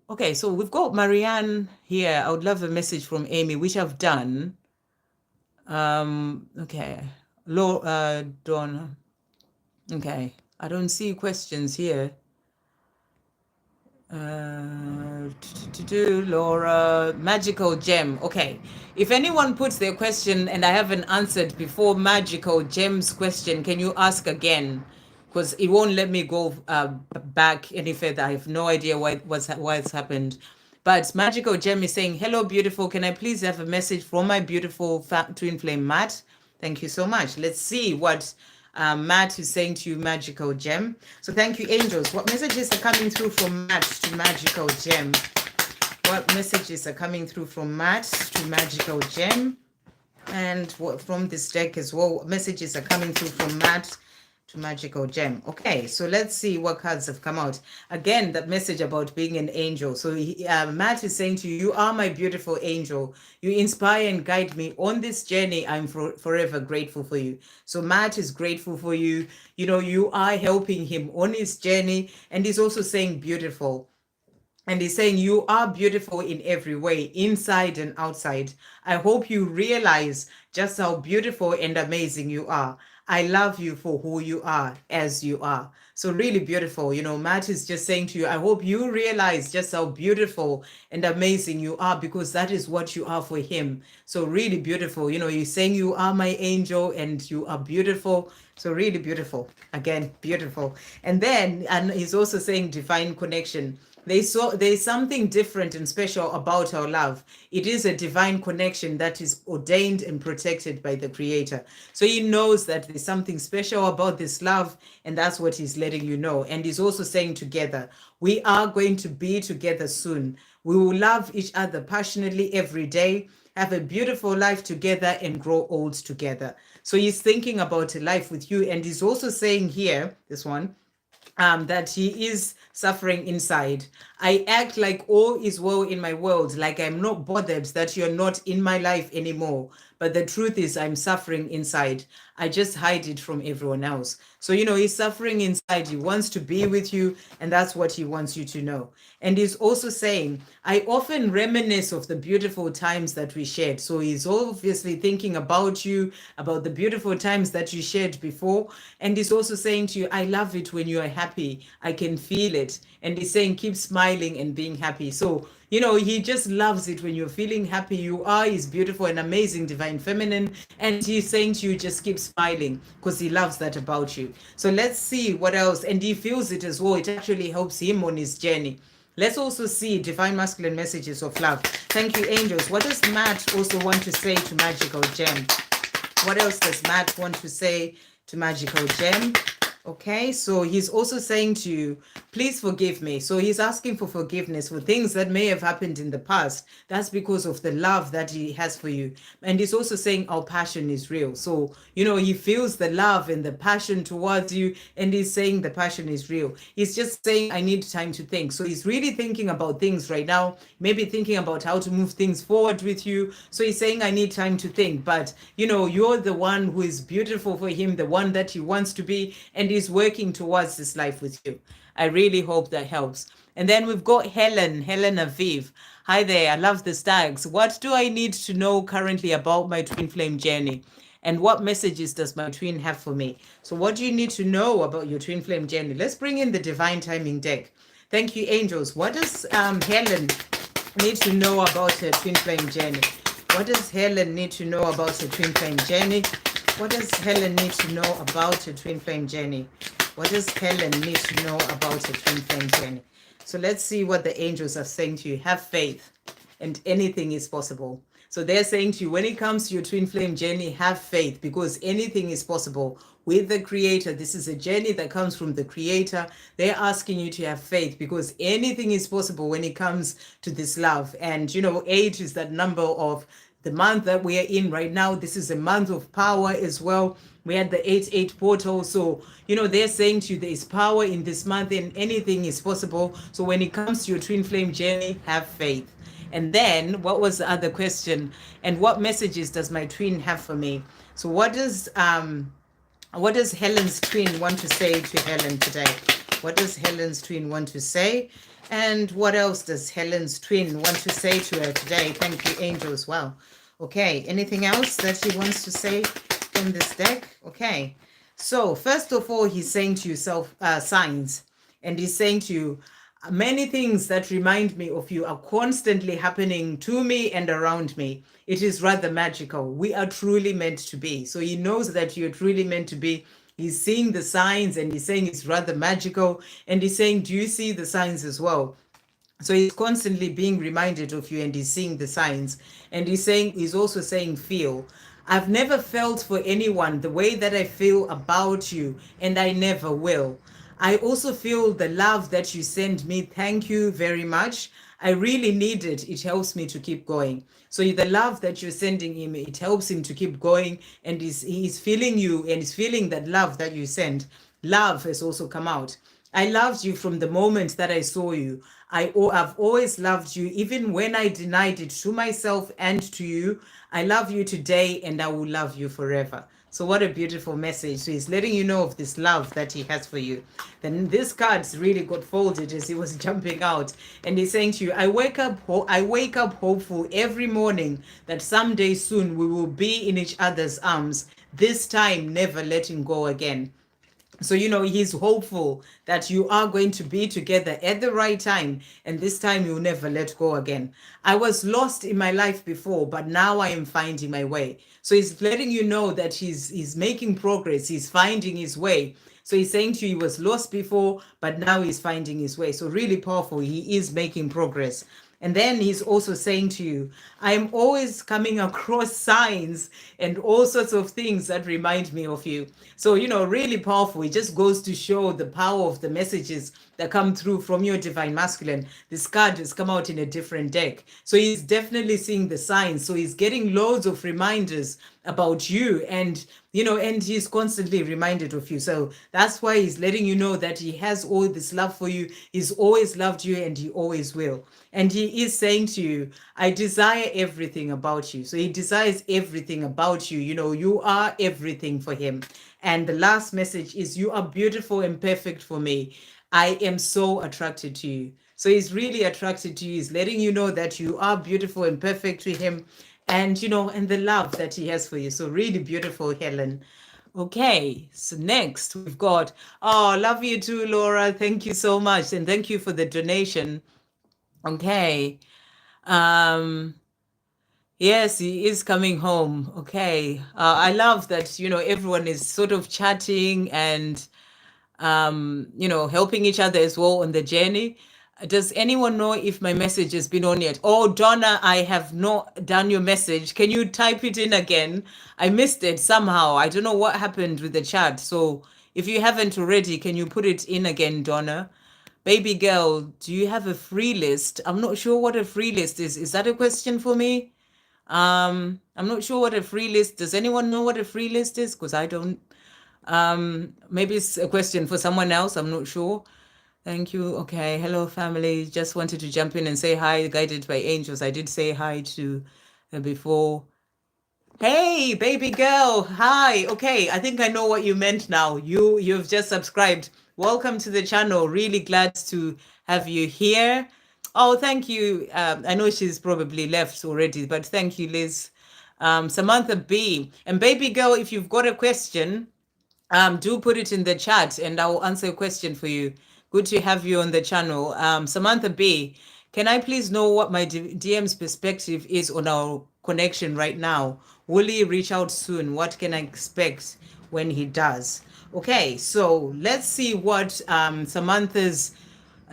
Okay, so we've got Marianne here. I would love a message from Amy, which I've done. Okay, Donna. Okay, I don't see questions here. Laura, magical gem. Okay, if anyone puts their question and I haven't answered before magical gem's question, can you ask again? Because it won't let me go back any further. I have no idea why it's happened. But magical gem is saying, hello, beautiful. Can I please have a message from my beautiful twin flame Matt? Thank you so much. Let's see what Matt is saying to you, magical gem. So thank you, angels. What messages are coming through from Matt to magical gem? What messages are coming through from Matt to magical gem? And what from this deck as well? What messages are coming through from Matt to magical gem? Okay, so let's see what cards have come out. Again, that message about being an angel. So Matt is saying to you, you are my beautiful angel. You inspire and guide me on this journey. I'm forever grateful for you. So Matt is grateful for you. You are helping him on his journey. And he's also saying beautiful. And he's saying you are beautiful in every way, inside and outside. I hope you realize just how beautiful and amazing you are. I love you for who you are, as you are. So really beautiful. Matt is just saying to you, I hope you realize just how beautiful and amazing you are, because that is what you are for him. So really beautiful. You're saying you are my angel and you are beautiful. So really beautiful. Again, beautiful. And he's also saying divine connection. There's something different and special about our love. It is a divine connection that is ordained and protected by the Creator. So he knows that there's something special about this love, and that's what he's letting you know. And he's also saying together, we are going to be together soon. We will love each other passionately every day. have a beautiful life together, and grow old together. So he's thinking about a life with you. And he's also saying here, this one, that he is suffering inside. I act like all is well in my world, like I'm not bothered that you're not in my life anymore. But the truth is, I'm suffering inside. I just hide it from everyone else. So, he's suffering inside. He wants to be with you, and that's what he wants you to know. And he's also saying, I often reminisce of the beautiful times that we shared. So he's obviously thinking about you, about the beautiful times that you shared before. And he's also saying to you, I love it when you are happy. I can feel it. And he's saying, keep smiling and being happy. So, he just loves it when you're feeling happy. You are his beautiful and amazing divine feminine. And he's saying to you, just keep smiling, because he loves that about you. So let's see what else. And he feels it as well. It actually helps him on his journey. Let's also see divine masculine messages of love. Thank you, angels. What does Matt also want to say to Magical Gem? What else does Matt want to say to Magical Gem? Okay, so he's also saying to you, please forgive me. So he's asking for forgiveness for things that may have happened in the past. That's because of the love that he has for you. And he's also saying our passion is real. So, he feels the love and the passion towards you. And he's saying the passion is real. He's just saying, I need time to think. So he's really thinking about things right now, maybe thinking about how to move things forward with you. So he's saying, I need time to think. But, you're the one who is beautiful for him, the one that he wants to be. And he's working towards this life with you. I really hope that helps. And then we've got Helen Aviv. Hi there, I love the stags. What do I need to know currently about my twin flame journey? And what messages does my twin have for me? So what do you need to know about your twin flame journey? Let's bring in the divine timing deck. Thank you, angels. What does Helen need to know about her twin flame journey? What does Helen need to know about her twin flame journey? What does Helen need to know about her twin flame journey? What does Helen need to know about her twin flame journey? So let's see what the angels are saying to you. Have faith, and anything is possible. So they're saying to you, when it comes to your twin flame journey, have faith, because anything is possible with the Creator. This is a journey that comes from the Creator. They're asking you to have faith, because anything is possible when it comes to this love. And 8 is that number of the month that we are in right now. This is a month of power as well. We had the 8-8 portal. So, they're saying to you, there is power in this month and anything is possible. So when it comes to your twin flame journey, have faith. And then what was the other question? And what messages does my twin have for me? So what does Helen's twin want to say to Helen today? What does Helen's twin want to say? And what else does Helen's twin want to say to her today? Thank you, angels. Wow. Okay, anything else that she wants to say from this deck? Okay, so first of all, he's saying to yourself, signs. And he's saying to you, many things that remind me of you are constantly happening to me and around me. It is rather magical. We are truly meant to be. So he knows that you're truly meant to be. He's seeing the signs and he's saying it's rather magical. And he's saying, do you see the signs as well? So he's constantly being reminded of you and he's seeing the signs. And he's also saying, feel. I've never felt for anyone the way that I feel about you, and I never will. I also feel the love that you send me. Thank you very much. I really need it. It helps me to keep going. So the love that you're sending him, it helps him to keep going. And he's feeling you and he's feeling that love that you send. Love has also come out. I loved you from the moment that I saw you. I've always loved you, even when I denied it to myself and to you. I love you today and I will love you forever. So what a beautiful message. So he's letting you know of this love that he has for you. Then this card's really got folded as he was jumping out. And he's saying to you, I wake up hopeful every morning that someday soon we will be in each other's arms. This time never letting go again. So, he's hopeful that you are going to be together at the right time. And this time you'll never let go again. I was lost in my life before, but now I am finding my way. So he's letting you know that he's making progress. He's finding his way. So he's saying to you, he was lost before, but now he's finding his way. So really powerful. He is making progress. And then he's also saying to you, I'm always coming across signs and all sorts of things that remind me of you. So, really powerful. It just goes to show the power of the messages that come through from your divine masculine. This card has come out in a different deck. So he's definitely seeing the signs. So he's getting loads of reminders about you, and he's constantly reminded of you. So that's why he's letting you know that he has all this love for you. He's always loved you and he always will. And he is saying to you, I desire everything about you. So he desires everything about you. You are everything for him. And the last message is, you are beautiful and perfect for me. I am so attracted to you. So he's really attracted to you. He's letting you know that you are beautiful and perfect to him, and the love that he has for you. So really beautiful, Helen. Okay, so next we've got, oh, love you too, Laura. Thank you so much. And thank you for the donation. Okay. Yes, he is coming home. Okay. I love that, everyone is sort of chatting and helping each other as well on the journey. Does anyone know if my message has been on yet? Oh, Donna, I have not done your message. Can you type it in again? I missed it somehow. I don't know what happened with the chat. So if you haven't already, can you put it in again, Donna? Baby girl, do you have a free list? I'm not sure what a free list is. Is that a question for me? I'm not sure what a free list. Does anyone know what a free list is? Because I don't. Maybe it's a question for someone else. I'm not sure. Thank you. Okay. Hello, family. Just wanted to jump in and say hi, guided by angels. I did say hi to before. Hey, baby girl. Hi. Okay. I think I know what you meant now. You've just subscribed. Welcome to the channel. Really glad to have you here. Oh, thank you. I know she's probably left already, but thank you, Liz. Samantha B. And baby girl, if you've got a question, do put it in the chat and I'll answer a question for you. Good to have you on the channel. Samantha B, can I please know what my DM's perspective is on our connection right now? Will he reach out soon? What can I expect when he does? Okay, so let's see what Samantha's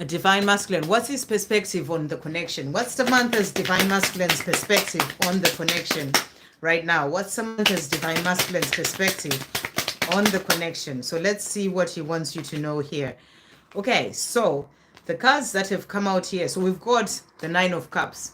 divine masculine, what's his perspective on the connection? What's Samantha's divine masculine's perspective on the connection right now? What's Samantha's divine masculine's perspective on the connection? So let's see what he wants you to know here. Okay, so the cards that have come out here. So we've got the Nine of Cups.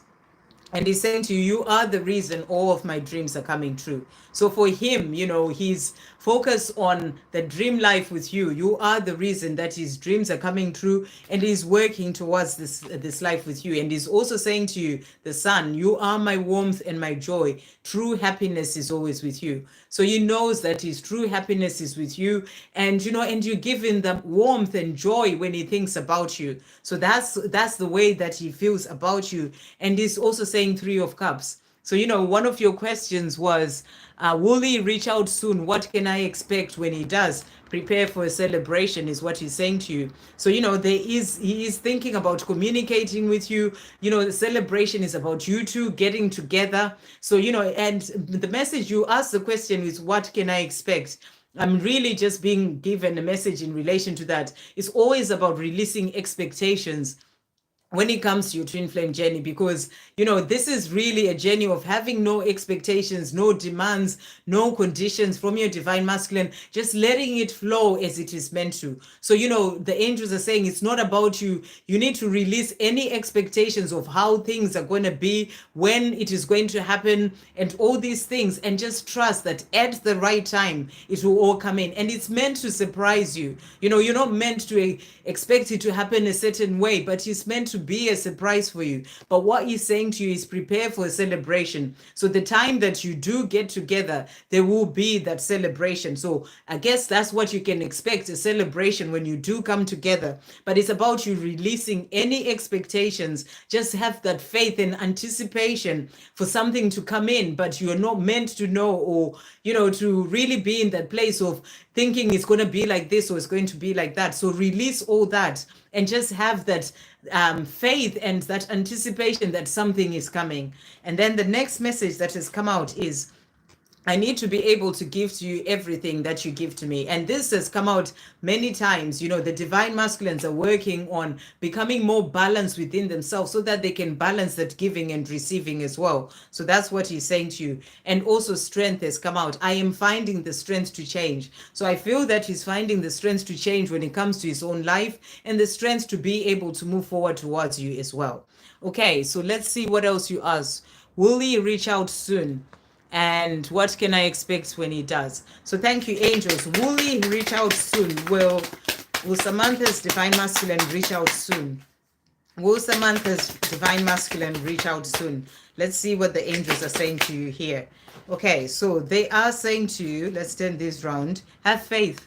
And he's saying to you, you are the reason all of my dreams are coming true. So for him, he's focused on the dream life with you. You are the reason that his dreams are coming true, and he's working towards this life with you. And he's also saying to you, the Sun, you are my warmth and my joy. True happiness is always with you. So he knows that his true happiness is with you, and you give him the warmth and joy when he thinks about you. So that's the way that he feels about you. And he's also saying Three of Cups. So, one of your questions was, will he reach out soon? What can I expect when he does? Prepare for a celebration is what he's saying to you. So, he is thinking about communicating with you. The celebration is about you two getting together. So, and the message you ask the question is, what can I expect? I'm really just being given a message in relation to that. It's always about releasing expectations when it comes to your twin flame journey, because this is really a journey of having no expectations, no demands, no conditions from your divine masculine, just letting it flow as it is meant to. So the angels are saying it's not about you. You need to release any expectations of how things are going to be, when it is going to happen, and all these things, and just trust that at the right time it will all come in. And it's meant to surprise you. You're not meant to expect it to happen a certain way, but it's meant to be a surprise for you. But what he's saying to you is, prepare for a celebration. So the time that you do get together, there will be that celebration. So I guess that's what you can expect, a celebration when you do come together. But it's about you releasing any expectations. Just have that faith and anticipation for something to come in, but you're not meant to know, or to really be in that place of thinking it's going to be like this or it's going to be like that. So release all that and just have that faith and that anticipation that something is coming. And then the next message that has come out is, I need to be able to give to you everything that you give to me. And this has come out many times. You know, the divine masculines are working on becoming more balanced within themselves so that they can balance that giving and receiving as well. So that's what he's saying to you. And also, strength has come out. I am finding the strength to change. So I feel that he's finding the strength to change when it comes to his own life and the strength to be able to move forward towards you as well. Okay, so let's see what else you ask. Will he reach out soon? And what can I expect when he does? So thank you, angels. Will he reach out soon? Will Samantha's divine masculine reach out soon? Will Samantha's divine masculine reach out soon? Let's see what the angels are saying to you here. Okay, so they are saying to you, let's turn this round, have faith.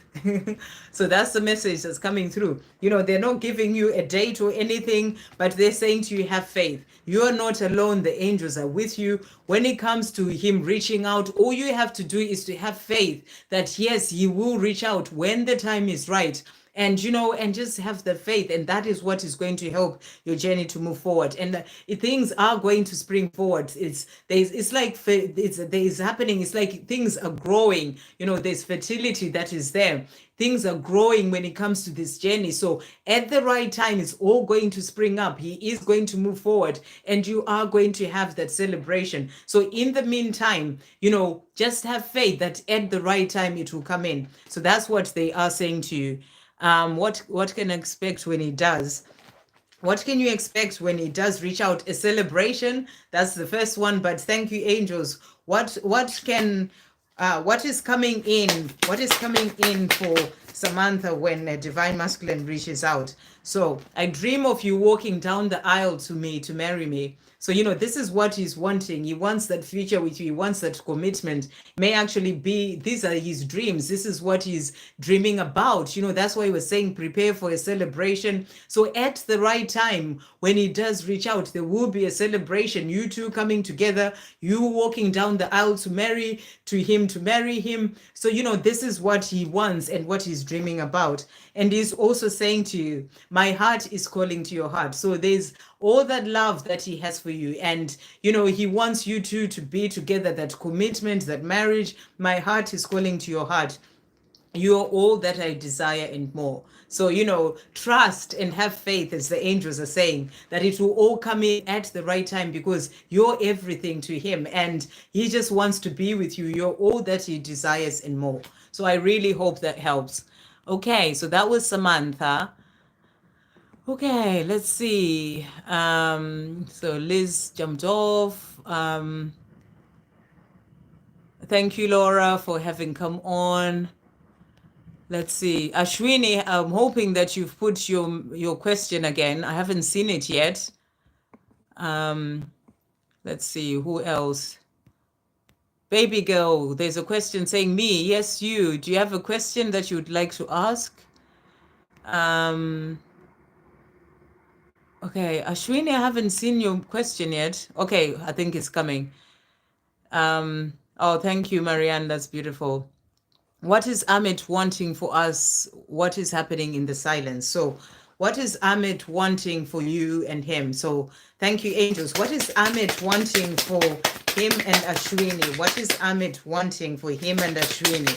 So that's the message that's coming through. You know, they're not giving you a date or anything, but they're saying to you, have faith. You are not alone. The angels are with you. When it comes to him reaching out, all you have to do is to have faith that yes, he will reach out when the time is right. And you know, and just have the faith, and that is what is going to help your journey to move forward. And things are going to spring forward. It's like there's happening. It's like things are growing. You know, there's fertility that is there. Things are growing when it comes to this journey. So at the right time, it's all going to spring up. He is going to move forward, and you are going to have that celebration. So in the meantime, you know, just have faith that at the right time it will come in. So that's what they are saying to you. What can I expect when he does? What can you expect when he does reach out? A celebration, that's the first one. But thank you, angels. What is coming in? What is coming in for Samantha when a divine masculine reaches out? So I dream of you walking down the aisle to me to marry me. So, you know, this is what he's wanting. He wants that future with you. He wants that commitment. May actually be, these are his dreams. This is what he's dreaming about. You know, that's why he was saying prepare for a celebration. So at the right time, when he does reach out, there will be a celebration. You two coming together, you walking down the aisle to marry to marry him. So, you know, this is what he wants and what he's dreaming about. And he's also saying to you, my heart is calling to your heart. So there's all that love that he has for you. And, you know, he wants you two to be together, that commitment, that marriage. My heart is calling to your heart. You're all that I desire and more. So, you know, trust and have faith, as the angels are saying, that it will all come in at the right time because you're everything to him and he just wants to be with you. You're all that he desires and more. So I really hope that helps. Okay, so that was Samantha. Okay, let's see. So Liz jumped off. Thank you, Laura, for having come on. Let's see. Ashwini, I'm hoping that you've put your question again. I haven't seen it yet. Let's see, who else? Baby girl, there's a question saying me. Yes, you. Do you have a question that you'd like to ask? Okay, Ashwini, I haven't seen your question yet. Okay, I think it's coming. Oh, thank you, Marianne. That's beautiful. What is Amit wanting for us? What is happening in the silence? So what is Amit wanting for you and him? So thank you, angels. What is Amit wanting for him and Ashwini? What is Amit wanting for him and Ashwini?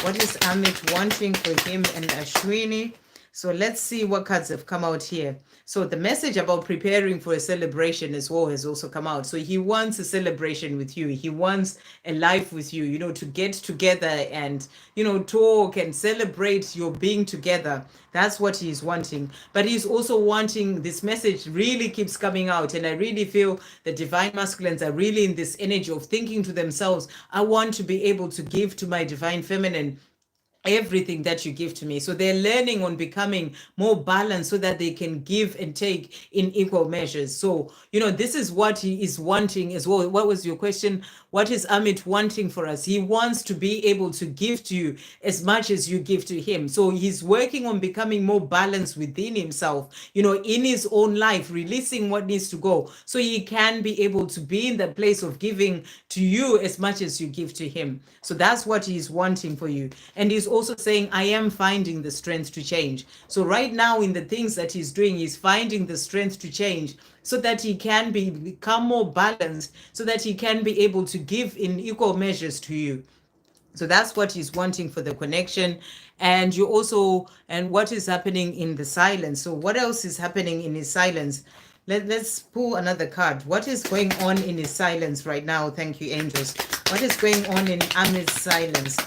What is Amit wanting for him and Ashwini? So let's see what cards have come out here. So the message about preparing for a celebration as well has also come out. So he wants a celebration with you. He wants a life with you, you know, to get together and, you know, talk and celebrate your being together. That's what he's wanting. But he's also wanting, this message really keeps coming out. And I really feel the divine masculines are really in this energy of thinking to themselves, I want to be able to give to my divine feminine everything that you give to me. So they're learning on becoming more balanced so that they can give and take in equal measures. So, you know, this is what he is wanting as well. What was your question? What is Amit wanting for us? He wants to be able to give to you as much as you give to him. So he's working on becoming more balanced within himself, you know, in his own life, releasing what needs to go so he can be able to be in the place of giving to you as much as you give to him. So that's what he's wanting for you. And he's also saying, I am finding the strength to change. So right now in the things that he's doing, he's finding the strength to change so that he can become more balanced, so that he can be able to give in equal measures to you. So that's what he's wanting for the connection. And you also, and what is happening in the silence. So what else is happening in his silence? Let's pull another card. What is going on in his silence right now? Thank you, angels. What is going on in Amit's silence?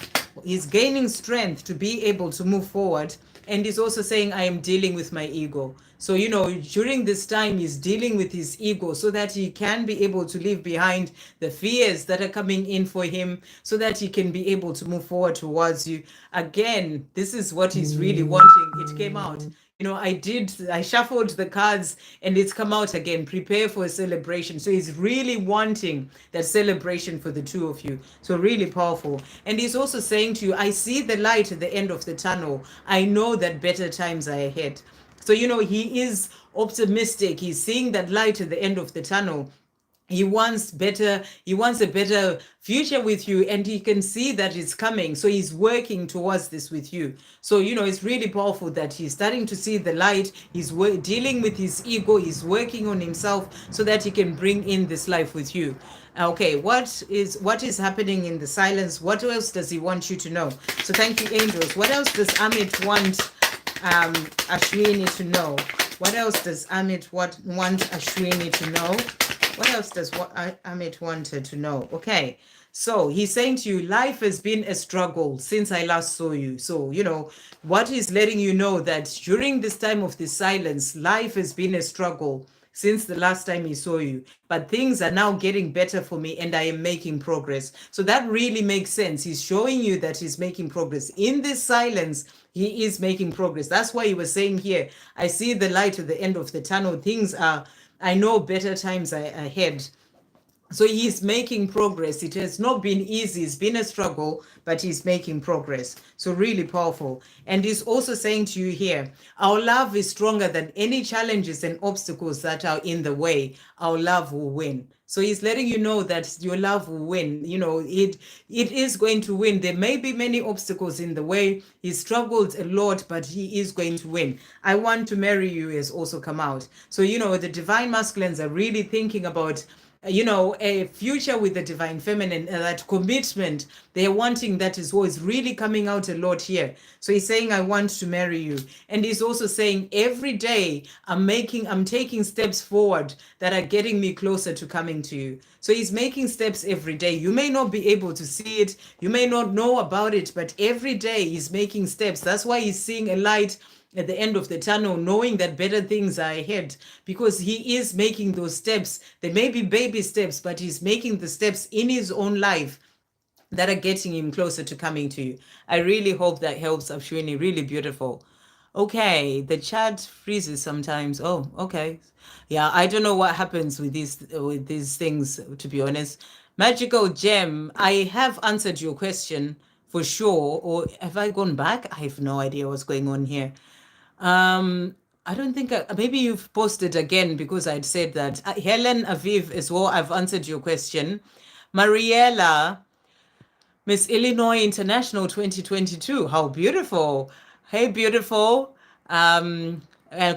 He's gaining strength to be able to move forward. And he's also saying, I am dealing with my ego. So, during this time, he's dealing with his ego so that he can be able to leave behind the fears that are coming in for him, so that he can be able to move forward towards you. Again, this is what he's really wanting. It came out. I shuffled the cards and it's come out again. Prepare for a celebration. So he's really wanting that celebration for the two of you. So really powerful. And he's also saying to you, I see the light at the end of the tunnel. I know that better times are ahead. So, he is optimistic. He's seeing that light at the end of the tunnel. He wants a better future with you, and he can see that it's coming. So he's working towards this with you. So, it's really powerful that he's starting to see the light. He's dealing with his ego. He's working on himself so that he can bring in this life with you. Okay, what is happening in the silence? What else does he want you to know? So thank you, angels. What else does Amit want Ashwini to know? What else does Amit want Ashwini to know? What else does Amit wanted to know? Okay, so he's saying to you, life has been a struggle since I last saw you. So, what is letting you know that during this time of this silence, life has been a struggle since the last time he saw you. But things are now getting better for me and I am making progress. So that really makes sense. He's showing you that he's making progress. In this silence, he is making progress. That's why he was saying here, I see the light at the end of the tunnel. I know better times are ahead. So he's making progress. It has not been easy. It's been a struggle, but he's making progress. So really powerful. And he's also saying to you here, our love is stronger than any challenges and obstacles that are in the way. Our love will win. So he's letting you know that your love will win. It is going to win. There may be many obstacles in the way. He struggled a lot, but he is going to win. I want to marry you has also come out. So, the divine masculines are really thinking about a future with the divine feminine, that commitment. They're wanting that is what is really coming out a lot here. So he's saying, I want to marry you. And he's also saying, every day I'm taking steps forward that are getting me closer to coming to you. So he's making steps every day. You may not be able to see it. You may not know about it, but every day he's making steps. That's why he's seeing a light at the end of the tunnel, knowing that better things are ahead, because he is making those steps. They may be baby steps, but he's making the steps in his own life that are getting him closer to coming to you. I really hope that helps, Ashwini. Really beautiful. Okay, the chat freezes sometimes. Oh, okay. Yeah, I don't know what happens with these things, to be honest. Magical Gem, I have answered your question for sure. Or have I gone back? I have no idea what's going on here. I don't think, maybe you've posted again, because I'd said that. Helen Aviv as well, I've answered your question. Mariella, Miss Illinois International 2022, how beautiful. Hey, beautiful. And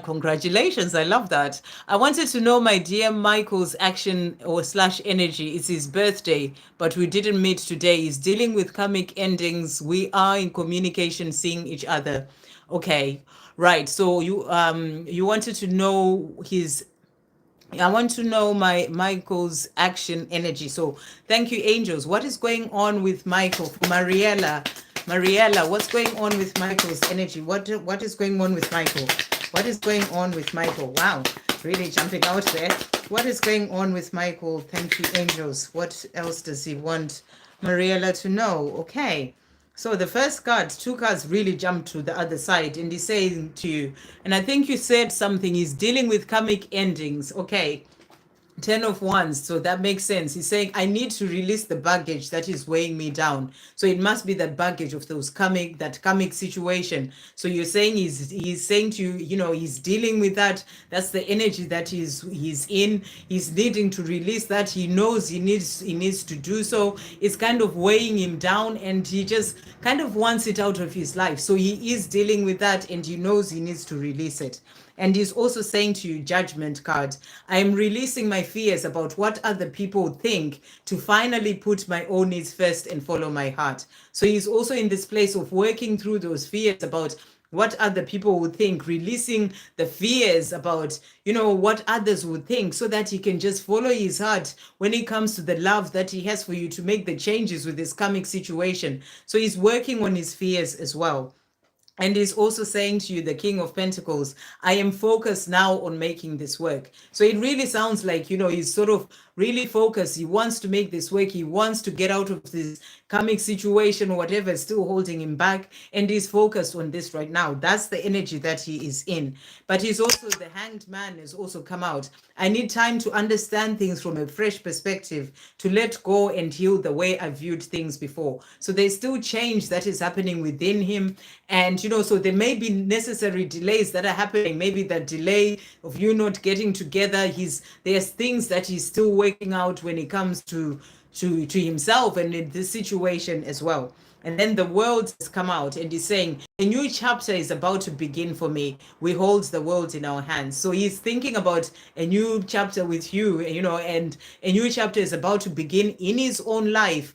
congratulations, I love that. I wanted to know my dear Michael's action or / energy. It's his birthday, but we didn't meet today. He's dealing with karmic endings. We are in communication, seeing each other. Okay. Right. So you wanted to know I want to know Michael's action energy. So thank you, angels. What is going on with Michael? Mariella, what's going on with Michael's energy? What is going on with Michael? What is going on with Michael? Wow, really jumping out there. What is going on with Michael? Thank you, angels. What else does he want Mariella to know? Okay. So the first card, 2 cards really jumped to the other side, and he's saying to you, and I think you said something, he's dealing with karmic endings. Okay. Ten of Wands, so that makes sense. He's saying, I need to release the baggage that is weighing me down. So it must be that baggage of that karmic situation. So you're saying he's saying to you, he's dealing with that. That's the energy that he's in. He's needing to release that. He knows he needs to do so. It's kind of weighing him down, and he just kind of wants it out of his life. So he is dealing with that, and he knows he needs to release it. And he's also saying to you, Judgment card, I am releasing my fears about what other people think to finally put my own needs first and follow my heart. So he's also in this place of working through those fears about what other people would think, releasing the fears about, what others would think, so that he can just follow his heart when it comes to the love that he has for you to make the changes with this karmic situation. So he's working on his fears as well. And he's also saying to you, the King of Pentacles, I am focused now on making this work. So it really sounds like, he's sort of really focused. He wants to make this work. He wants to get out of this karmic situation or whatever is still holding him back. And he's focused on this right now. That's the energy that he is in. But he's also, the Hanged Man has also come out. I need time to understand things from a fresh perspective, to let go and heal the way I viewed things before. So there's still change that is happening within him. And, so there may be necessary delays that are happening. Maybe the delay of you not getting together. There's things that he's still working out when it comes to himself and in this situation as well. And then the world has come out and he's saying, a new chapter is about to begin for me. We hold the world in our hands. So he's thinking about a new chapter with you, and a new chapter is about to begin in his own life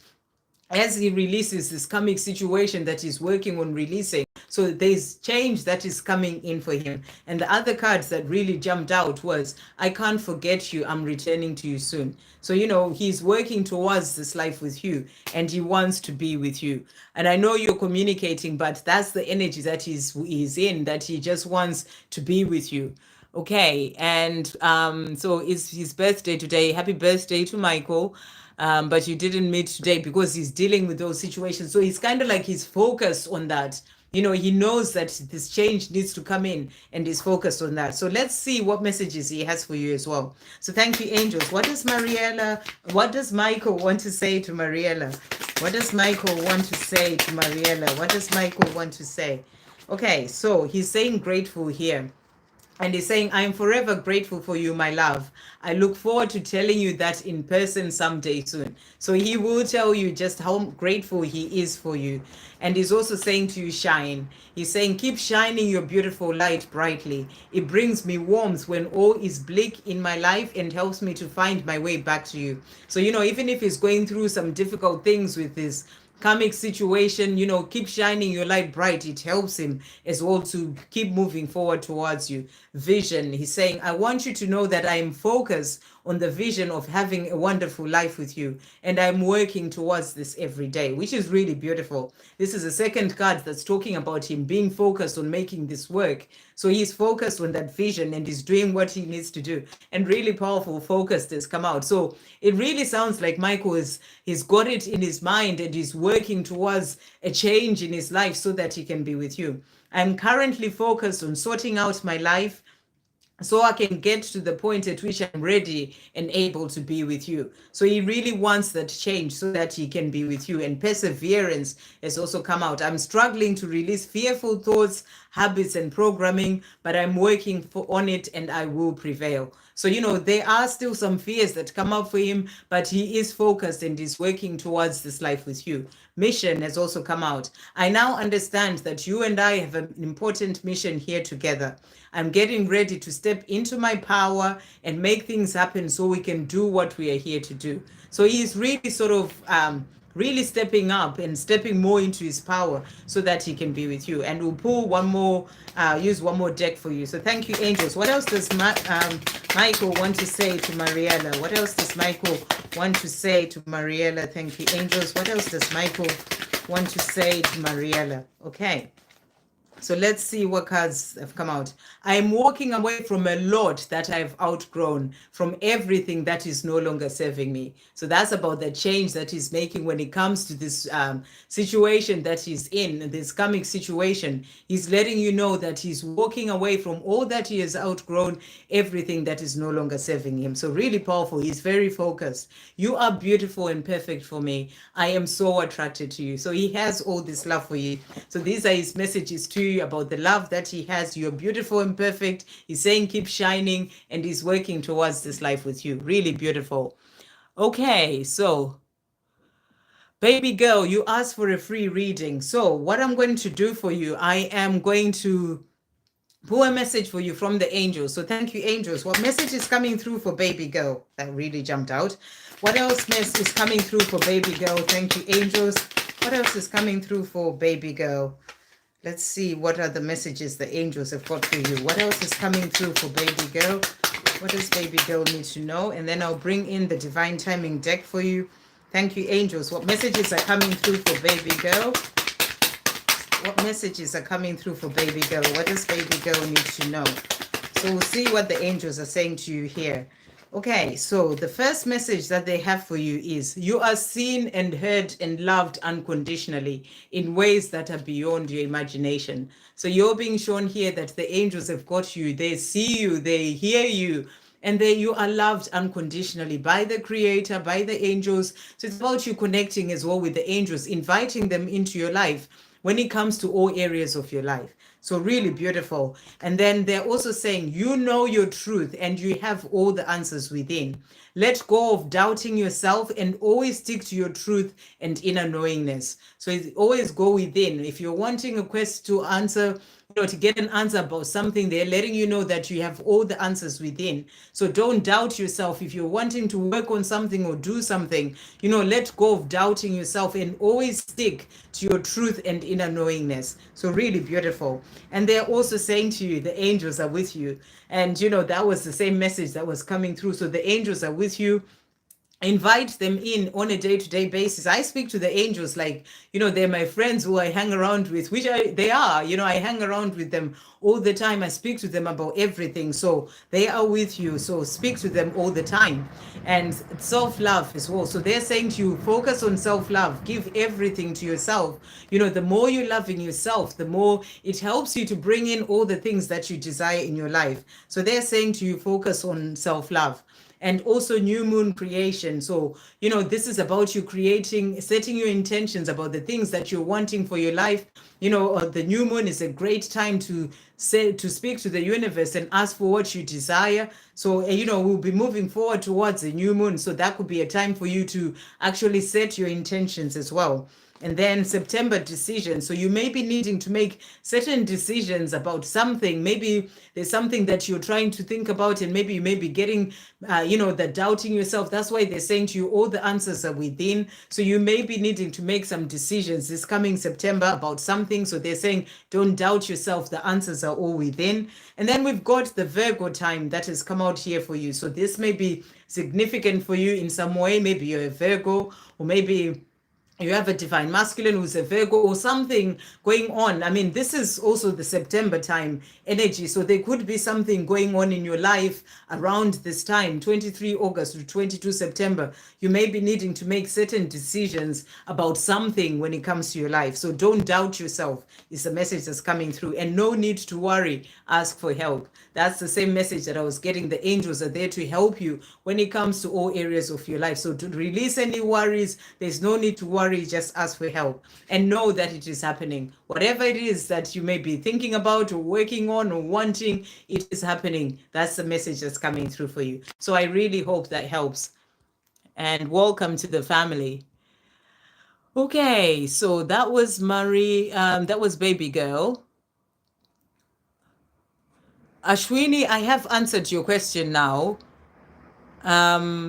as he releases this karmic situation that he's working on releasing. So there's change that is coming in for him. And the other cards that really jumped out was, I can't forget you, I'm returning to you soon. So, he's working towards this life with you, and he wants to be with you. And I know you're communicating, but that's the energy that he's in, that he just wants to be with you. Okay, and so it's his birthday today. Happy birthday to Michael. But you didn't meet today because he's dealing with those situations. So he's kind of like he's focused on that. He knows that this change needs to come in, and he's focused on that. So let's see what messages he has for you as well. So thank you, angels. What does Michael want to say to Mariella? What does Michael want to say to Mariella? What does Michael want to say? Okay, so he's saying grateful here. And he's saying, I am forever grateful for you, my love. I look forward to telling you that in person someday soon. So he will tell you just how grateful he is for you. And he's also saying to you, shine. He's saying, keep shining your beautiful light brightly. It brings me warmth when all is bleak in my life and helps me to find my way back to you. So, even if he's going through some difficult things with his karmic situation, keep shining your light bright. It helps him as well to keep moving forward towards you. Vision. He's saying, I want you to know that I am focused on the vision of having a wonderful life with you, and I'm working towards this every day, which is really beautiful. This is the second card that's talking about him being focused on making this work. So he's focused on that vision and he's doing what he needs to do, and really powerful focus has come out. So it really sounds like Michael he's got it in his mind and he's working towards a change in his life so that he can be with you. I'm currently focused on sorting out my life so I can get to the point at which I'm ready and able to be with you. So he really wants that change so that he can be with you. And perseverance has also come out. I'm struggling to release fearful thoughts, habits, and programming, but I'm working on it and I will prevail. So, there are still some fears that come up for him, but he is focused and is working towards this life with you. Mission has also come out. I now understand that you and I have an important mission here together. I'm getting ready to step into my power and make things happen so we can do what we are here to do. So he's really sort of really stepping up and stepping more into his power so that he can be with you. And we'll pull use one more deck for you. So thank you, angels. What else does Michael want to say to Mariella? What else does Michael want to say to Mariella? Thank you, angels. What else does Michael want to say to Mariella? Okay. So let's see what cards have come out. I am walking away from a lot that I've outgrown, from everything that is no longer serving me. So that's about the change that he's making when it comes to this situation that he's in, this coming situation. He's letting you know that he's walking away from all that he has outgrown, everything that is no longer serving him. So really powerful. He's very focused. You are beautiful and perfect for me. I am so attracted to you. So he has all this love for you. So these are his messages to you about the love that he has. You're beautiful and perfect. He's saying keep shining, and he's working towards this life with you. Really beautiful. Okay, so baby girl, you asked for a free reading. So what I'm going to do for you, I am going to pull a message for you from the angels. So thank you, angels. What message is coming through for baby girl? That really jumped out. What else is coming through for baby girl? Thank you, angels. What else is coming through for baby girl? Let's see what are the messages the angels have got for you. What else is coming through for baby girl? What does baby girl need to know? And then I'll bring in the divine timing deck for you. Thank you, angels. What messages are coming through for baby girl? What messages are coming through for baby girl? What does baby girl need to know? So we'll see what the angels are saying to you here. Okay, so the first message that they have for you is you are seen and heard and loved unconditionally in ways that are beyond your imagination. So you're being shown here that the angels have got you. They see you, they hear you, and you are loved unconditionally by the creator, by the angels. So it's about you connecting as well with the angels, inviting them into your life when it comes to all areas of your life. So really beautiful. And then they're also saying, you know your truth and you have all the answers within. Let go of doubting yourself and always stick to your truth and inner knowingness. So always go within. If you're wanting a quest to answer, to get an answer about something, they're letting you know that you have all the answers within. So don't doubt yourself. If you're wanting to work on something or do something, let go of doubting yourself and always stick to your truth and inner knowingness. So really beautiful. And they're also saying to you, the angels are with you. And that was the same message that was coming through. So the angels are with you. Invite them in on a day-to-day basis. I speak to the angels like, they're my friends who I hang around with, which they are, I hang around with them all the time. I speak to them about everything. So they are with you. So speak to them all the time. And self-love as well. So they're saying to you, focus on self-love, give everything to yourself. The more you're loving yourself, the more it helps you to bring in all the things that you desire in your life. So they're saying to you, focus on self-love. And also new moon creation. So, this is about you setting your intentions about the things that you're wanting for your life. The new moon is a great time to speak to the universe and ask for what you desire. So, we'll be moving forward towards the new moon. So that could be a time for you to actually set your intentions as well. And then September decision. So you may be needing to make certain decisions about something. Maybe there's something that you're trying to think about, and maybe you may be getting, the doubting yourself. That's why they're saying to you, all the answers are within. So you may be needing to make some decisions this coming September about something. So they're saying, don't doubt yourself. The answers are all within. And then we've got the Virgo time that has come out here for you. So this may be significant for you in some way. Maybe you're a Virgo, or maybe you have a divine masculine who's a Virgo or something going on. I mean, this is also the September time energy. So there could be something going on in your life around this time, 23 August to 22 September. You may be needing to make certain decisions about something when it comes to your life. So don't doubt yourself is the message that's coming through. And no need to worry, ask for help. That's the same message that I was getting. The angels are there to help you when it comes to all areas of your life. So to release any worries, there's no need to worry. Just ask for help and know that it is happening. Whatever it is that you may be thinking about or working on or wanting, it is happening. That's the message that's coming through for you. So I really hope that helps. And welcome to the family. Okay, so that was Marie. That was baby girl. Ashwini, I have answered your question now.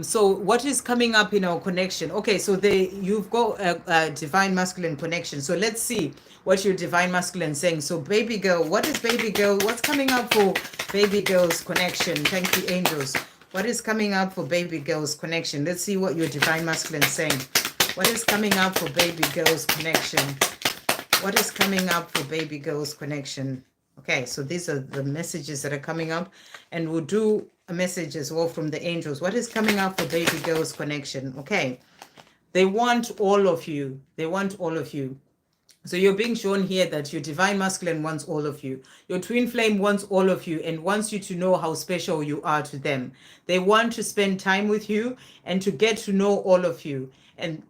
So what is coming up in our connection? Okay, so you've got a divine masculine connection. So let's see what your divine masculine is saying. So baby girl, what is baby girl? What's coming up for baby girl's connection? Thank you, angels. What is coming up for baby girl's connection? Let's see what your divine masculine is saying. What is coming up for baby girl's connection? What is coming up for baby girl's connection? Okay, so these are the messages that are coming up, and we'll do a message as well from the angels. What is coming up for baby girl's connection? Okay, they want all of you. They want all of you. So you're being shown here that your divine masculine wants all of you. Your twin flame wants all of you and wants you to know how special you are to them. They want to spend time with you and to get to know all of you. And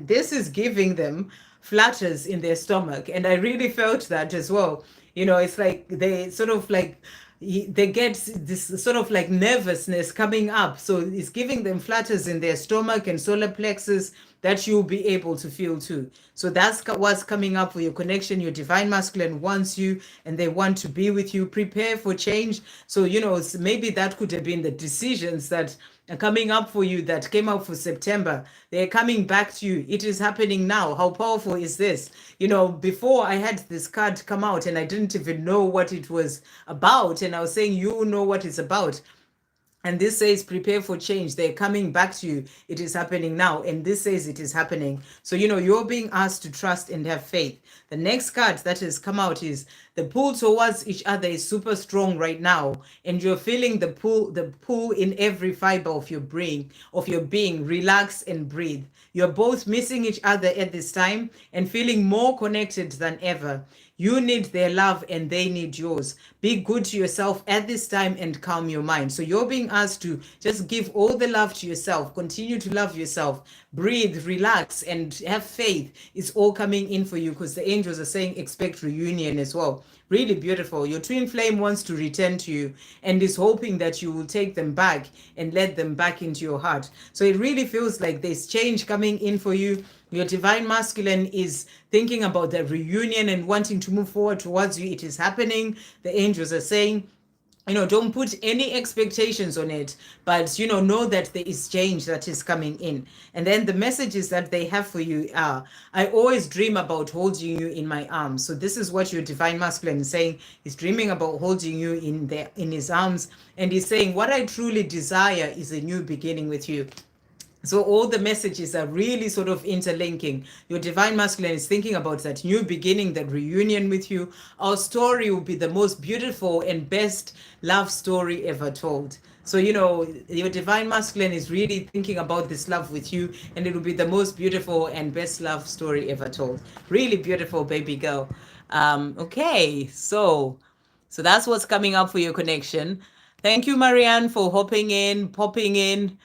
this is giving them flutters in their stomach. And I really felt that as well. You know, it's like they sort of like they get this sort of like nervousness coming up. So it's giving them flutters in their stomach and solar plexus that you'll be able to feel too. So that's what's coming up for your connection. Your divine masculine wants you and they want to be with you. Prepare for change. So, you know, maybe that could have been the decisions that are coming up for you that came up for September. They're coming back to you. It is happening now. How powerful is this? You know, before I had this card come out and I didn't even know what it was about. And I was saying, you know what it's about. And this says, prepare for change. They're coming back to you. It is happening now. And this says it is happening. So, you know, you're being asked to trust and have faith. The next card that has come out is the pull towards each other is super strong right now. And you're feeling the pull in every fiber of your brain, of your being. Relax and breathe. You're both missing each other at this time and feeling more connected than ever. You need their love and they need yours. Be good to yourself at this time and calm your mind. So you're being asked to just give all the love to yourself. Continue to love yourself. Breathe, relax, and have faith. It's all coming in for you because the angels are saying expect reunion as well. Really beautiful. Your twin flame wants to return to you and is hoping that you will take them back and let them back into your heart. So it really feels like there's change coming in for you. Your divine masculine is thinking about the reunion and wanting to move forward towards you. It is happening. The angels are saying, you know, don't put any expectations on it, but, you know that there is change that is coming in. And then the messages that they have for you are, I always dream about holding you in my arms. So this is what your divine masculine is saying. He's dreaming about holding you in his arms. And he's saying, what I truly desire is a new beginning with you. So all the messages are really sort of interlinking. Your divine masculine is thinking about that new beginning, that reunion with you. Our story will be the most beautiful and best love story ever told. So, you know, your divine masculine is really thinking about this love with you, and it will be the most beautiful and best love story ever told. Really beautiful, baby girl. Okay, so that's what's coming up for your connection. Thank you, Marianne, for popping in.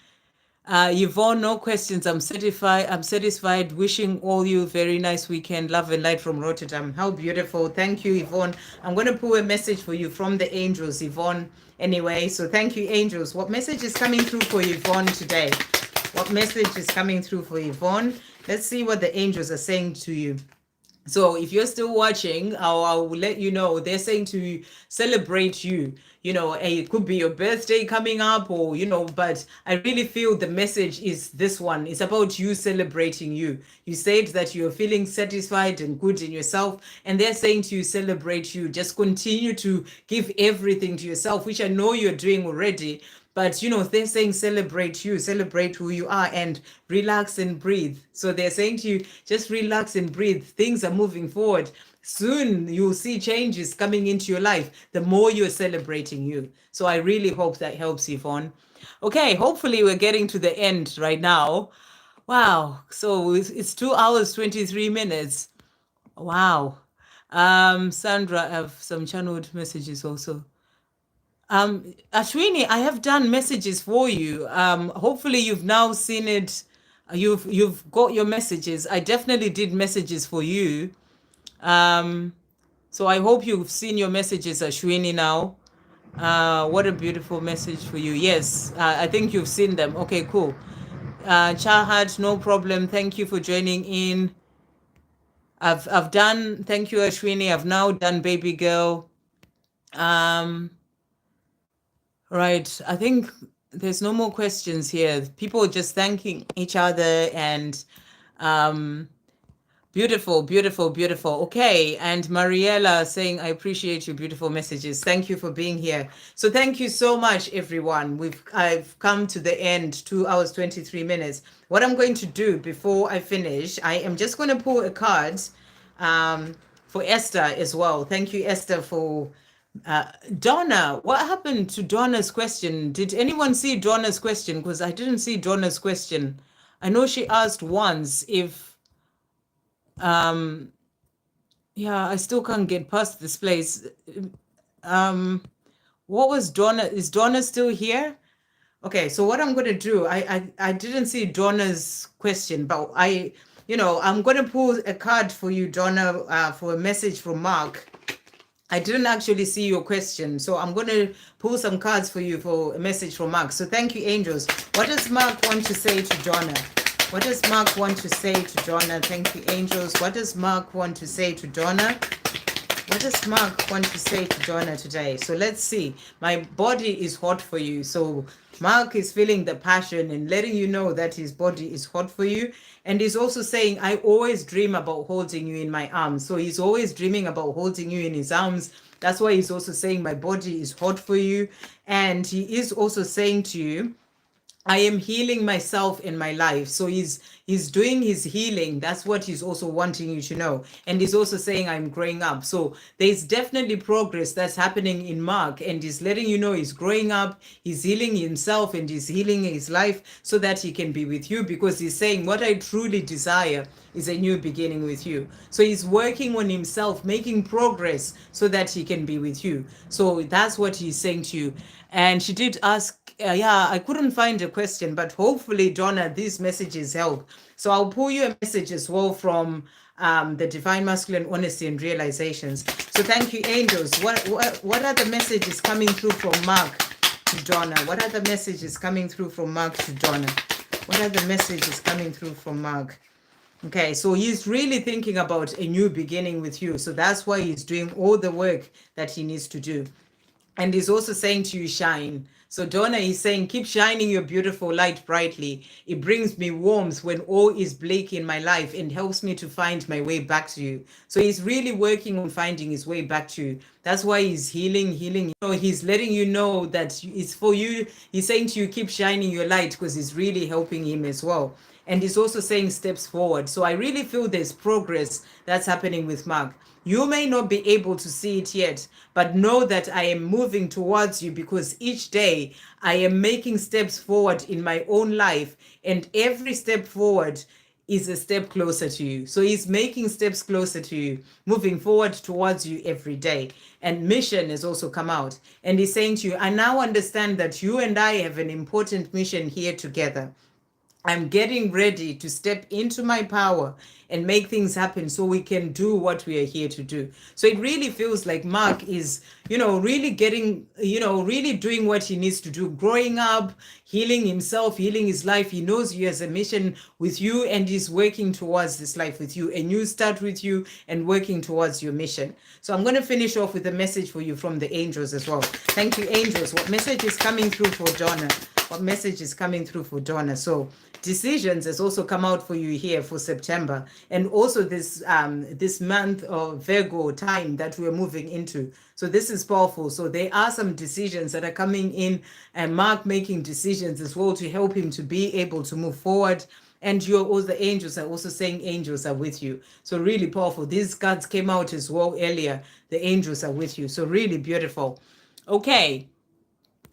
Yvonne, no questions. I'm satisfied. Wishing all you a very nice weekend. Love and light from Rotterdam. How beautiful. Thank you, Yvonne. I'm going to pull a message for you from the angels, Yvonne. Anyway, so thank you, angels. What message is coming through for Yvonne today? What message is coming through for Yvonne? Let's see what the angels are saying to you. So if you're still watching, I will let you know they're saying to celebrate you. You know, it could be your birthday coming up or, you know, but I really feel the message is this one. It's about you celebrating you. You said that you're feeling satisfied and good in yourself, and they're saying to you, celebrate you. Just continue to give everything to yourself, which I know you're doing already. But, you know, they're saying celebrate you, celebrate who you are, and relax and breathe. So they're saying to you, just relax and breathe. Things are moving forward. Soon you'll see changes coming into your life, the more you're celebrating you. So I really hope that helps, Yvonne. Okay, hopefully we're getting to the end right now. Wow, so it's 2 hours, 23 minutes. Wow. Sandra, I have some channeled messages also. Ashwini, I have done messages for you. Hopefully you've now seen it. You've got your messages. I definitely did messages for you. So I hope you've seen your messages, Ashwini, now. What a beautiful message for you. Yes, I think you've seen them. Okay, cool. Chahat, no problem. Thank you for joining in. I've done, thank you, Ashwini. I've now done baby girl. Right. I think there's no more questions here. People just thanking each other and beautiful, beautiful, beautiful. Okay. And Mariella saying, I appreciate your beautiful messages. Thank you for being here. So thank you so much, everyone. I've come to the end, 2 hours, 23 minutes. What I'm going to do before I finish, I am just going to pull a card for Esther as well. Thank you, Esther, for Donna. What happened to Donna's question? Did anyone see Donna's question? Because I didn't see Donna's question. I know she asked once if, yeah, I still can't get past this place. What was Donna? Is Donna still here? Okay, so what I'm going to do, I didn't see Donna's question, but I'm going to pull a card for you, Donna, for a message from Mark. I didn't actually see your question, so I'm going to pull some cards for you for a message from Mark. So thank you, angels. What does Mark want to say to Donna? What does Mark want to say to Donna? Thank you, angels. What does Mark want to say to Donna? What does Mark want to say to Donna today? So let's see. My body is hot for you. So Mark is feeling the passion and letting you know that his body is hot for you. And he's also saying, I always dream about holding you in my arms. So he's always dreaming about holding you in his arms. That's why he's also saying, my body is hot for you. And he is also saying to you, I am healing myself in my life. So he's doing his healing. That's what he's also wanting you to know. And he's also saying, I'm growing up. So there's definitely progress that's happening in Mark. And he's letting you know he's growing up, he's healing himself, and he's healing his life so that he can be with you, because he's saying, what I truly desire is a new beginning with you. So he's working on himself, making progress so that he can be with you. So that's what he's saying to you. And she did ask, I couldn't find a question, but hopefully, Donna, these messages help. So I'll pull you a message as well from the Divine Masculine Honesty and Realizations. So thank you, angels. What are the messages coming through from Mark to Donna? What are the messages coming through from Mark to Donna? What are the messages coming through from Mark? Okay, so he's really thinking about a new beginning with you. So that's why he's doing all the work that he needs to do. And he's also saying to you, shine. So Donna is saying, keep shining your beautiful light brightly. It brings me warmth when all is bleak in my life and helps me to find my way back to you. So he's really working on finding his way back to you. That's why he's healing. He's letting you know that it's for you. He's saying to you, keep shining your light, because it's really helping him as well. And he's also saying steps forward. So I really feel there's progress that's happening with Mark. You may not be able to see it yet, but know that I am moving towards you, because each day I am making steps forward in my own life, and every step forward is a step closer to you. So he's making steps closer to you, moving forward towards you every day. And mission has also come out. And he's saying to you, I now understand that you and I have an important mission here together. I'm getting ready to step into my power and make things happen so we can do what we are here to do. So it really feels like Mark is, really getting, really doing what he needs to do, growing up, healing himself, healing his life. He knows he has a mission with you, and he's working towards this life with you, a new start with you, and working towards your mission. So I'm going to finish off with a message for you from the angels as well. Thank you, angels. What message is coming through for Donna? What message is coming through for Donna? So decisions has also come out for you here for September, and also this month of Virgo time that we're moving into. So this is powerful. So there are some decisions that are coming in, and Mark making decisions as well to help him to be able to move forward. And all the angels are also saying angels are with you. So really powerful. These cards came out as well earlier. The angels are with you. So really beautiful. Okay.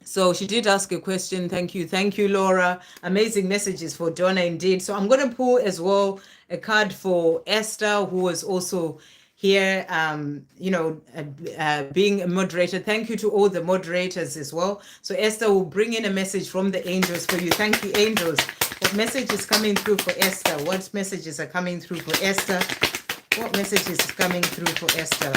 So she did ask a question. Thank you. Thank you, Laura. Amazing messages for Donna indeed. So I'm going to pull as well a card for Esther, who was also here, being a moderator. Thank you to all the moderators as well. So Esther will bring in a message from the angels for you. Thank you, angels. What message is coming through for Esther? What messages are coming through for Esther? What message is coming through for Esther?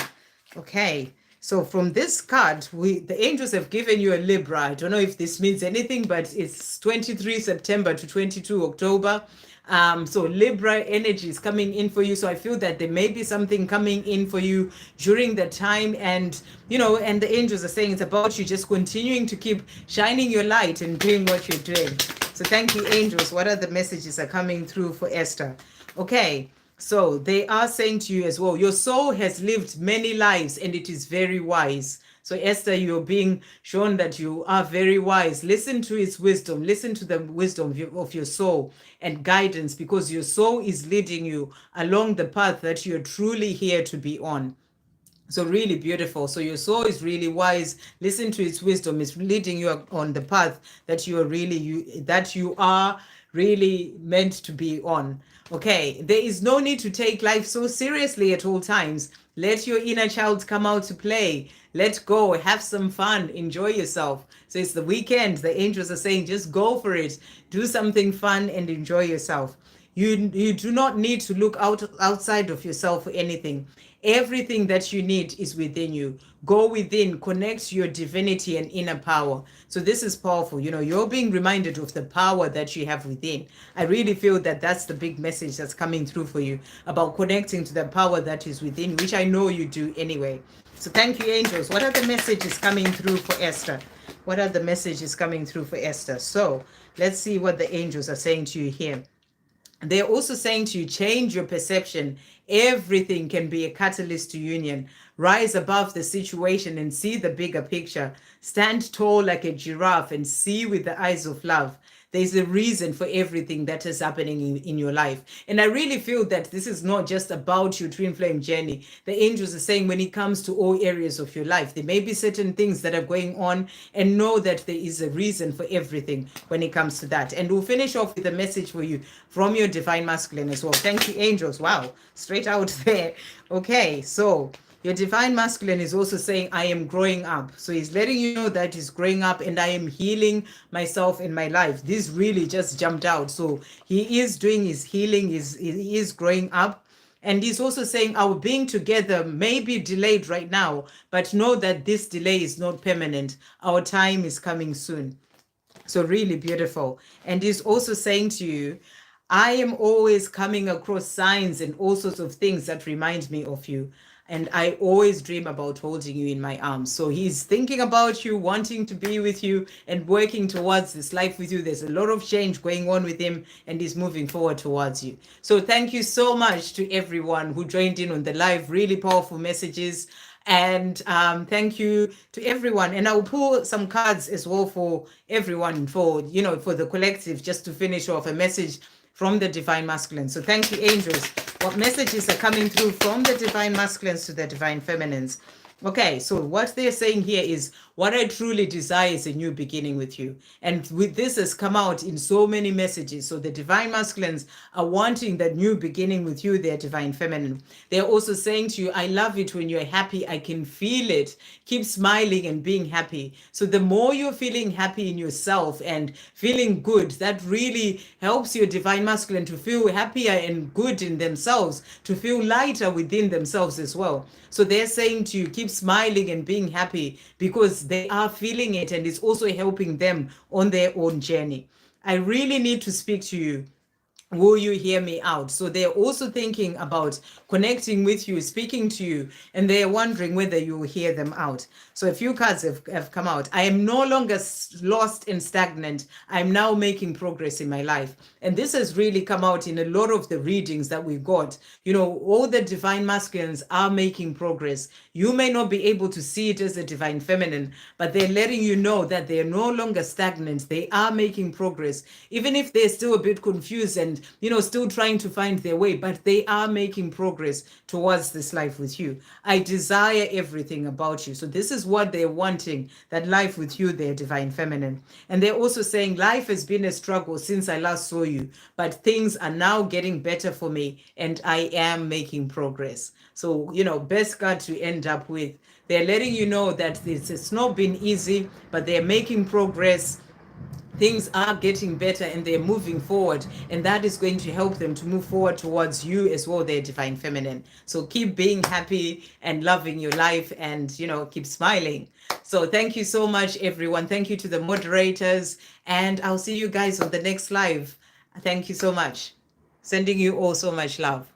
Okay. So from this card, the angels have given you a Libra. I don't know if this means anything, but it's 23 September to 22 October. So Libra energy is coming in for you. So I feel that there may be something coming in for you during the time. And, and the angels are saying it's about you just continuing to keep shining your light and doing what you're doing. So thank you, angels. What are the messages that are coming through for Esther? Okay. So they are saying to you as well, your soul has lived many lives and it is very wise. So Esther, you're being shown that you are very wise. Listen to its wisdom. Listen to the wisdom of your soul and guidance, because your soul is leading you along the path that you're truly here to be on. So really beautiful. So your soul is really wise. Listen to its wisdom. It's leading you on the path that you are really meant to be on. Okay, there is no need to take life so seriously at all times. Let your inner child come out to play. Let go, have some fun, enjoy yourself. So it's the weekend. The angels are saying, just go for it. Do something fun and enjoy yourself. You do not need to look outside of yourself for anything. Everything that you need is within you. Go within, connect your divinity and inner power. So this is powerful. You're being reminded of the power that you have within. I really feel that that's the big message that's coming through for you, about connecting to the power that is within, which I know you do anyway. So thank you, angels. What are the messages coming through for Esther? What are the messages coming through for Esther? So let's see what the angels are saying to you here. They're also saying to you, change your perception. Everything can be a catalyst to union. Rise above the situation and see the bigger picture. Stand tall like a giraffe and see with the eyes of love. There's a reason for everything that is happening in your life. And I really feel that this is not just about your twin flame journey. The angels are saying when it comes to all areas of your life, there may be certain things that are going on, and know that there is a reason for everything when it comes to that. And we'll finish off with a message for you from your divine masculine as well. Thank you, angels. Wow, straight out there. Okay, so your divine masculine is also saying, I am growing up. So he's letting you know that he's growing up, and I am healing myself in my life. This really just jumped out. So he is doing his healing, he is growing up. And he's also saying our being together may be delayed right now, but know that this delay is not permanent. Our time is coming soon. So really beautiful. And he's also saying to you, I am always coming across signs and all sorts of things that remind me of you. And I always dream about holding you in my arms. So he's thinking about you, wanting to be with you and working towards this life with you. There's a lot of change going on with him, and he's moving forward towards you. So thank you so much to everyone who joined in on the live. Really powerful messages. And thank you to everyone. And I'll pull some cards as well for everyone, for the collective, just to finish off a message from the divine masculine. So thank you, angels. What messages are coming through from the divine masculines to the divine feminines? Okay, so what they're saying here is, what I truly desire is a new beginning with you. And with this has come out in so many messages. So the divine masculines are wanting that new beginning with you, their divine feminine. They're also saying to you, I love it when you're happy. I can feel it. Keep smiling and being happy. So the more you're feeling happy in yourself and feeling good, that really helps your divine masculine to feel happier and good in themselves, to feel lighter within themselves as well. So they're saying to you, keep smiling and being happy, because they are feeling it, and it's also helping them on their own journey. I really need to speak to you. Will you hear me out? So they're also thinking about connecting with you, speaking to you, and they're wondering whether you will hear them out. So a few cards have come out. I am no longer lost and stagnant. I'm now making progress in my life. And this has really come out in a lot of the readings that we've got. All the divine masculines are making progress. You may not be able to see it as a divine feminine, but they're letting you know that they're no longer stagnant. They are making progress, even if they're still a bit confused and still trying to find their way, but they are making progress towards this life with you. I desire everything about you. So this is what they're wanting, that life with you, their divine feminine. And they're also saying, life has been a struggle since I last saw you, but things are now getting better for me, and I am making progress. So, best card to end up with. They're letting you know that it's not been easy, but they're making progress. Things are getting better and they're moving forward, and that is going to help them to move forward towards you as well, their divine feminine. So keep being happy and loving your life, and keep smiling. So thank you so much, everyone. Thank you to the moderators, and I'll see you guys on the next live. Thank you so much. Sending you all so much love.